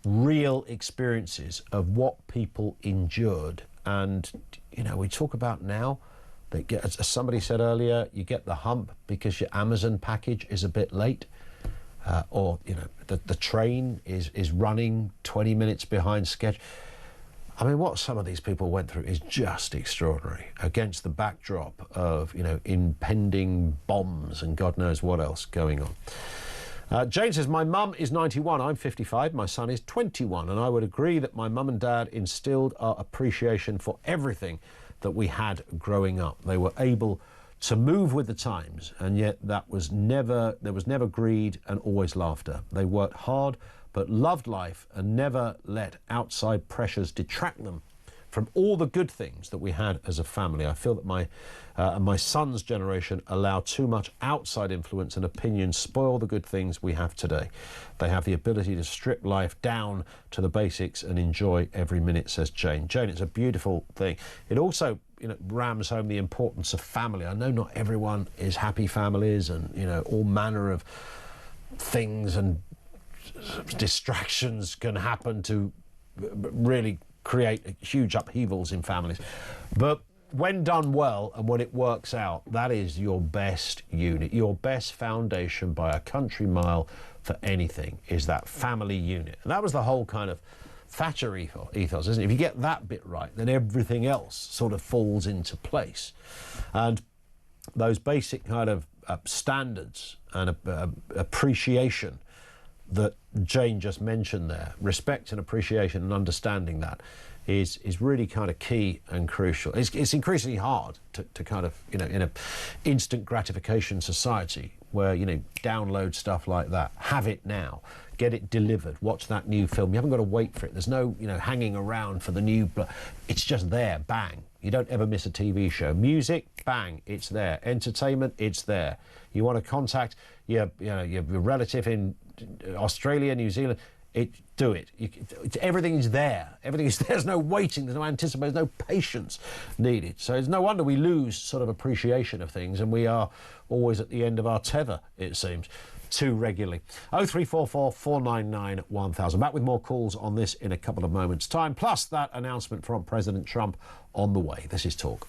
real experiences of what people endured. And, we talk about now, as somebody said earlier, you get the hump because your Amazon package is a bit late. Or, the train is running 20 minutes behind schedule. I mean, what some of these people went through is just extraordinary against the backdrop of, you know, impending bombs and God knows what else going on. Jane says, my mum is 91, I'm 55, my son is 21, and I would agree that my mum and dad instilled our appreciation for everything that we had growing up. They were able to move with the times, and yet there was never greed and always laughter. They worked hard but loved life and never let outside pressures detract them from all the good things that we had as a family. I feel that my son's generation allow too much outside influence and opinion spoil the good things we have today. They have the ability to strip life down to the basics and enjoy every minute, says Jane. Jane, it's a beautiful thing. It also, you know, rams home the importance of family. I know not everyone is happy families, and, you know, all manner of things and distractions can happen to really create huge upheavals in families. But when done well and when it works out, that is your best unit, your best foundation by a country mile for anything, is that family unit. And that was the whole kind of Thatcher ethos, isn't it? If you get that bit right, then everything else sort of falls into place. And those basic kind of standards and appreciation that Jane just mentioned there, respect and appreciation and understanding that is really kind of key and crucial. It's increasingly hard to kind of, you know, in an instant gratification society where, you know, download stuff like that, have it now, get it delivered, watch that new film. You haven't got to wait for it. There's no, you know, hanging around for the new, it's just there, bang. You don't ever miss a TV show. Music, bang, it's there. Entertainment, it's there. You want to contact your relative in Australia, New Zealand, do it. Everything is there. Everything is there. There's no waiting, there's no anticipation, there's no patience needed. So it's no wonder we lose sort of appreciation of things, and we are always at the end of our tether, it seems, too regularly. 0344 499 1000. Back with more calls on this in a couple of moments' time, plus that announcement from President Trump on the way. This is Talk.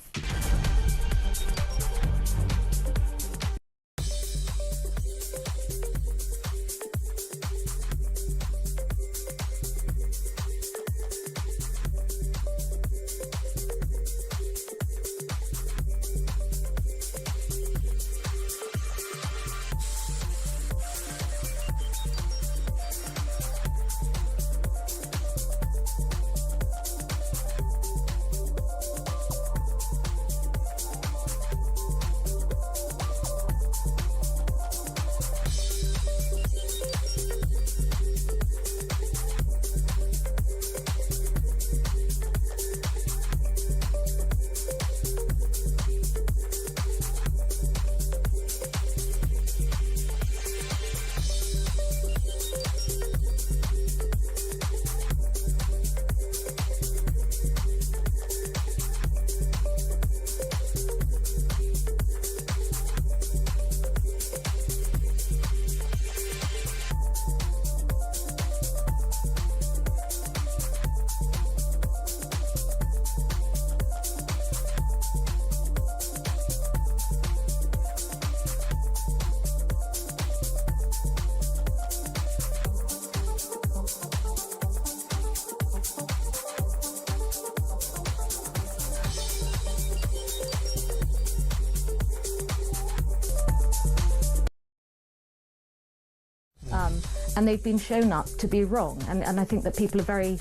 And they've been shown up to be wrong. And I think that people are very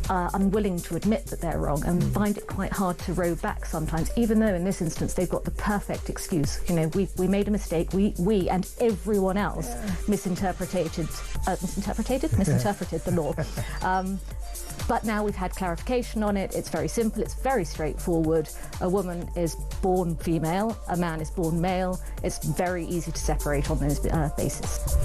unwilling to admit that they're wrong and find it quite hard to row back sometimes, even though in this instance they've got the perfect excuse. You know, we made a mistake, we and everyone else misinterpreted the law. But now we've had clarification on it. It's very simple, it's very straightforward. A woman is born female, a man is born male. It's very easy to separate on those bases.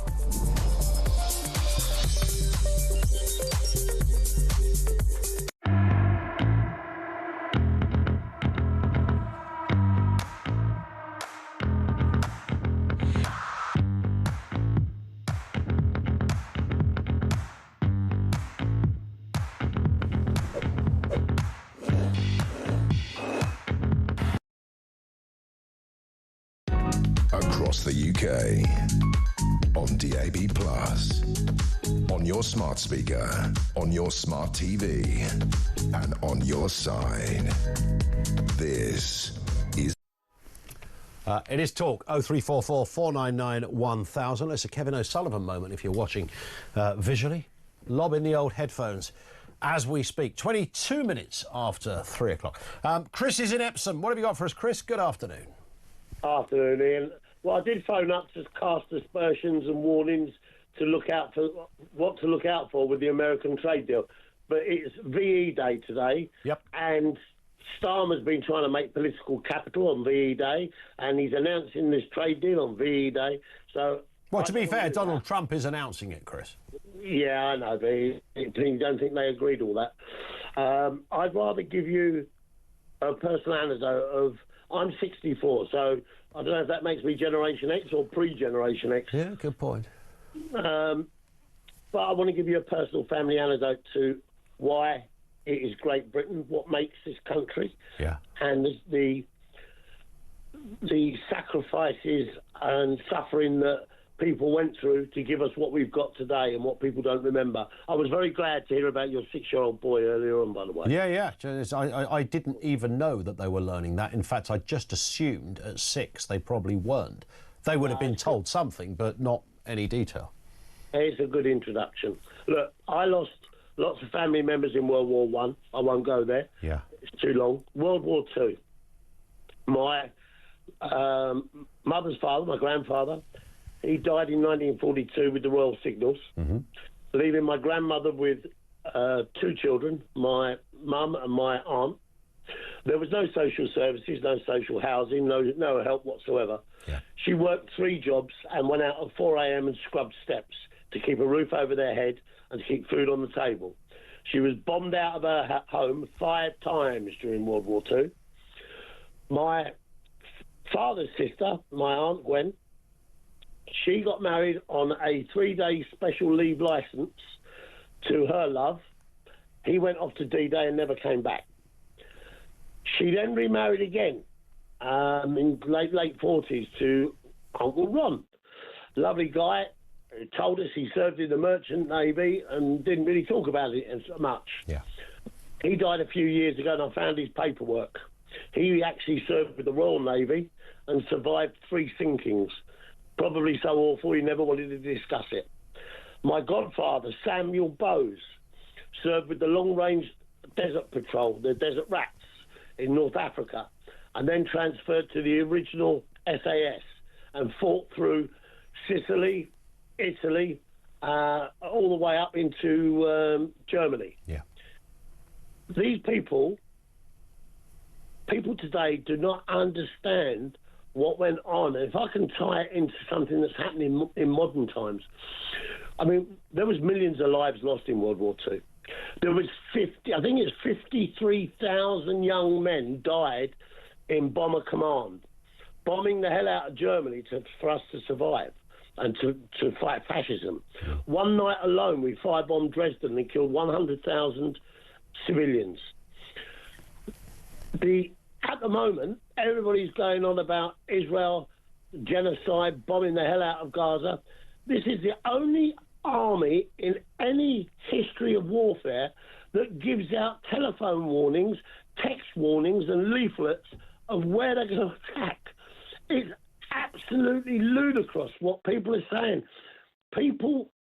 Across the UK, on DAB+, on your smart speaker, on your smart TV, and on your side. This is... It is Talk, 0344 499 1000. It's a Kevin O'Sullivan moment if you're watching visually. Lob in the old headphones as we speak. 22 minutes after 3 o'clock. Chris is in Epsom. What have you got for us, Chris? Good afternoon. Afternoon, Ian. Well, I did phone up to cast aspersions and warnings to look out for what to look out for with the American trade deal. But it's VE Day today. Yep. And Starmer's been trying to make political capital on VE Day, and he's announcing this trade deal on VE Day. So, well, to be fair, Donald Trump is announcing it, Chris. Yeah, I know, but I don't think they agreed to all that. I'd rather give you a personal anecdote of... I'm 64, so I don't know if that makes me Generation X or pre-Generation X. Yeah, good point. But I want to give you a personal family anecdote to why it is Great Britain, what makes this country, yeah, and the sacrifices and suffering that people went through to give us what we've got today and what people don't remember. I was very glad to hear about your 6-year-old boy earlier on, by the way. Yeah. I didn't even know that they were learning that. In fact, I just assumed at 6 they probably weren't. They would have been told something, but not any detail. It's a good introduction. Look, I lost lots of family members in World War One. I won't go there. Yeah. It's too long. World War Two. My mother's father, my grandfather, he died in 1942 with the Royal Signals, leaving my grandmother with 2 children, my mum and my aunt. There was no social services, no social housing, no help whatsoever. Yeah. She worked 3 jobs and went out at 4 a.m. and scrubbed steps to keep a roof over their head and to keep food on the table. She was bombed out of her home 5 times during World War II. My father's sister, my Aunt Gwen, she got married on a 3-day special leave licence to her love. He went off to D-Day and never came back. She then remarried again in late 40s to Uncle Ron. Lovely guy. He told us he served in the Merchant Navy and didn't really talk about it as much. Yeah. He died a few years ago and I found his paperwork. He actually served with the Royal Navy and survived 3 sinkings. Probably so awful he never wanted to discuss it. My godfather, Samuel Bowes, served with the Long-Range Desert Patrol, the Desert Rats, in North Africa, and then transferred to the original SAS and fought through Sicily, Italy, all the way up into Germany. Yeah. These people today do not understand what went on. If I can tie it into something that's happening in modern times, I mean, there was millions of lives lost in World War II. There was 53,000 young men died in bomber command, bombing the hell out of Germany for us to survive and to fight fascism. One night alone, we firebombed Dresden and killed 100,000 civilians. At the moment, everybody's going on about Israel, genocide, bombing the hell out of Gaza. This is the only army in any history of warfare that gives out telephone warnings, text warnings and leaflets of where they're going to attack. It's absolutely ludicrous what people are saying. People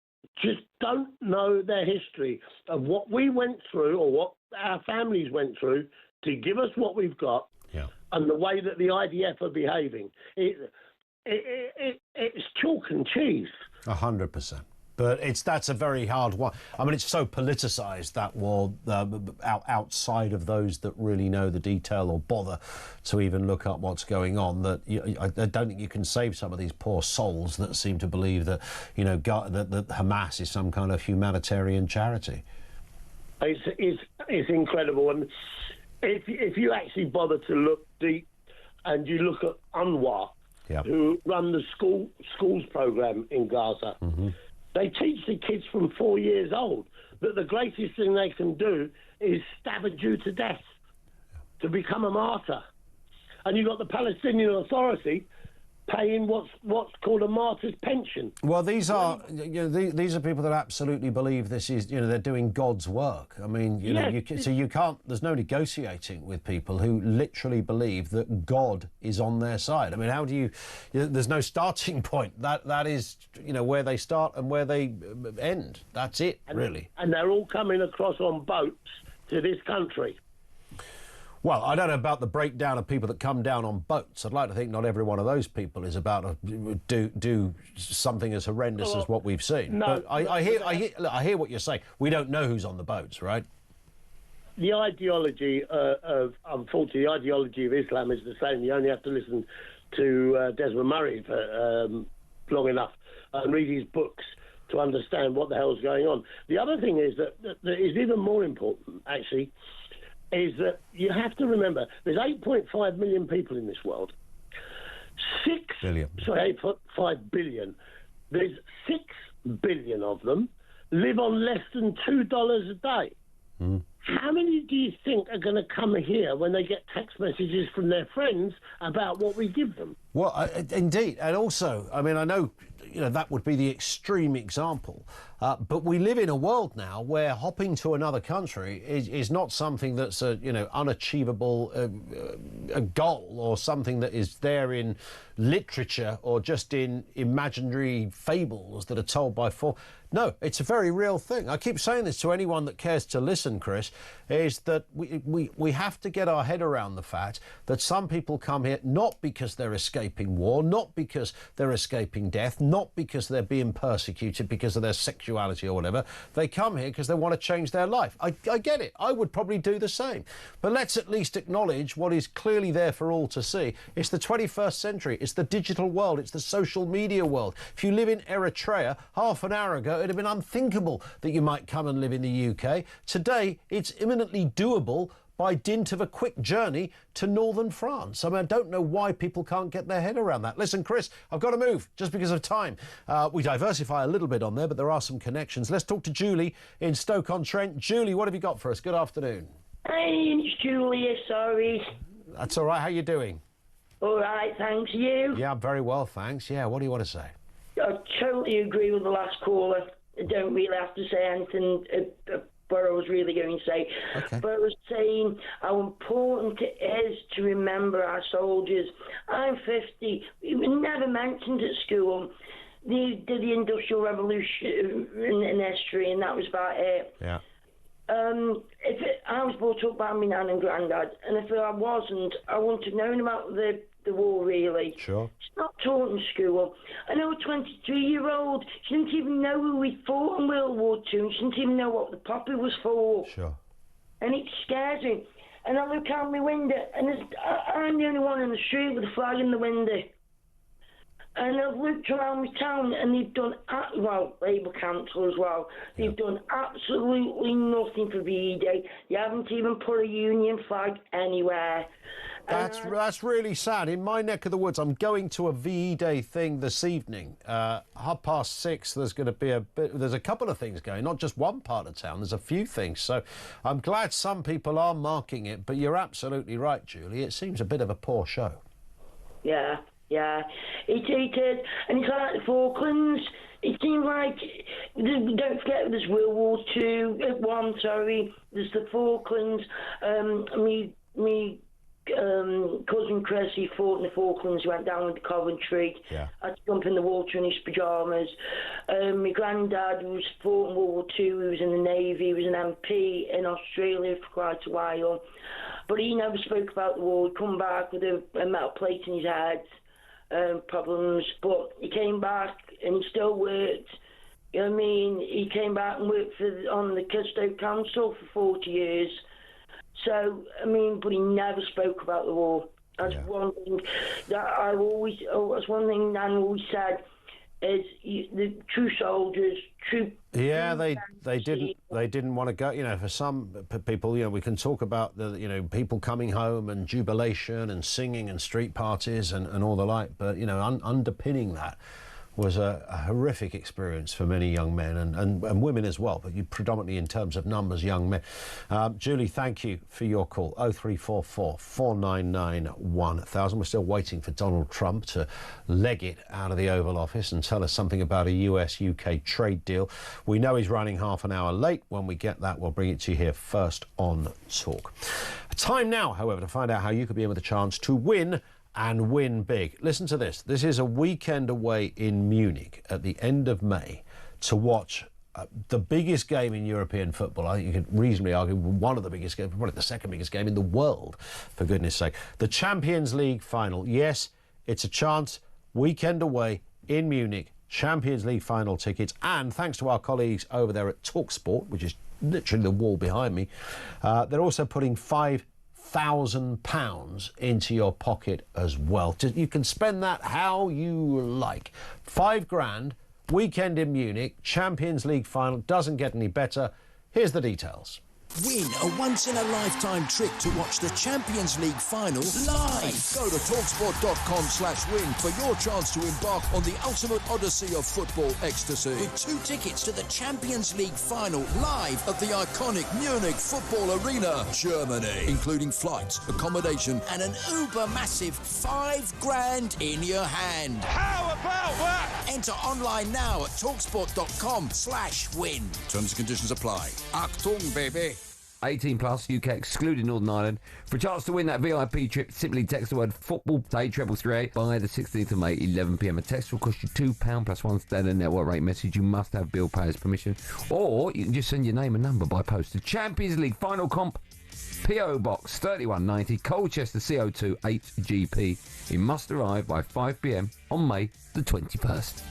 just don't know their history of what we went through or what our families went through to give us what we've got, and the way that the IDF are behaving. It's chalk and cheese. 100%. But that's a very hard one. I mean, it's so politicised, that war, outside of those that really know the detail or bother to even look up what's going on, that I don't think you can save some of these poor souls that seem to believe that, that Hamas is some kind of humanitarian charity. It's incredible. And if you actually bother to look deep and you look at UNRWA, who run the schools program in Gaza, they teach the kids from 4 years old that the greatest thing they can do is stab a Jew to death to become a martyr. And you've got the Palestinian Authority paying what's called a martyr's pension. Well, these are these are people that absolutely believe this is they're doing God's work. I mean, so you can't. There's no negotiating with people who literally believe that God is on their side. I mean, how do you? There's no starting point. That is where they start and where they end. That's it, really. And they're all coming across on boats to this country. Well, I don't know about the breakdown of people that come down on boats. I'd like to think not every one of those people is about to do something as horrendous as what we've seen. No, but I hear what you're saying. We don't know who's on the boats, right? The ideology unfortunately, the ideology of Islam is the same. You only have to listen to Desmond Murray for long enough and read his books to understand what the hell's going on. The other thing is that is even more important, actually, is that you have to remember there's 8.5 million people in this world. 8.5 billion. There's 6 billion of them live on less than $2 a day. How many do you think are going to come here when they get text messages from their friends about what we give them? Well, indeed. And also, I mean, I know that would be the extreme example. But we live in a world now where hopping to another country is not something that's a unachievable a goal or something that is there in literature or just in imaginary fables that are told by No, it's a very real thing. I keep saying this to anyone that cares to listen, Chris, is that we have to get our head around the fact that some people come here not because they're escaping war, not because they're escaping death, not because they're being persecuted because of their sexuality or whatever. They come here because they want to change their life. I get it. I would probably do the same. But let's at least acknowledge what is clearly there for all to see. It's the 21st century. It's the digital world. It's the social media world. If you live in Eritrea, half an hour ago, it'd have been unthinkable that you might come and live in the UK. Today, it's imminently doable by dint of a quick journey to northern France. I mean, I don't know why people can't get their head around that. Listen, Chris, I've got to move just because of time. We diversify a little bit on there, but there are some connections. Let's talk to Julie in Stoke-on-Trent. Julie, what have you got for us? Good afternoon. Hey, it's Julia, sorry. That's all right. How are you doing? All right, thanks. You? Yeah, I'm very well, thanks. Yeah, what do you want to say? I totally agree with the last caller. I don't really have to say anything what I was really going to say. Okay. But I was saying how important it is to remember our soldiers. I'm 50. We were never mentioned at school. They did the Industrial Revolution in history, and that was about it. Yeah. I was brought up by my nan and granddad, and if I wasn't, I wouldn't have known about the war, really. Sure. It's not taught in school. I know a 23-year-old, she didn't even know who we fought in World War II, and she didn't even know what the poppy was for. Sure. And it scares me. And I look out my window, and I'm the only one in the street with a flag in the window. And I've looked around my town, and they've done, Labour Council as well, they've done absolutely nothing for VE Day. They haven't even put a Union flag anywhere. That's really sad. In my neck of the woods, I'm going to a VE Day thing this evening. 6:30, there's going to be there's a couple of things going, not just one part of town, there's a few things. So I'm glad some people are marking it, but you're absolutely right, Julie. It seems a bit of a poor show. Yeah, it is. And it's like the Falklands. It seems like, don't forget, there's World War II, there's the Falklands. Cousin Chris, he fought in the Falklands, he went down with the Coventry. Yeah. I had to jump in the water in his pyjamas. My granddad was fought in World War II, he was in the Navy, he was an MP in Australia for quite a while. But he never spoke about the war. He'd come back with a metal plate in his head, problems. But he came back and he still worked. You know what I mean? He came back and worked on the Stoke Council for 40 years. So, I mean, but he never spoke about the war. That's one thing that that's one thing Nan always said, is the true soldiers, Yeah, they didn't want to go. You know, for some people, you know, we can talk about the people coming home and jubilation and singing and street parties and all the like, but you know, underpinning that was a horrific experience for many young men and women as well, but predominantly in terms of numbers, young men. Julie, thank you for your call. 0344 499 1000. We're still waiting for Donald Trump to leg it out of the Oval Office and tell us something about a US-UK trade deal. We know he's running half an hour late. When we get that, we'll bring it to you here first on Talk. Time now, however, to find out how you could be in with a chance to win and win big. Listen to this. This is a weekend away in Munich at the end of May to watch the biggest game in European football. I think you could reasonably argue one of the biggest games, probably the second biggest game in the world, for goodness sake. The Champions League final. Yes, it's a chance. Weekend away in Munich. Champions League final tickets. And thanks to our colleagues over there at talkSPORT, which is literally the wall behind me, they're also putting £5,000 into your pocket as well. You can spend that how you like. £5,000, weekend in Munich, Champions League final. Doesn't get any better. Here's the details. Win a once-in-a-lifetime trip to watch the Champions League final live. Go to talksport.com/win for your chance to embark on the ultimate odyssey of football ecstasy. With 2 tickets to the Champions League final live at the iconic Munich Football Arena, Germany, including flights, accommodation, and an uber-massive £5,000 in your hand. How about that? Enter online now at talksport.com/win. Terms and conditions apply. Achtung, baby. 18 plus, UK excluding Northern Ireland. For a chance to win that VIP trip, simply text the word football to 83338 by the 16th of May, 11 p.m. A text will cost you £2 plus one standard network rate message. You must have bill payer's permission. Or you can just send your name and number by post to Champions League Final Comp, PO Box 3190, Colchester CO2 8GP. It must arrive by 5 p.m. on May the 21st.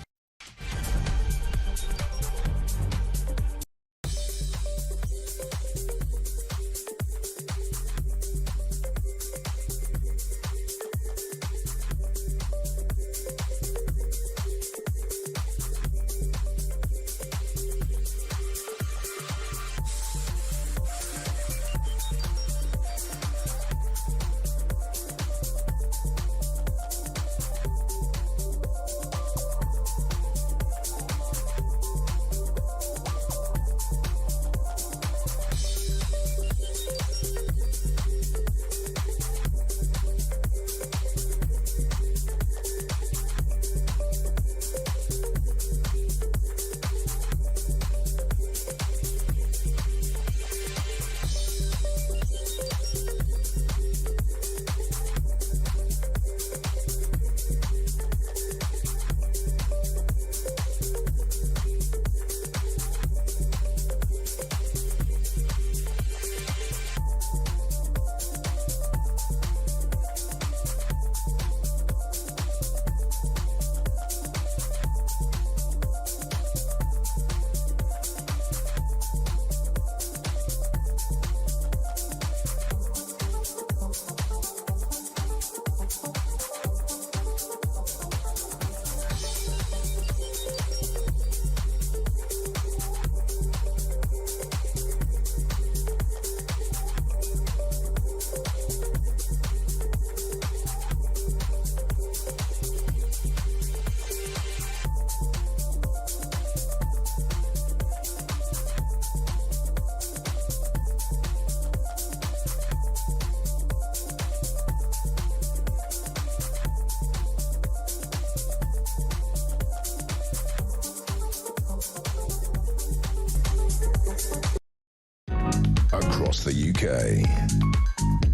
Across the UK,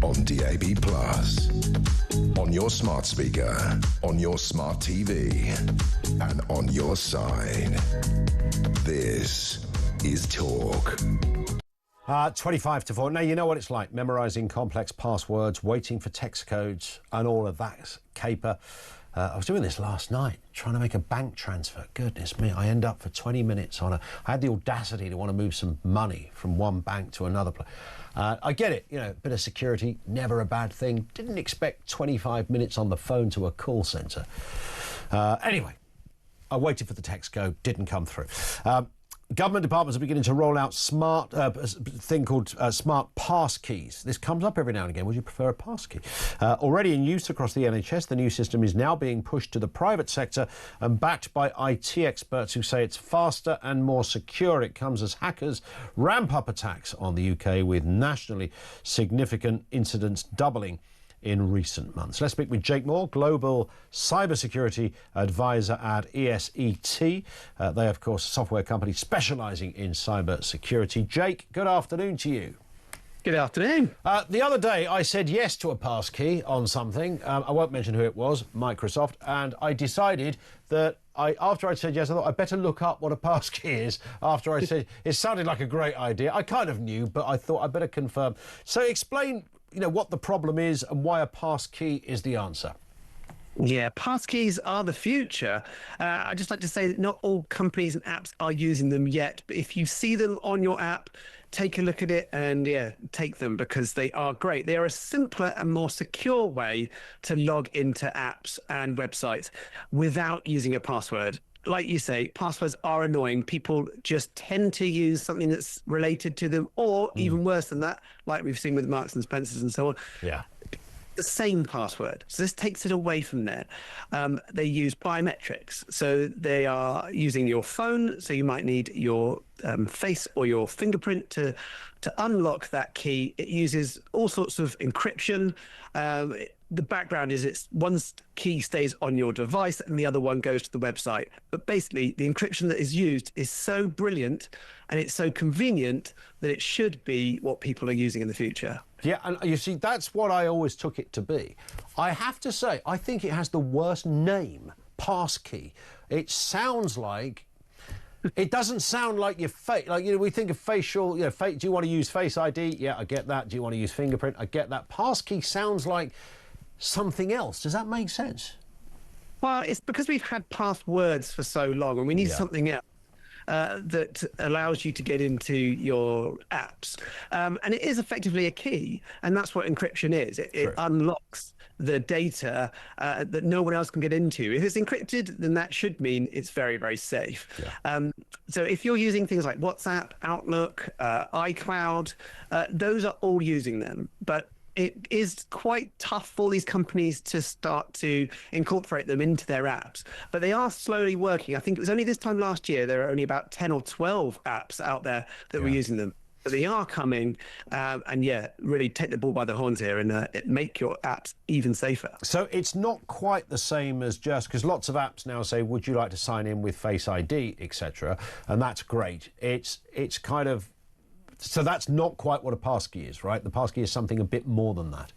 on DAB+, on your smart speaker, on your smart TV, and on your side. This is Talk. 25 to 4. Now, you know what it's like, memorising complex passwords, waiting for text codes, and all of that caper. I was doing this last night, trying to make a bank transfer. Goodness me, I end up for 20 minutes on I had the audacity to want to move some money from one bank to another place. I get it, you know, a bit of security, never a bad thing. Didn't expect 25 minutes on the phone to a call centre. Anyway, I waited for the text code, didn't come through. Government departments are beginning to roll out smart thing called smart passkeys. This comes up every now and again. Would you prefer a passkey? Already in use across the NHS, the new system is now being pushed to the private sector and backed by IT experts who say it's faster and more secure. It comes as hackers ramp up attacks on the UK, with nationally significant incidents doubling in recent months. Let's speak with Jake Moore, Global Cybersecurity Advisor at ESET. They, of course, a software company specialising in cyber security. Jake, good afternoon to you. Good afternoon. The other day, I said yes to a passkey on something. I won't mention who it was, Microsoft, and I decided that after I said yes, I thought I'd better look up what a passkey is. After I said it sounded like a great idea. I kind of knew, but I thought I'd better confirm. So explain, what the problem is and why a passkey is the answer. Yeah, passkeys are the future. I'd just like to say that not all companies and apps are using them yet, but if you see them on your app, take a look at it and take them, because they are great. They are a simpler and more secure way to log into apps and websites without using a password. Like you say, passwords are annoying. People just tend to use something that's related to them, or even worse than that, like we've seen with Marks and Spencers and so on. Yeah. The same password. So this takes it away from there. They use biometrics. So they are using your phone. So you might need your face or your fingerprint to unlock that key. It uses all sorts of encryption. The background is it's one key stays on your device and the other one goes to the website. But basically, the encryption that is used is so brilliant and it's so convenient that it should be what people are using in the future. Yeah, and you see, that's what I always took it to be. I have to say, I think it has the worst name, passkey. It sounds like... It doesn't sound like your face. Like, we think of facial, do you want to use Face ID? Yeah, I get that. Do you want to use fingerprint? I get that. Passkey sounds like something else. Does that make sense? Well, it's because we've had passwords for so long and we need something else that allows you to get into your apps. And it is effectively a key, and that's what encryption is. It unlocks the data that no one else can get into. If it's encrypted, then that should mean it's very, very safe. Yeah. So if you're using things like WhatsApp, Outlook, iCloud, those are all using them. But it is quite tough for these companies to start to incorporate them into their apps. But they are slowly working. I think it was only this time last year, there are only about 10 or 12 apps out there that were using them. But they are coming and really take the bull by the horns here and make your apps even safer. So it's not quite the same as just, because lots of apps now say, would you like to sign in with Face ID, etc. And that's great. It's kind of, so that's not quite what a passkey is, right? The passkey is something a bit more than that.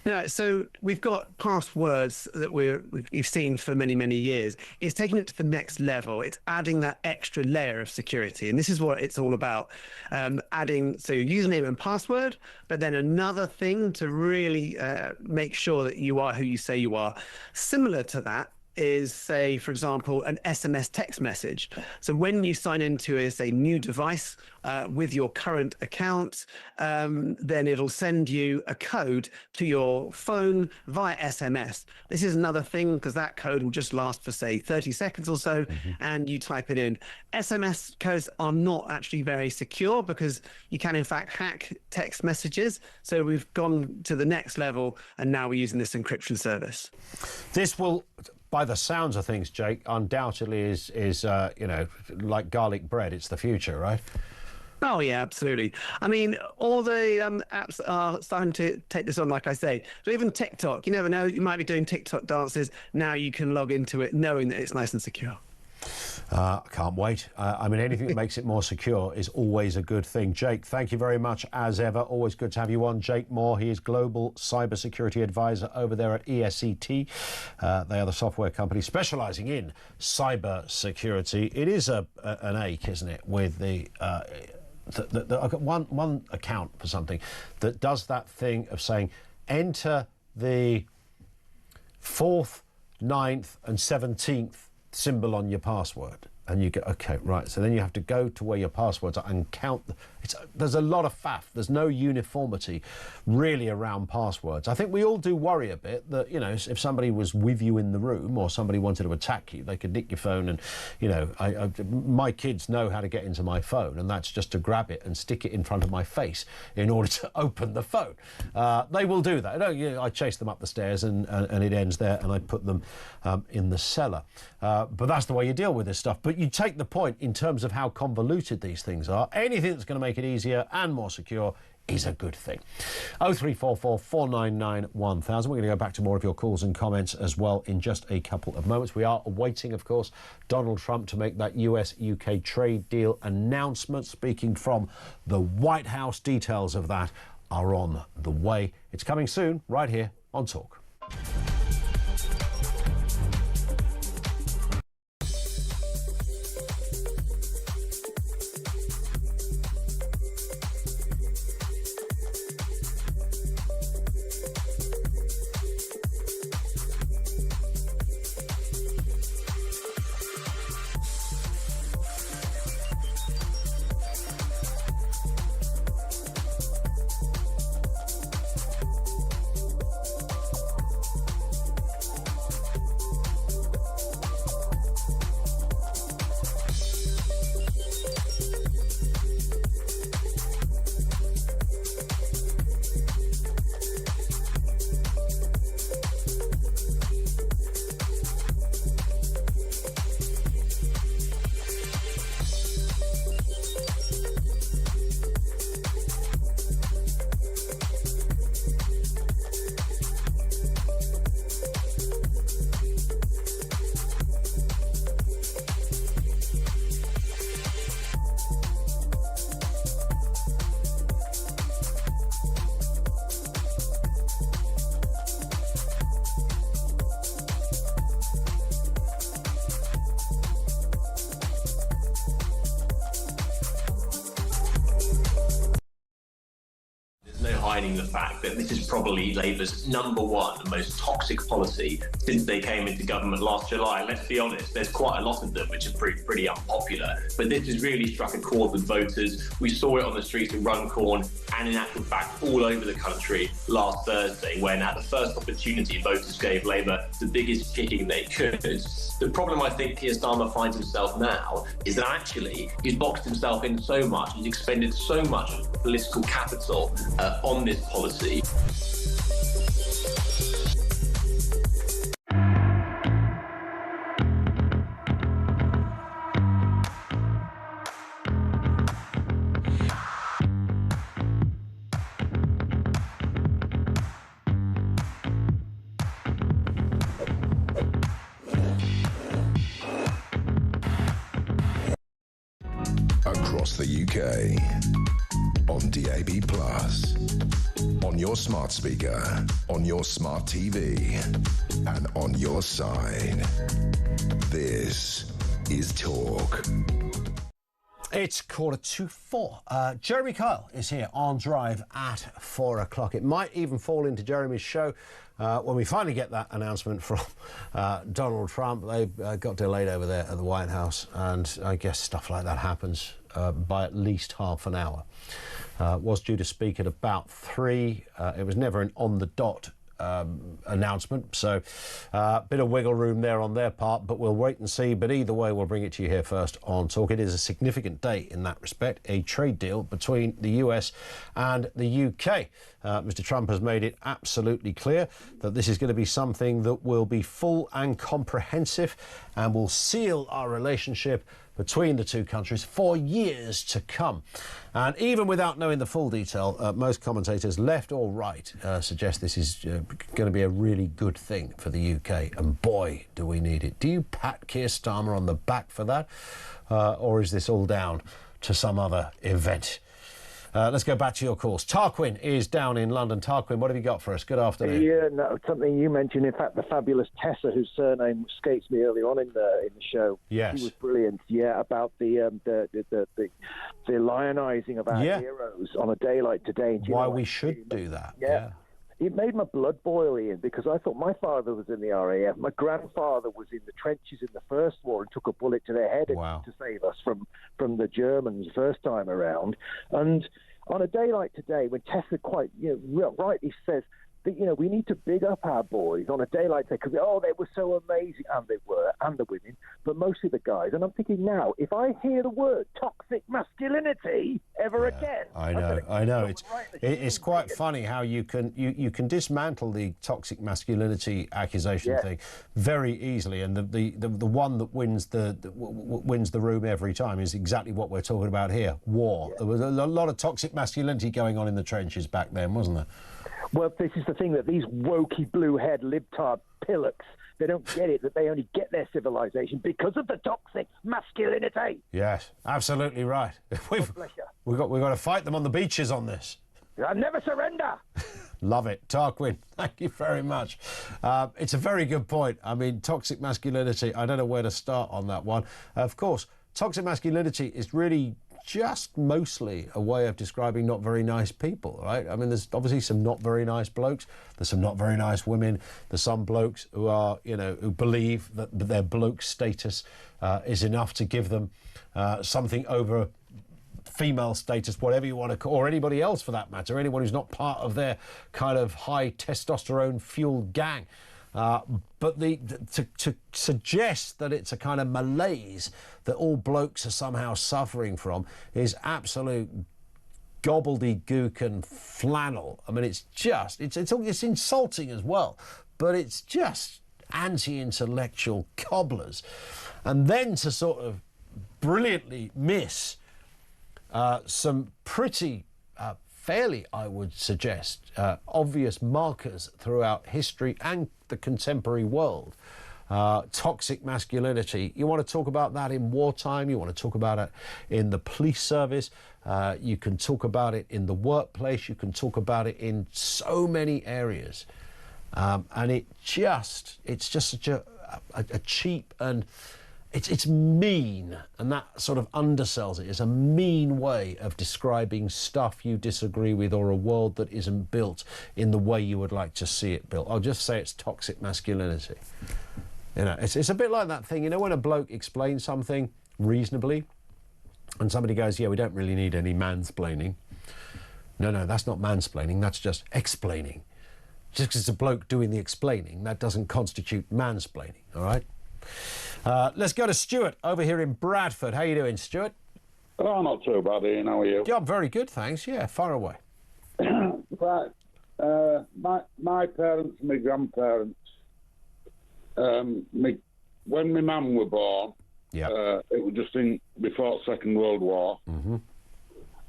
Yeah, so we've got passwords that we've seen for many, many years. It's taking it to the next level. It's adding that extra layer of security. And this is what it's all about. Adding, so your username and password, but then another thing to really make sure that you are who you say you are. Similar to that is, say, for example, an SMS text message. So when you sign into a new device with your current account, then it'll send you a code to your phone via SMS. This is another thing, because that code will just last for, say, 30 seconds or so, and you type it in. SMS codes are not actually very secure because you can, in fact, hack text messages. So we've gone to the next level, and now we're using this encryption service. This will, by the sounds of things, Jake, undoubtedly is like garlic bread. It's the future, right? Oh, yeah, absolutely. I mean, all the apps are starting to take this on, like I say. So even TikTok, you never know, you might be doing TikTok dances. Now you can log into it knowing that it's nice and secure. I can't wait. I mean, anything that makes it more secure is always a good thing. Jake, thank you very much, as ever. Always good to have you on. Jake Moore, he is Global Cybersecurity Advisor over there at ESET. They are the software company specialising in cyber security. It is an ache, isn't it, with I've got one account for something that does that thing of saying, enter the 4th, 9th and 17th symbol on your password, and you go, okay, right, so then you have to go to where your passwords are and count There's a lot of faff. There's no uniformity really around passwords. I think we all do worry a bit that, you know, if somebody was with you in the room or somebody wanted to attack you, they could nick your phone. And, you know, my kids know how to get into my phone, and that's just to grab it and stick it in front of my face in order to open the phone. They will do that. I chase them up the stairs and it ends there, and I put them in the cellar. But that's the way you deal with this stuff. But you take the point in terms of how convoluted these things are. Anything that's going to make it easier and more secure is a good thing. 0344 499 1000. We're going to go back to more of your calls and comments as well in just a couple of moments. We are awaiting, of course, Donald Trump to make that US-UK trade deal announcement. Speaking from the White House, details of that are on the way. It's coming soon, right here on Talk. hiding the fact that this is probably Labour's #1 most toxic policy since they came into government last July. Let's be honest, there's quite a lot of them which are pretty unpopular. But this has really struck a chord with voters. We saw it on the streets of Runcorn and in actual fact all over the country last Thursday, when at the first opportunity voters gave Labour the biggest kicking they could. The problem I think Keir Starmer finds himself now is that actually he's boxed himself in so much, he's expended so much political capital on this policy. Across the UK, on DAB+, on your smart speaker, on your smart TV, and on your side. This is Talk. It's 3:45. Jeremy Kyle is here on Drive at 4 o'clock. It might even fall into Jeremy's show when we finally get that announcement from Donald Trump. They got delayed over there at the White House, and I guess stuff like that happens by at least half an hour. Was due to speak at about 3. It was never an on-the-dot announcement, so a bit of wiggle room there on their part, but we'll wait and see. But either way, we'll bring it to you here first on Talk. It is a significant day in that respect, a trade deal between the US and the UK. Mr. Trump has made it absolutely clear that this is going to be something that will be full and comprehensive and will seal our relationship between the two countries for years to come. And even without knowing the full detail, most commentators, left or right, suggest this is going to be a really good thing for the UK. And boy, do we need it. Do you pat Keir Starmer on the back for that? Or is this all down to some other event? Let's go back to your calls. Tarquin is down in London. Tarquin, what have you got for us? Good afternoon. Yeah, no, something you mentioned, in fact, the fabulous Tessa, whose surname escapes me earlier on in the show. Yes. She was brilliant, yeah, about the lionising of our heroes on a day like today. Why we should do that. Yeah. it made my blood boil, Ian, because I thought my father was in the RAF. My grandfather was in the trenches in the First War and took a bullet to their head to save us from the Germans first time around. And on a day like today, when Tessa quite rightly says that, we need to big up our boys on a day like that because, they were so amazing, and they were, and the women, but mostly the guys. And I'm thinking now, if I hear the word toxic masculinity ever again... I know. It's quite funny how you can dismantle the toxic masculinity accusation thing very easily, and the one that wins the room every time is exactly what we're talking about here, war. There was a lot of toxic masculinity going on in the trenches back then, wasn't there? Well, this is the thing, that these wokey blue-haired libtard pillocks, they don't get it, that they only get their civilization because of the toxic masculinity. Yes, absolutely right. We've got to fight them on the beaches on this. I never surrender. Love it. Tarquin, thank you very much. It's a very good point. I mean, toxic masculinity, I don't know where to start on that one. Of course, toxic masculinity is really just mostly a way of describing not very nice people, right? I mean, there's obviously some not very nice blokes. There's some not very nice women. There's some blokes who are, who believe that their bloke status is enough to give them something over female status, whatever you want to call, or anybody else for that matter, anyone who's not part of their kind of high testosterone-fueled gang. But to suggest that it's a kind of malaise that all blokes are somehow suffering from is absolute gobbledygook and flannel. I mean, it's insulting as well, but it's just anti-intellectual cobblers. And then to sort of brilliantly miss some pretty fairly, I would suggest, obvious markers throughout history and the contemporary world. Toxic masculinity. You want to talk about that in wartime, you want to talk about it in the police service, you can talk about it in the workplace, you can talk about it in so many areas. And it's just such a cheap and it's mean, and that sort of undersells it. It's a mean way of describing stuff you disagree with or a world that isn't built in the way you would like to see it built. I'll just say it's toxic masculinity. It's a bit like that thing, when a bloke explains something reasonably and somebody goes, we don't really need any mansplaining. No, that's not mansplaining, that's just explaining. Just because it's a bloke doing the explaining, that doesn't constitute mansplaining, all right? Let's go to Stuart over here in Bradford. How you doing, Stuart? Oh, not too bad, Ian. How are you? Yeah, I'm very good, thanks. Yeah, far away. Right. My parents and my grandparents, when my mum were born, it was just before the Second World War. Mm-hmm.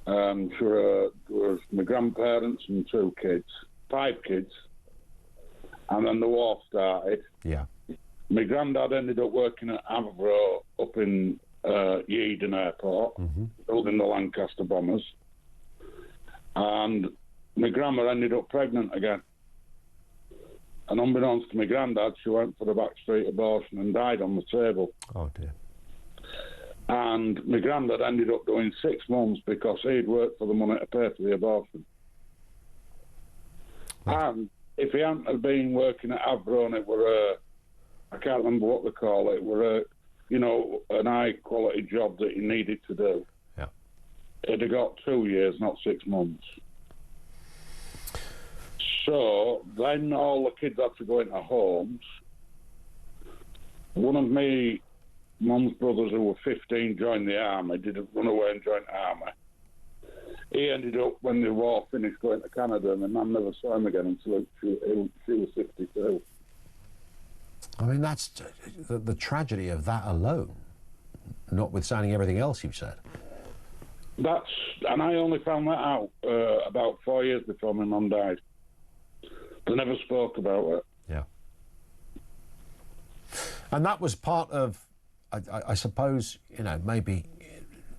There was my grandparents and 5 kids, and then the war started. Yeah. My granddad ended up working at Avro up in Yeadon Airport, building the Lancaster bombers. And my grandma ended up pregnant again. And unbeknownst to my granddad, she went for the backstreet abortion and died on the table. Oh, dear. And my granddad ended up doing 6 months because he'd worked for the money to pay for the abortion. And if he hadn't have been working at Avro and it were I can't remember what they call it, were an high-quality job that he needed to do. Yeah. He'd have got 2 years, not 6 months. So then all the kids had to go into homes. One of my mum's brothers who were 15 joined the army, didn't run away and join the army. He ended up, when the war finished, going to Canada, and the man never saw him again until she was 62. I mean, that's the tragedy of that alone, notwithstanding everything else you've said. And I only found that out about 4 years before my mum died. They never spoke about it. Yeah. And that was part of, I suppose, maybe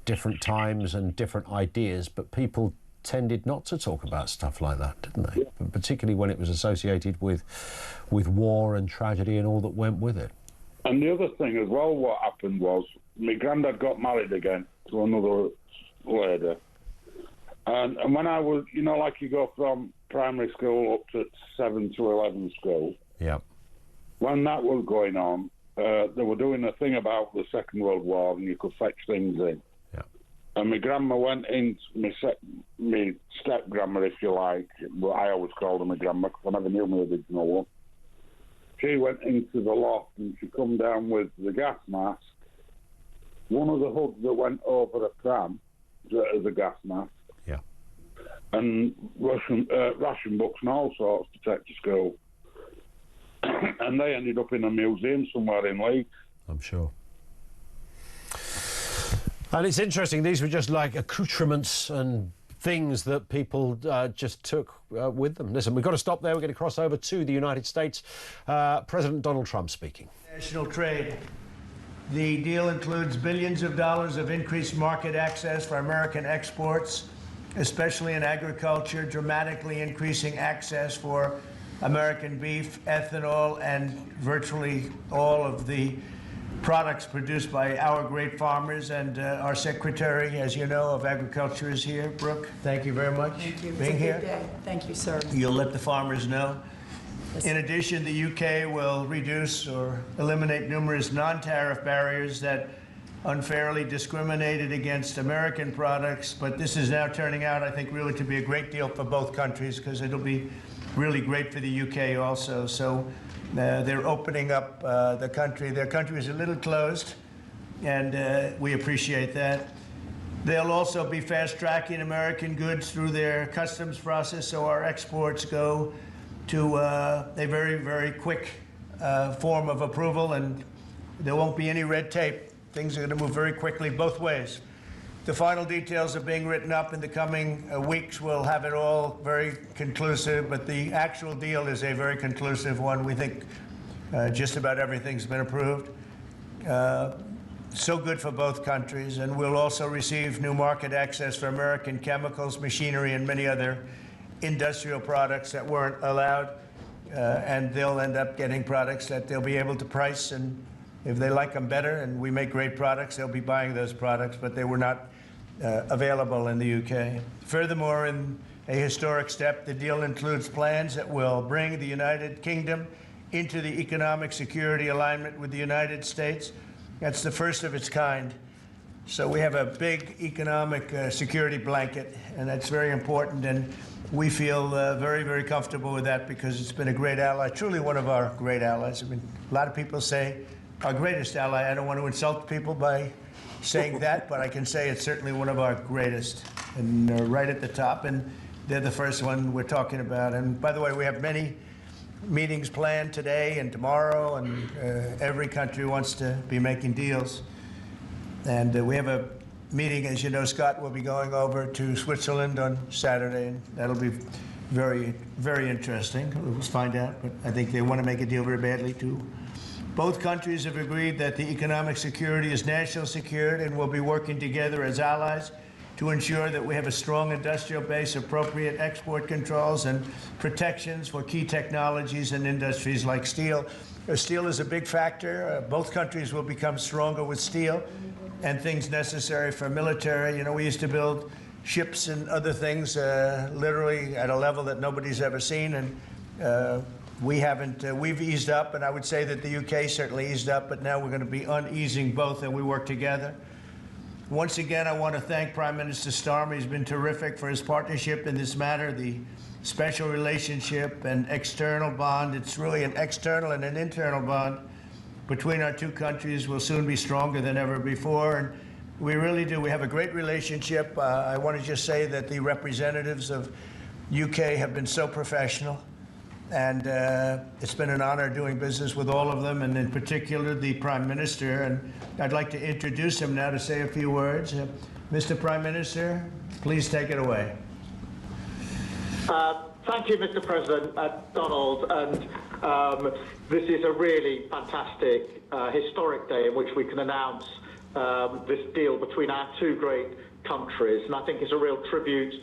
different times and different ideas, but people tended not to talk about stuff like that, didn't they? Yeah. Particularly when it was associated with war and tragedy and all that went with it. And the other thing as well, what happened was my granddad got married again to another lady. And when I was, like you go from primary school up to 7 to 11 school. Yeah. When that was going on, they were doing a thing about the Second World War, and you could fetch things in. Yeah. And my grandma went into my step-grandma, if you like. Well, I always called her my grandma because I never knew my original one. She went into the loft and she come down with the gas mask. One of the hoods that went over a pram as a gas mask. Yeah. And ration books and all sorts to take to school. And they ended up in a museum somewhere in Leeds. I'm sure. And it's interesting, these were just like accoutrements and things that people just took with them. Listen, we've got to stop there. We're going to cross over to the United States. President Donald Trump speaking. National trade. The deal includes billions of dollars of increased market access for American exports, especially in agriculture, dramatically increasing access for American beef, ethanol, and virtually all of the products produced by our great farmers. And our Secretary, as you know, of Agriculture is here. Brooke, thank you very much for being here. Good day. Thank you, sir. You'll let the farmers know. In addition, the UK will reduce or eliminate numerous non-tariff barriers that unfairly discriminated against American products. But this is now turning out, I think, really to be a great deal for both countries, because it'll be really great for the UK also. So they're opening up the country. Their country is a little closed, and we appreciate that. They'll also be fast-tracking American goods through their customs process, so our exports go to a very, very quick form of approval, and there won't be any red tape. Things are going to move very quickly both ways. The final details are being written up in the coming weeks. We'll have it all very conclusive, but the actual deal is a very conclusive one. We think just about everything's been approved. So good for both countries, and we'll also receive new market access for American chemicals, machinery, and many other industrial products that weren't allowed, and they'll end up getting products that they'll be able to price, and if they like them better and we make great products, they'll be buying those products, but they were not available in the UK. Furthermore, in a historic step, the deal includes plans that will bring the United Kingdom into the economic security alignment with the United States. That's the first of its kind. So we have a big economic security blanket, and that's very important, and we feel very, very comfortable with that because it's been a great ally, truly one of our great allies. I mean, a lot of people say our greatest ally. I don't want to insult people by saying that, but I can say it's certainly one of our greatest, and right at the top, and they're the first one we're talking about. And by the way, we have many meetings planned today and tomorrow, and every country wants to be making deals. And we have a meeting, as you know, Scott will be going over to Switzerland on Saturday, and that'll be very, very interesting. We'll find out, but I think they want to make a deal very badly, too. Both countries have agreed that the economic security is national security, and will be working together as allies to ensure that we have a strong industrial base, appropriate export controls, and protections for key technologies and industries like steel. Steel is a big factor. Both countries will become stronger with steel and things necessary for military. You know, we used to build ships and other things literally at a level that nobody's ever seen, and we haven't. We've eased up, and I would say that the UK certainly eased up, but now we're going to be uneasing both, and we work together. Once again, I want to thank Prime Minister Starmer. He's been terrific for his partnership in this matter. The special relationship and external bond, it's really an external and an internal bond between our two countries, will soon be stronger than ever before. And we really do. We have a great relationship. I want to just say that the representatives of UK have been so professional. And it's been an honor doing business with all of them, and in particular the Prime Minister. And I'd like to introduce him now to say a few words. Mr. Prime Minister, please take it away. Thank you, Mr. President, Donald. And this is a really fantastic, historic day in which we can announce this deal between our two great countries. And I think it's a real tribute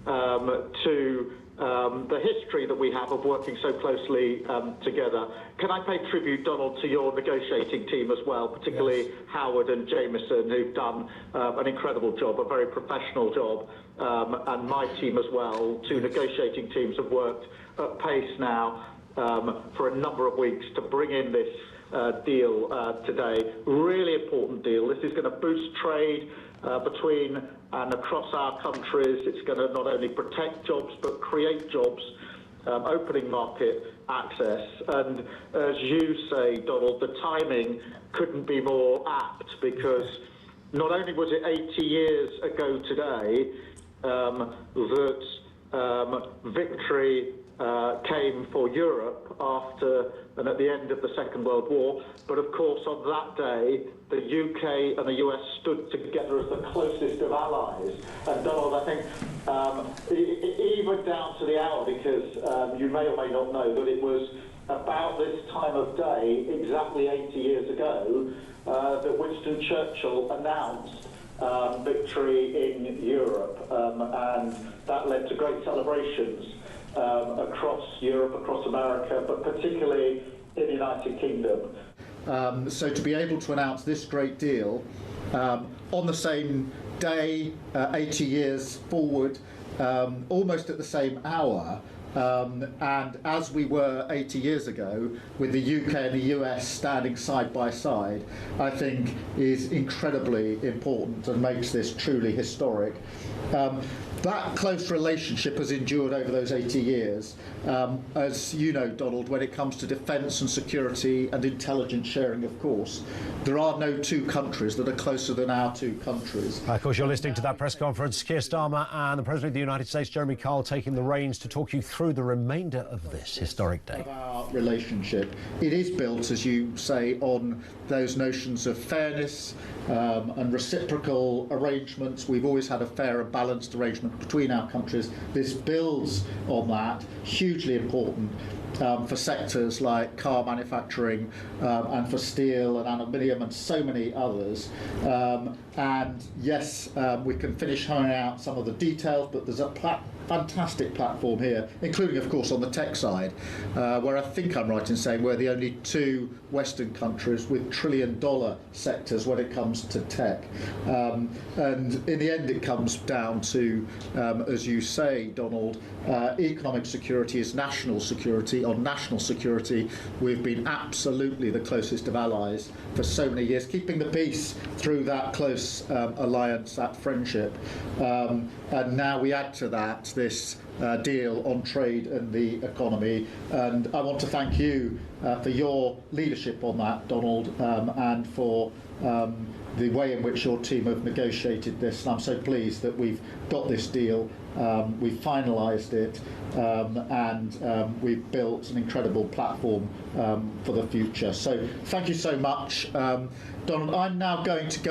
to the history that we have of working so closely together. Can I pay tribute, Donald, to your negotiating team as well, particularly Howard and Jameson, who've done an incredible job, a very professional job, and my team as well. Two negotiating teams have worked at pace now for a number of weeks to bring in this deal today. Really important deal. This is going to boost trade between and across our countries. It's going to not only protect jobs but create jobs, opening market access. And as you say, Donald, the timing couldn't be more apt, because not only was it 80 years ago today that victory came for Europe after and at the end of the Second World War, but of course on that day the UK and the US stood together as the closest of allies. And Donald, I think even down to the hour, because you may or may not know that it was about this time of day, exactly 80 years ago, that Winston Churchill announced victory in Europe, and that led to great celebrations across Europe, across America, but particularly in the United Kingdom. So to be able to announce this great deal on the same day, 80 years forward, almost at the same hour, and as we were 80 years ago, with the UK and the US standing side by side, I think is incredibly important and makes this truly historic. That close relationship has endured over those 80 years. As you know, Donald, when it comes to defence and security and intelligence sharing, of course, there are no two countries that are closer than our two countries. Of course, you're listening to that press conference. Keir Starmer and the President of the United States, Jeremy Kyle, taking the reins to talk you through the remainder of this historic day. Of our relationship, it is built, as you say, on those notions of fairness and reciprocal arrangements. We've always had a fair and balanced arrangement between our countries. This builds on that, hugely important for sectors like car manufacturing and for steel and aluminium and so many others. And yes, we can finish honing out some of the details, but there's a fantastic platform here, including, of course, on the tech side, where I think I'm right in saying we're the only two Western countries with trillion-dollar sectors when it comes to tech. And in the end, it comes down to, as you say, Donald, economic security is national security. On national security, we've been absolutely the closest of allies for so many years, keeping the peace through that close alliance, that friendship. And now we add to that this deal on trade and the economy. And I want to thank you for your leadership on that, Donald, and for the way in which your team have negotiated this. And I'm so pleased that we've got this deal, we've finalised it, and we've built an incredible platform for the future. So thank you so much. Donald, I'm now going to go